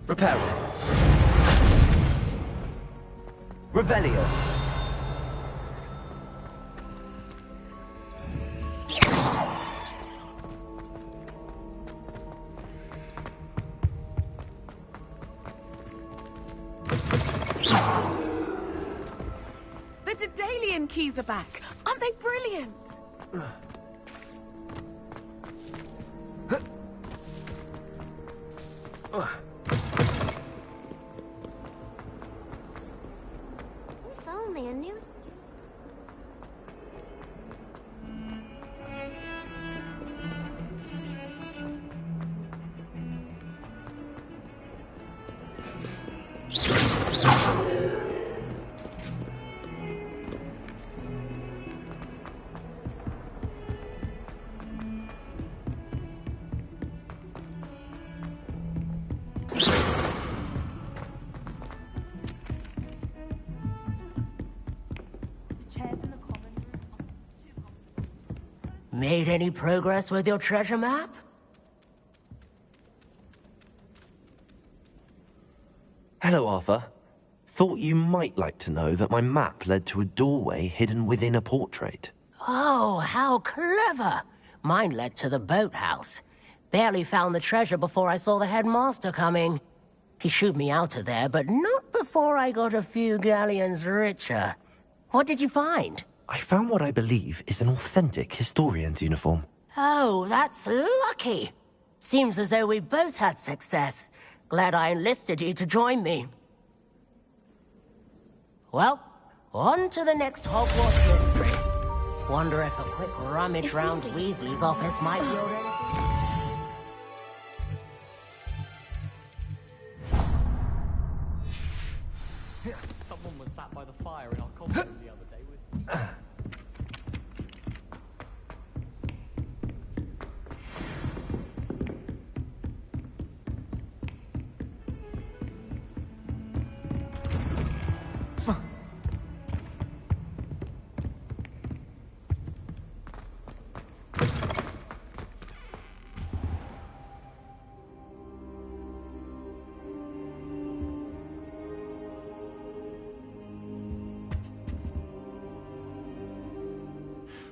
Reparo. Revelio. The Daedalian keys are back. Aren't they brilliant? If only a new Made any progress with your treasure map? Hello, Arthur. Thought you might like to know that my map led to a doorway hidden within a portrait. Oh, how clever! Mine led to the boathouse. Barely found the treasure before I saw the headmaster coming. He shooed me out of there, but not before I got a few galleons richer. What did you find? I found what I believe is an authentic historian's uniform. Oh, that's lucky. Seems as though we both had success. Glad I enlisted you to join me. Well, on to the next Hogwarts mystery. Wonder if a quick rummage round Weasley's office might yield anything. Someone was sat by the fire in our common room the other day with...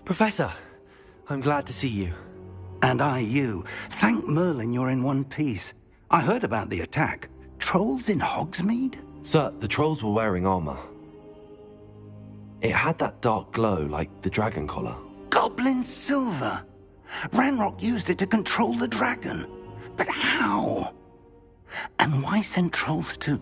Professor, I'm glad to see you. And I you. Thank Merlin you're in one piece. I heard about the attack. Trolls in Hogsmeade? Sir, the trolls were wearing armor. It had that dark glow like the dragon collar. Goblin silver. Ranrock used it to control the dragon. But how? And why send trolls too?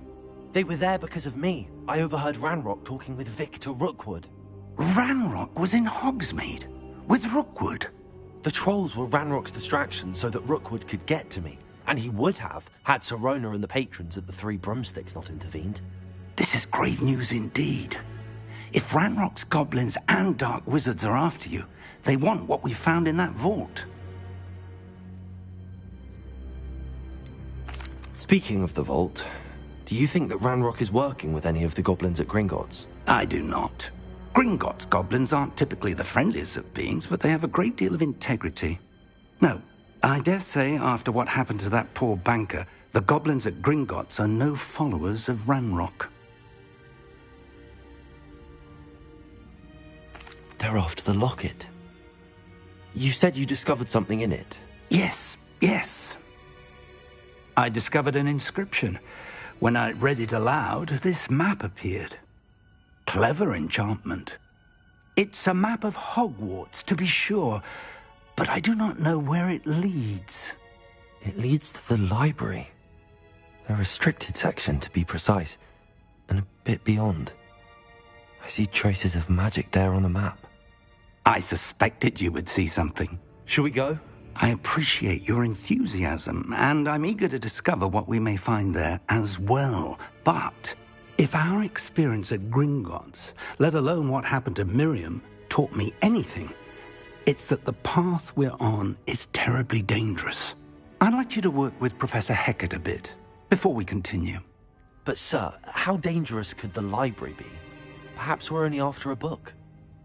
They were there because of me. I overheard Ranrock talking with Victor Rookwood. Ranrock was in Hogsmeade? With Rookwood? The trolls were Ranrock's distraction so that Rookwood could get to me. And he would have, had Sirona and the patrons at the Three Broomsticks not intervened. This is grave news indeed. If Ranrock's goblins and dark wizards are after you, they want what we found in that vault. Speaking of the vault, do you think that Ranrock is working with any of the goblins at Gringotts? I do not. Gringotts goblins aren't typically the friendliest of beings, but they have a great deal of integrity. No, I dare say after what happened to that poor banker, the goblins at Gringotts are no followers of Ranrock. They're after the locket. You said you discovered something in it. Yes. I discovered an inscription. When I read it aloud, this map appeared. Clever enchantment. It's a map of Hogwarts, to be sure, but I do not know where it leads. It leads to the library. The restricted section, to be precise, and a bit beyond. I see traces of magic there on the map. I suspected you would see something. Shall we go? I appreciate your enthusiasm, and I'm eager to discover what we may find there as well. But if our experience at Gringotts, let alone what happened to Miriam, taught me anything, it's that the path we're on is terribly dangerous. I'd like you to work with Professor Hecat a bit before we continue. But sir, how dangerous could the library be? Perhaps we're only after a book.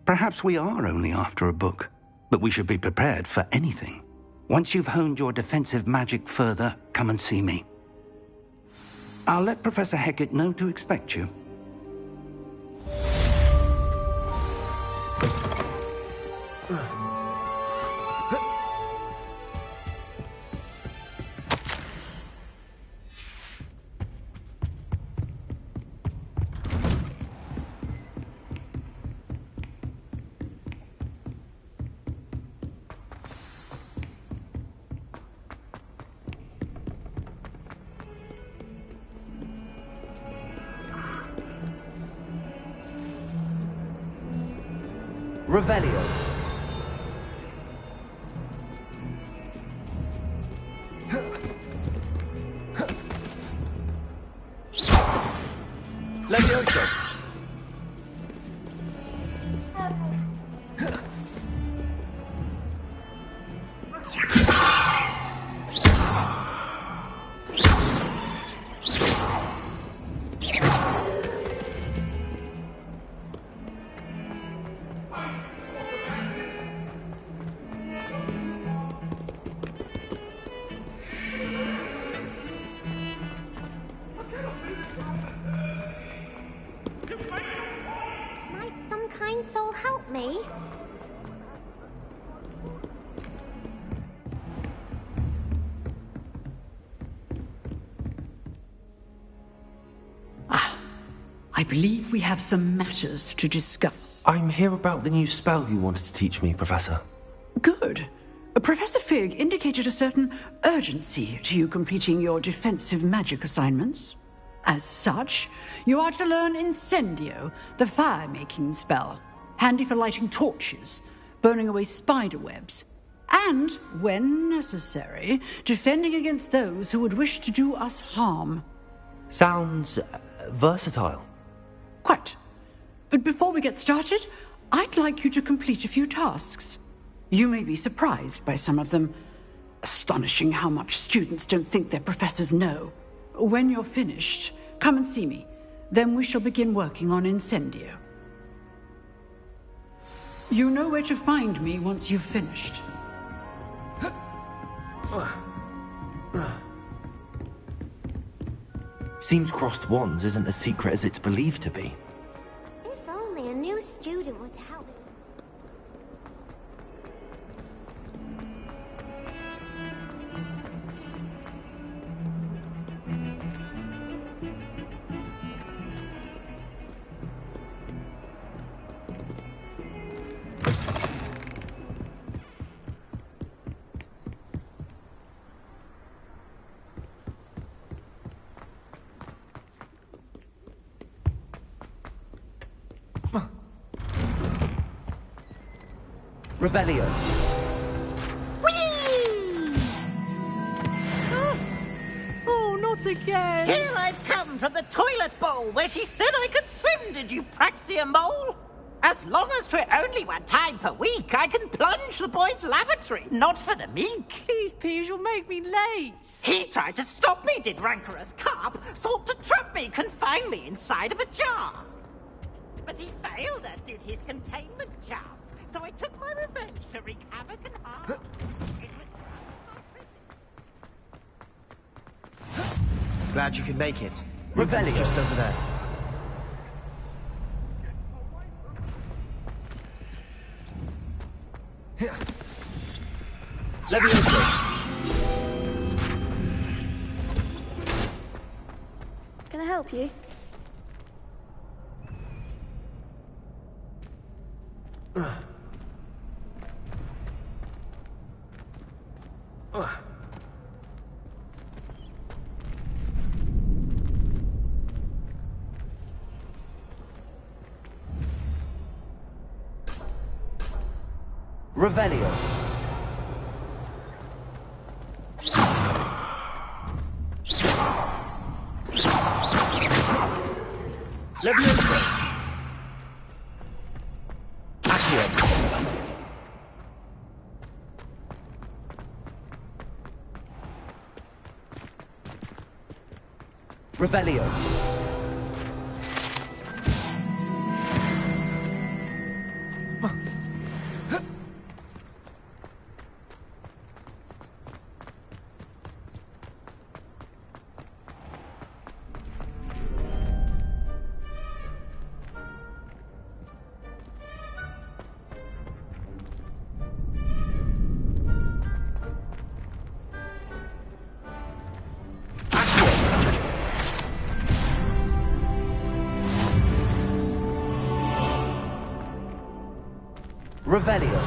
Perhaps we are only after a book, but we should be prepared for anything. Once you've honed your defensive magic further, come and see me. I'll let Professor Hecat know to expect you. Revelio. Levioso. help me? I believe we have some matters to discuss. I'm here about the new spell you wanted to teach me, Professor. Good. Professor Fig indicated a certain urgency to you completing your defensive magic assignments. As such, you are to learn Incendio, the fire-making spell, handy for lighting torches, burning away spider webs, and, when necessary, defending against those who would wish to do us harm. Sounds versatile. Quite. But before we get started, I'd like you to complete a few tasks. You may be surprised by some of them. Astonishing how much students don't think their professors know. When you're finished, come and see me. Then we shall begin working on Incendio. You know where to find me once you've finished. Seems crossed wands isn't as secret as it's believed to be. If only a new student would help. Revelio. Oh, not again! Here I've come from the toilet bowl where she said I could swim, did you praxia mole? As long as 'twere only one time per week, I can plunge the boy's lavatory, not for the meek. Please, Peeves, you'll make me late. He tried to stop me, did rancorous carp, sought to trap me, confine me inside of a jar. But he failed, as did his containment charms, so I took my revenge to wreak havoc and harm. Glad you could make it. Revelio. Just over there. Can I help you? Revelio. Leviosa. Accio. Revelio. Revelio.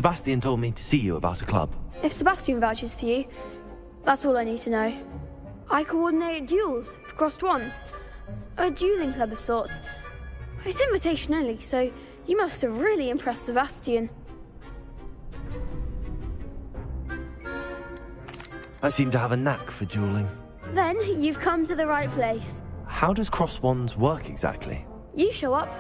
Sebastian told me to see you about a club. If Sebastian vouches for you, that's all I need to know. I coordinate duels for crossed wands. A dueling club of sorts. It's invitation only, so you must have really impressed Sebastian. I seem to have a knack for dueling. Then you've come to the right place. How does crossed wands work exactly? You show up,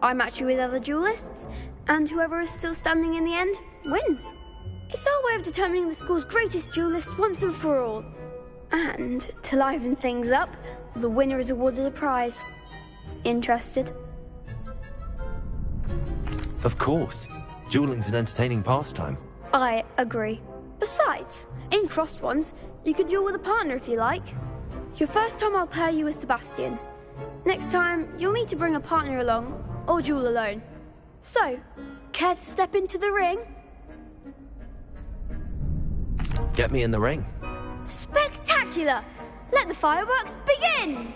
I match you with other duelists, and whoever is still standing in the end wins. It's our way of determining the school's greatest duelist once and for all. And to liven things up, the winner is awarded a prize. Interested? Of course. Dueling's an entertaining pastime. I agree. Besides, in crossed ones, you can duel with a partner if you like. Your first time I'll pair you with Sebastian. Next time, you'll need to bring a partner along, or duel alone. So, care to step into the ring? Get me in the ring. Spectacular! Let the fireworks begin!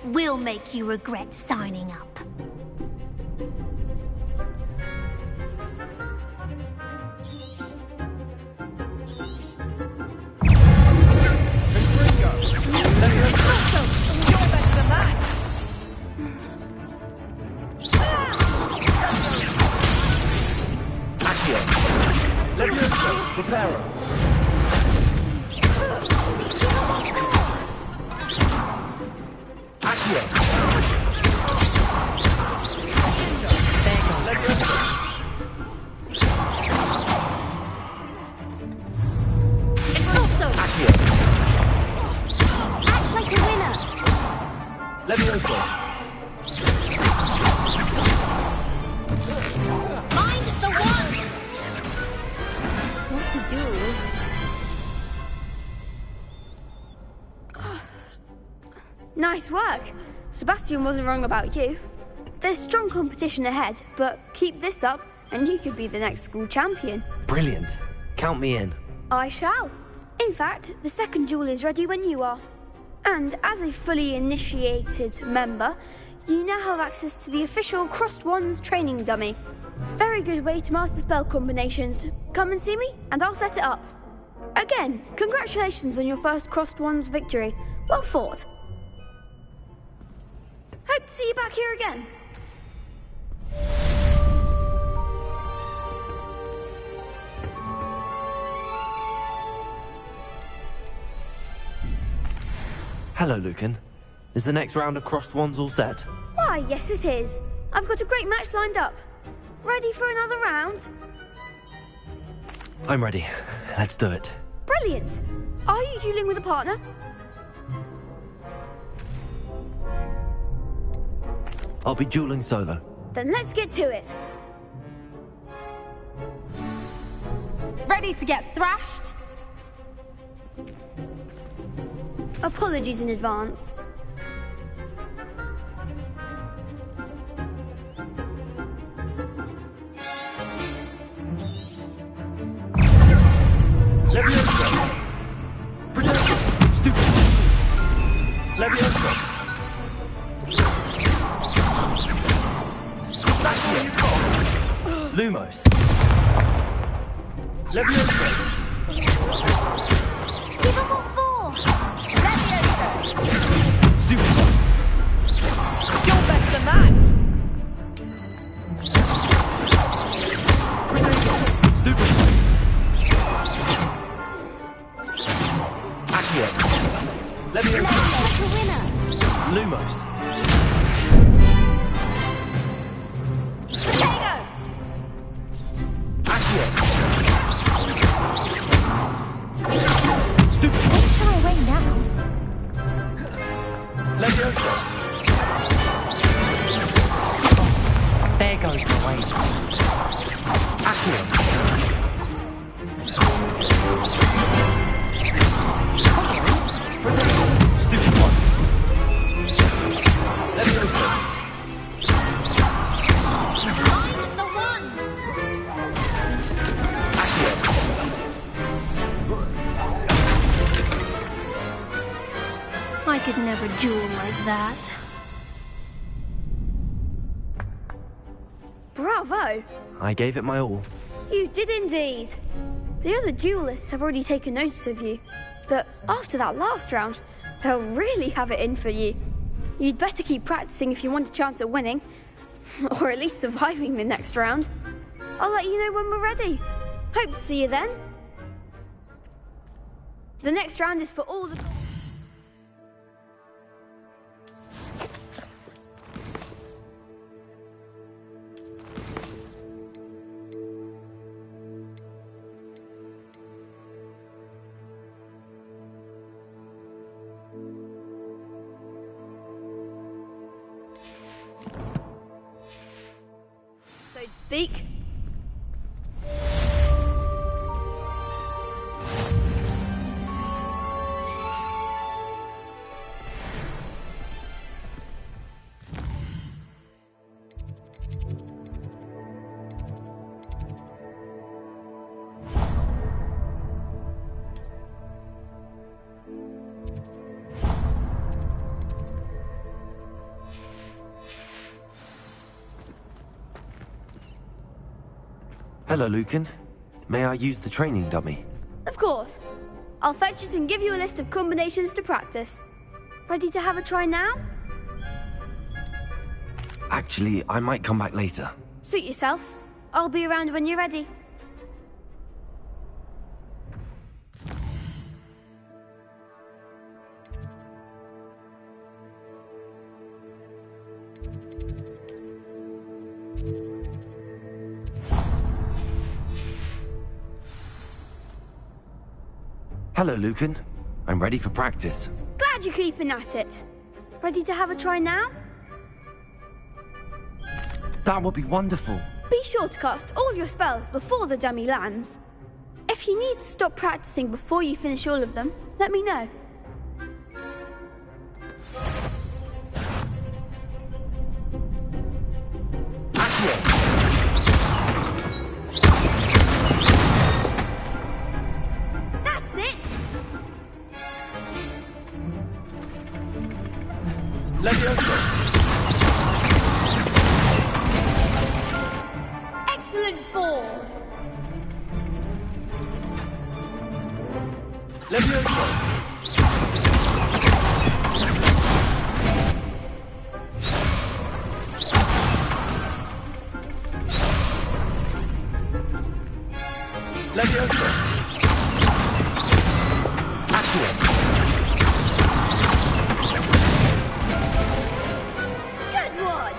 We'll make you regret signing up. Levioso, Preparo. Accio. Levioso. Expulso. Accio. Act like a winner. Levioso. Mind the one. What to do? Nice work. Sebastian wasn't wrong about you. There's strong competition ahead, but keep this up and you could be the next school champion. Brilliant. Count me in. I shall. In fact, the second duel is ready when you are. And as a fully initiated member, you now have access to the official Crossed Wands training dummy. Very good way to master spell combinations. Come and see me, and I'll set it up. Again, congratulations on your first Crossed Wands victory. Well fought. Hope to see you back here again. Hello, Lucan. Is the next round of Crossed Wands all set? Why, yes it is. I've got a great match lined up. Ready for another round? I'm ready. Let's do it. Brilliant. Are you dueling with a partner? I'll be dueling solo. Then let's get to it. Ready to get thrashed? Apologies in advance. Levioso! Protect! Stupid! Levioso! Lumos! Levioso! Give them what for! Levioso! Stupid! You're better than that! Potato! Stupid! Accio! Levioso! Lumos! Potato! Accio! Stupid! Take her away now. Levioso! There goes my way. Accio! Potato! Stupid one! Levioso! Mind the one. Accio! I could never duel like that. I gave it my all. You did indeed. The other duelists have already taken notice of you, but after that last round, they'll really have it in for you. You'd better keep practicing if you want a chance at winning, or at least surviving the next round. I'll let you know when we're ready. Hope to see you then. The next round is for all the... so to speak. Hello, Lucan. May I use the training dummy? Of course. I'll fetch it and give you a list of combinations to practice. Ready to have a try now? Actually, I might come back later. Suit yourself. I'll be around when you're ready. Hello, Lucan. I'm ready for practice. Glad you're keeping at it. Ready to have a try now? That would be wonderful. Be sure to cast all your spells before the dummy lands. If you need to stop practicing before you finish all of them, let me know. That's it! Excellent form! Good one!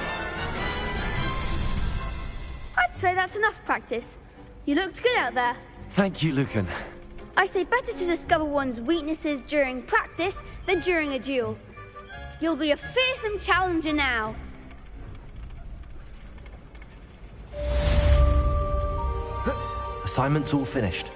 I'd say that's enough practice. You looked good out there. Thank you, Lucan. I say better to discover one's weaknesses during practice than during a duel. You'll be a fearsome challenger now. Assignment's all finished.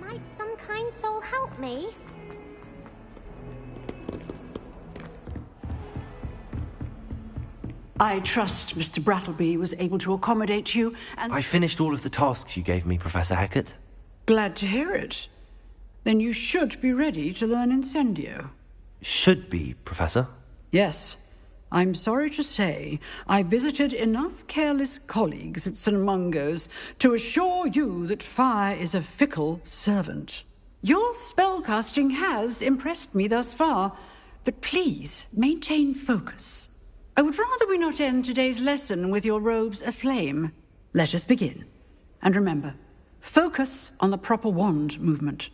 Might some kind soul help me? I trust Mr. Brattleby was able to accommodate you, and... I finished all of the tasks you gave me, Professor Hecat. Glad to hear it. Then you should be ready to learn Incendio. Should be, Professor. Yes. I'm sorry to say, I visited enough careless colleagues at St. Mungo's to assure you that fire is a fickle servant. Your spellcasting has impressed me thus far, but please maintain focus. I would rather we not end today's lesson with your robes aflame. Let us begin. And remember, focus on the proper wand movement.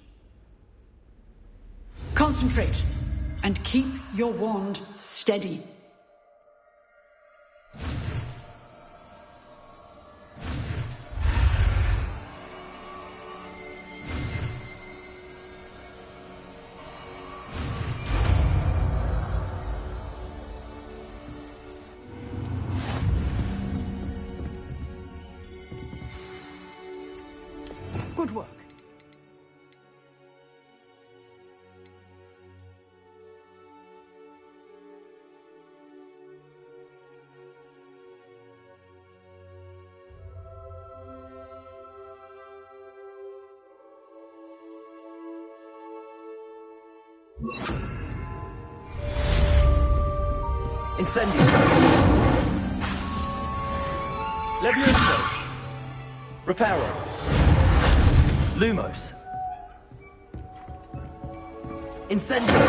Concentrate, and keep your wand steady. Good work. Incendio. Levioso. Reparo. Lumos. Incendio.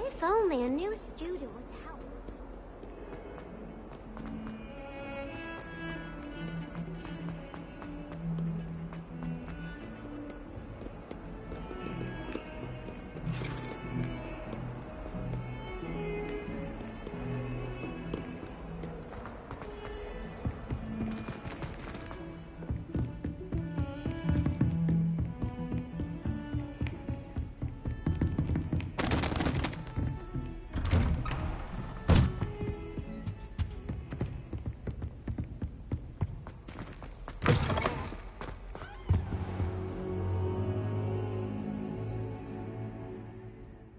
If only a new student would help.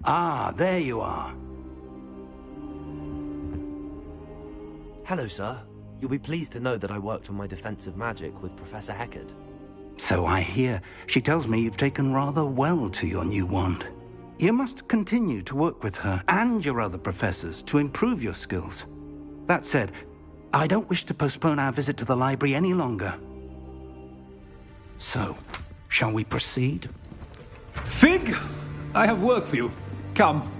Ah, there you are. Hello, sir. You'll be pleased to know that I worked on my defensive magic with Professor Heckard. So I hear. She tells me you've taken rather well to your new wand. You must continue to work with her and your other professors to improve your skills. That said, I don't wish to postpone our visit to the library any longer. So, shall we proceed? Fig! I have work for you. Come.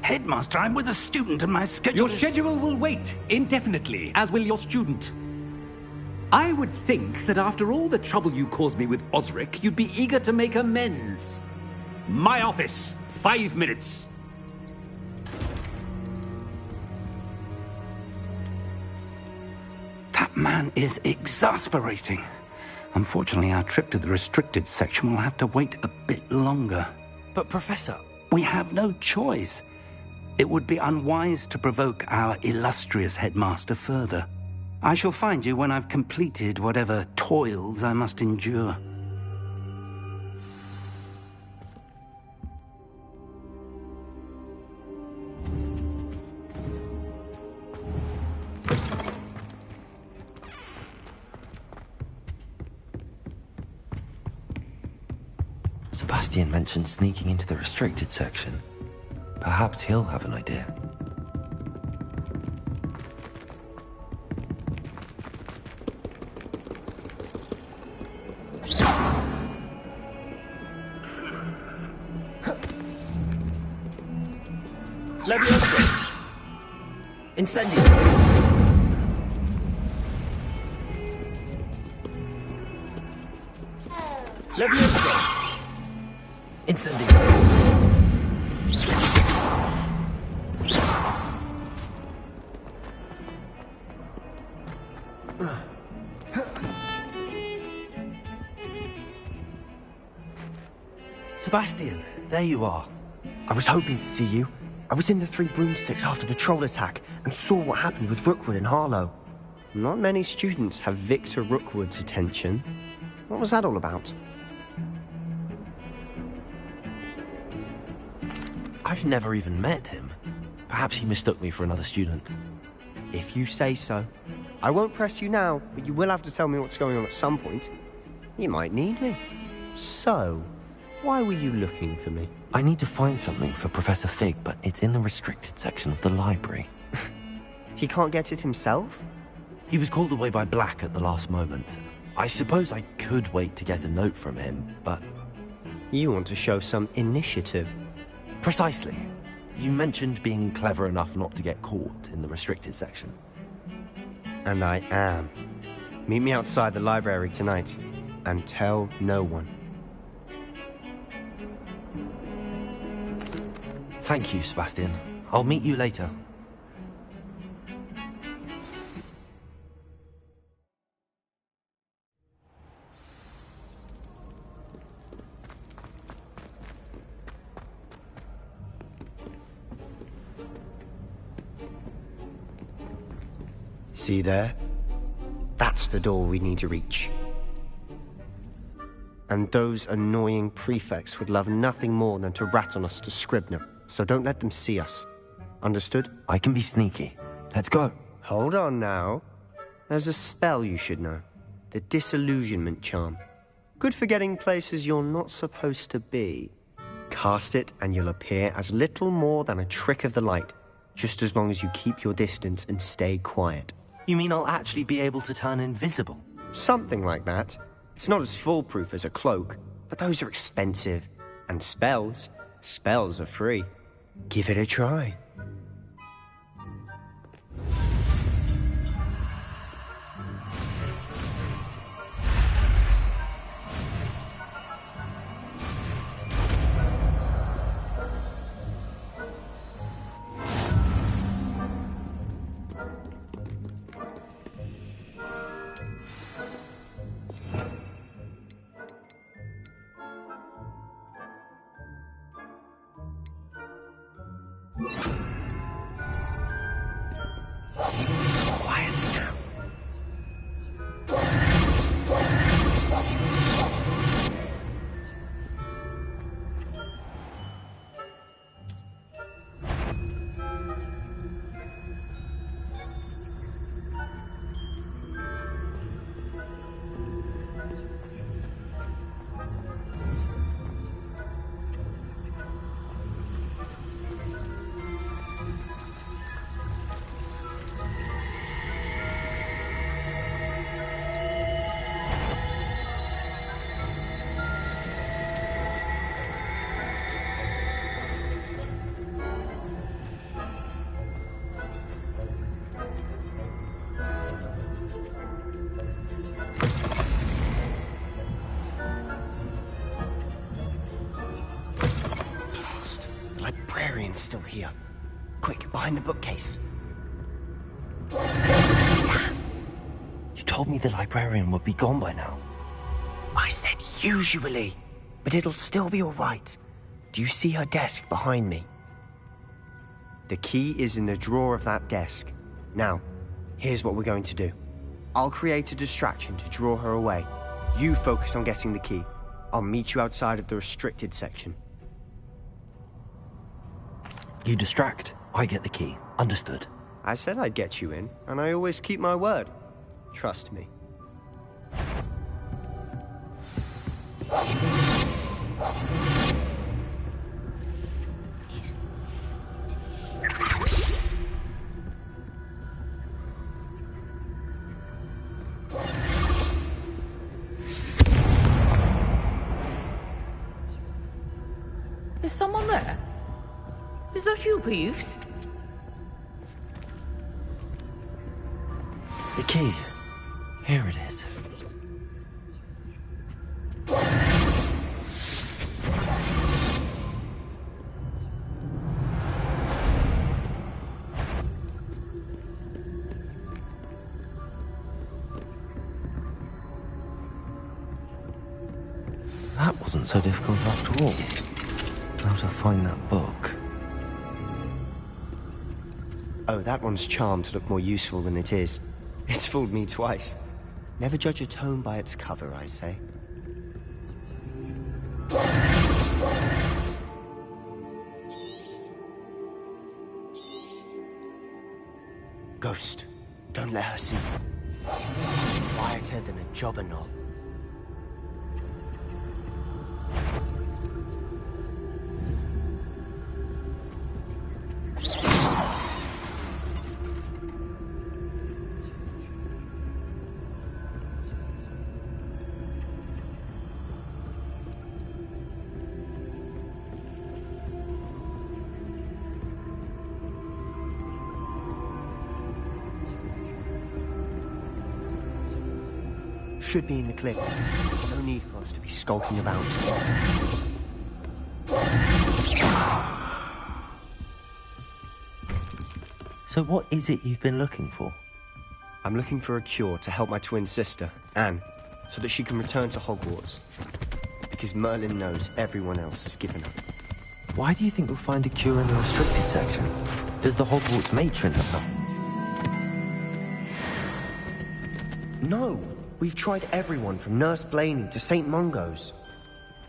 Headmaster, I'm with a student and my schedule Your schedule will wait indefinitely, as will your student. I would think that after all the trouble you caused me with Osric, you'd be eager to make amends. My office, 5 minutes. That man is exasperating. Unfortunately, our trip to the restricted section will have to wait a bit longer. But, Professor... We have no choice. It would be unwise to provoke our illustrious headmaster further. I shall find you when I've completed whatever toils I must endure. Sebastian mentioned sneaking into the restricted section. Perhaps he'll have an idea. Levioso. Incendio. Levioso. Incendio. Sebastian, there you are. I was hoping to see you. I was in the Three Broomsticks after the troll attack and saw what happened with Rookwood and Harlow. Not many students have Victor Rookwood's attention. What was that all about? I've never even met him. Perhaps he mistook me for another student. If you say so. I won't press you now, but you will have to tell me what's going on at some point. You might need me. So, why were you looking for me? I need to find something for Professor Fig, but it's in the restricted section of the library. He can't get it himself? He was called away by Black at the last moment. I suppose I could wait to get a note from him, but... You want to show some initiative. Precisely. You mentioned being clever enough not to get caught in the restricted section. And I am. Meet me outside the library tonight, and tell no one. Thank you, Sebastian. I'll meet you later. See there? That's the door we need to reach. And those annoying prefects would love nothing more than to rat on us to Scribner, so don't let them see us. Understood? I can be sneaky. Let's go. Hold on now. There's a spell you should know. The Disillusionment Charm. Good for getting places you're not supposed to be. Cast it and you'll appear as little more than a trick of the light, just as long as you keep your distance and stay quiet. You mean I'll actually be able to turn invisible? Something like that. It's not as foolproof as a cloak, but those are expensive. And spells are free. Give it a try. Quiet now. The librarian's still here. Quick, behind the bookcase. You told me the librarian would be gone by now. I said usually, but it'll still be all right. Do you see her desk behind me? The key is in the drawer of that desk. Now, here's what we're going to do. I'll create a distraction to draw her away. You focus on getting the key. I'll meet you outside of the restricted section. You distract, I get the key. Understood. I said I'd get you in, and I always keep my word. Trust me. Is someone there? Is that you, Peeves? The key. Here it is. That wasn't so difficult after all. How to find that book. Oh, that one's charmed to look more useful than it is. It's fooled me twice. Never judge a tome by its cover, I say. Ghost, don't let her see you. Quieter than a jobberknoll. Should be in the cliff. No need for us to be skulking about. So what is it you've been looking for? I'm looking for a cure to help my twin sister, Anne, so that she can return to Hogwarts. Because Merlin knows everyone else has given up. Why do you think we'll find a cure in the restricted section? Does the Hogwarts matron have none? No! We've tried everyone from Nurse Blaney to St. Mungo's.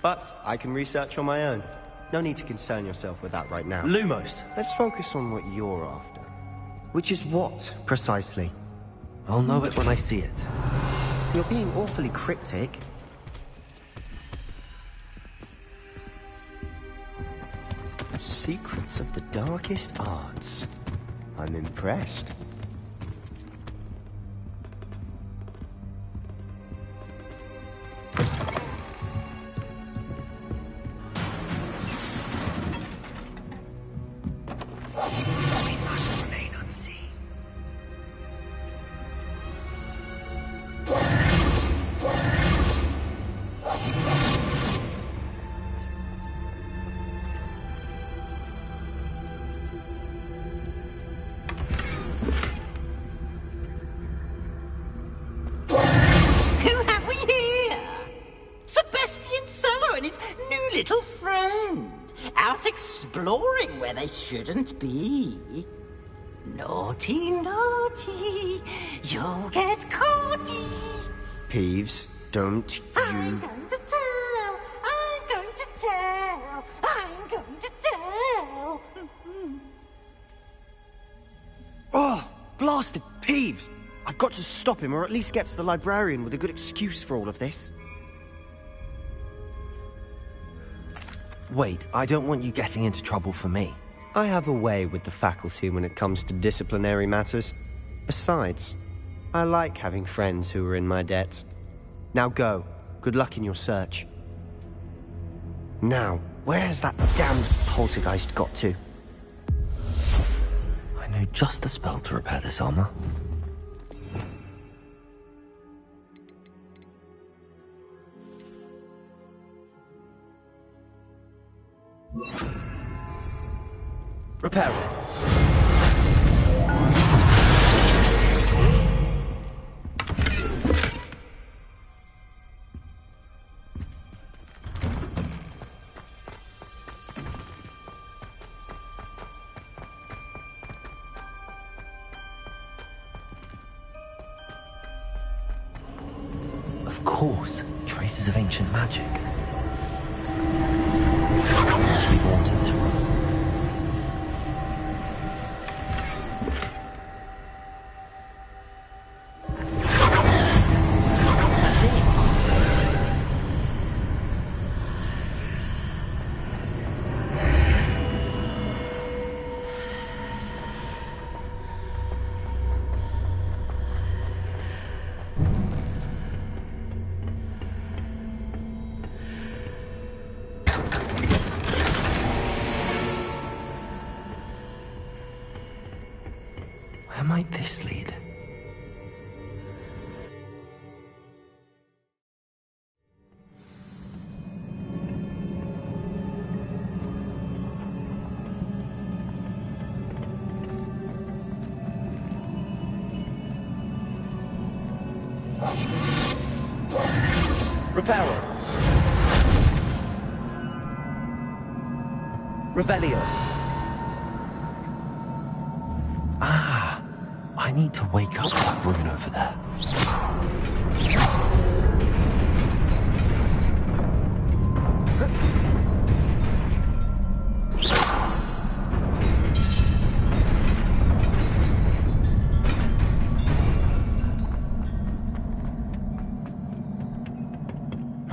But I can research on my own. No need to concern yourself with that right now. Lumos! Let's focus on what you're after. Which is what, precisely? I'll know it when I see it. You're being awfully cryptic. Secrets of the darkest arts. I'm impressed. They shouldn't be. Naughty, naughty, you'll get caughty. Peeves, don't you... I'm going to tell, I'm going to tell, I'm going to tell. Oh, blasted Peeves! I've got to stop him, or at least get to the librarian with a good excuse for all of this. Wait, I don't want you getting into trouble for me. I have a way with the faculty when it comes to disciplinary matters. Besides, I like having friends who are in my debt. Now go. Good luck in your search. Now, where's that damned poltergeist got to? I know just the spell to repair this armor. Repair it. Of course, traces of ancient magic. There must be more to this room. Where might this lead? Reparo. Revelio. Ah, I need to wake up that rune over there.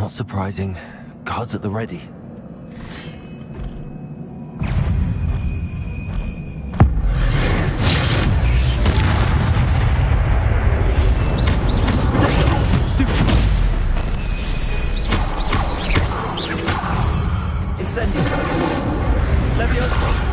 Not surprising. Guards at the ready. Incendio. Leviosa.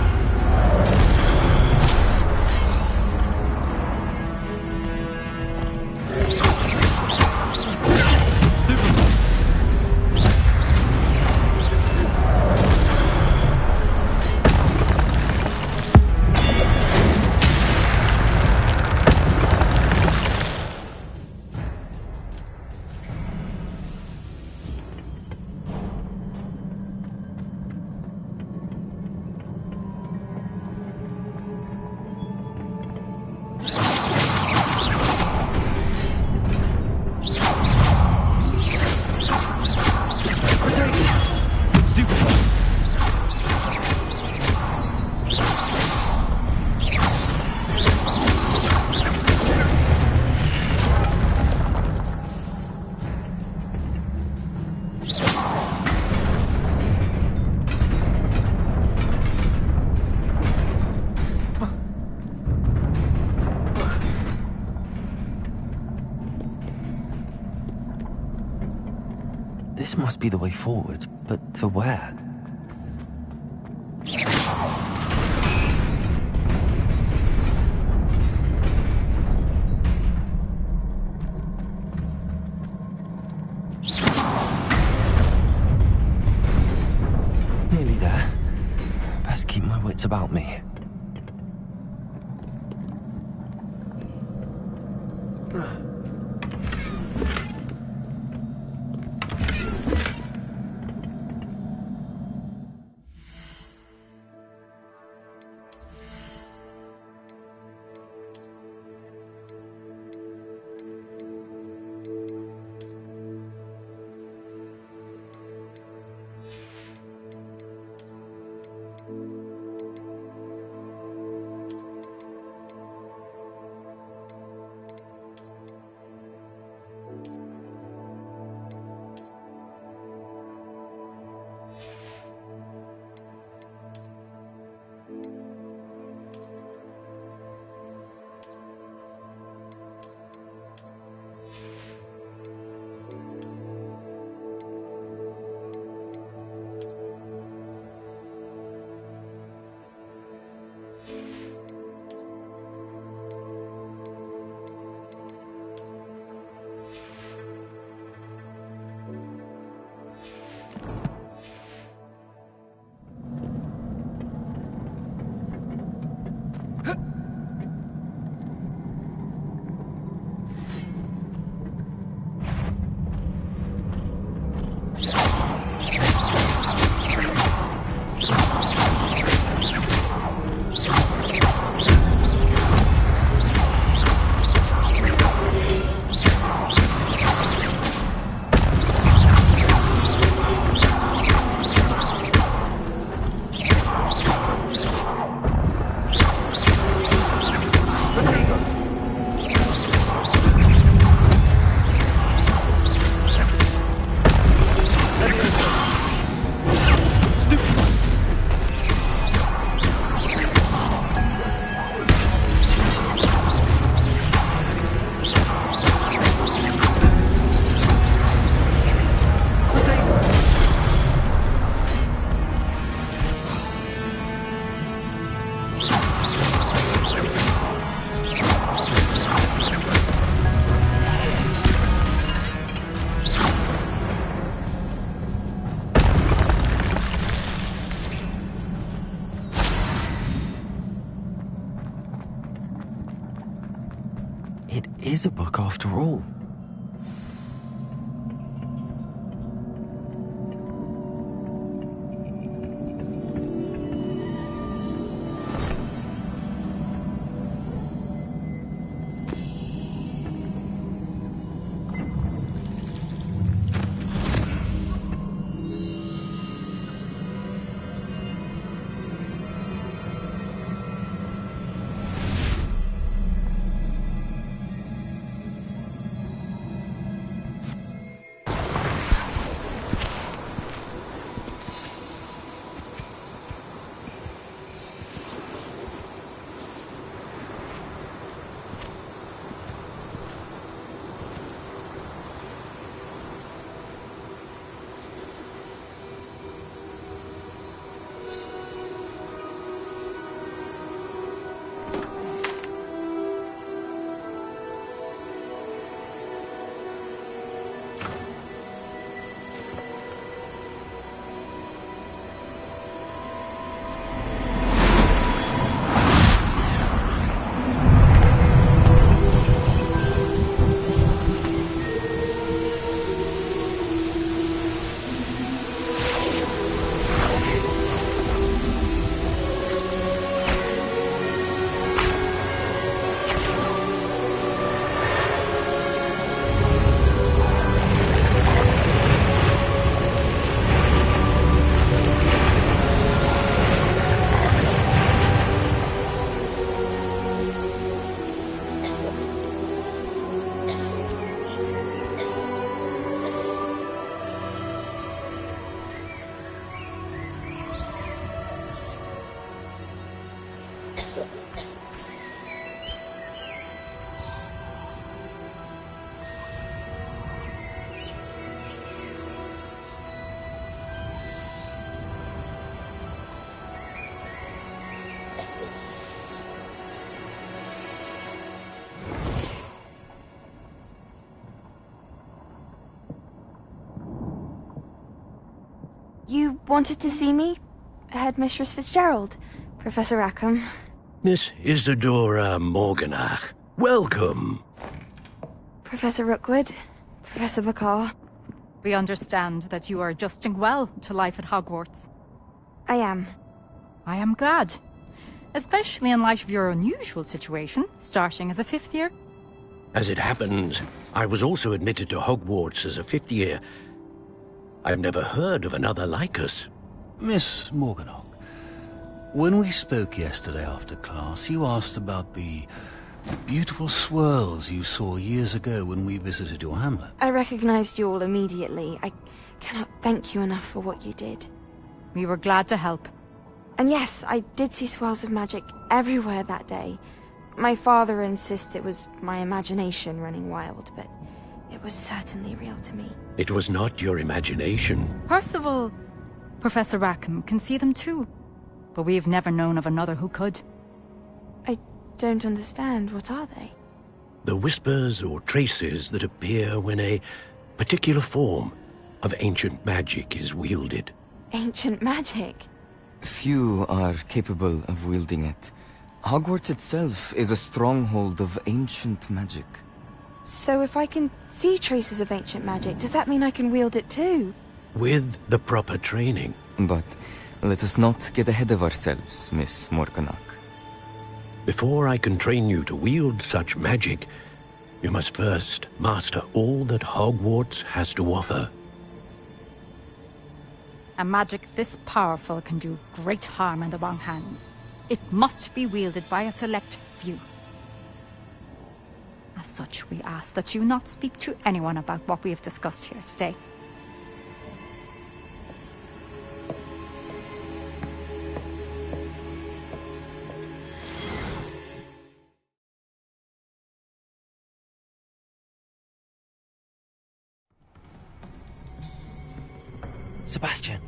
This must be the way forward, but to where? Nearly there. Best keep my wits about me. It is a book after all. You wanted to see me? Headmistress Fitzgerald, Professor Rackham. Miss Isadora Morganach, welcome. Professor Rookwood, Professor Bakar. We understand that you are adjusting well to life at Hogwarts. I am. I am glad. Especially in light of your unusual situation, starting as a 5th year. As it happens, I was also admitted to Hogwarts as a 5th year. I've never heard of another like us. Miss Morganach, when we spoke yesterday after class, you asked about the beautiful swirls you saw years ago when we visited your hamlet. I recognized you all immediately. I cannot thank you enough for what you did. We were glad to help. And yes, I did see swirls of magic everywhere that day. My father insists it was my imagination running wild, but it was certainly real to me. It was not your imagination. Percival, Professor Rackham can see them too. But we have never known of another who could. I don't understand. What are they? The whispers or traces that appear when a particular form of ancient magic is wielded. Ancient magic? Few are capable of wielding it. Hogwarts itself is a stronghold of ancient magic. So if I can see traces of ancient magic, does that mean I can wield it too? With the proper training. But let us not get ahead of ourselves, Miss Morganach. Before I can train you to wield such magic, you must first master all that Hogwarts has to offer. A magic this powerful can do great harm in the wrong hands. It must be wielded by a select few. As such, we ask that you not speak to anyone about what we have discussed here today. Sebastian.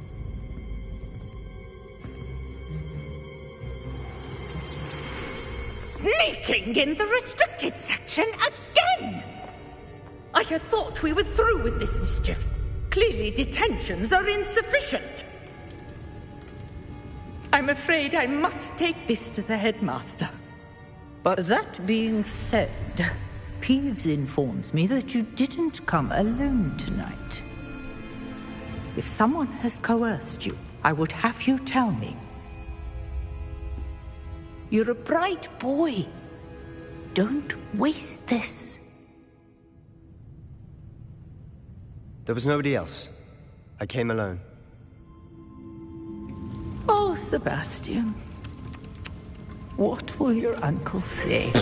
Sneaking in the restricted section again! I had thought we were through with this mischief. Clearly detentions are insufficient. I'm afraid I must take this to the headmaster. But that being said, Peeves informs me that you didn't come alone tonight. If someone has coerced you, I would have you tell me. You're a bright boy. Don't waste this. There was nobody else. I came alone. Oh, Sebastian. What will your uncle say?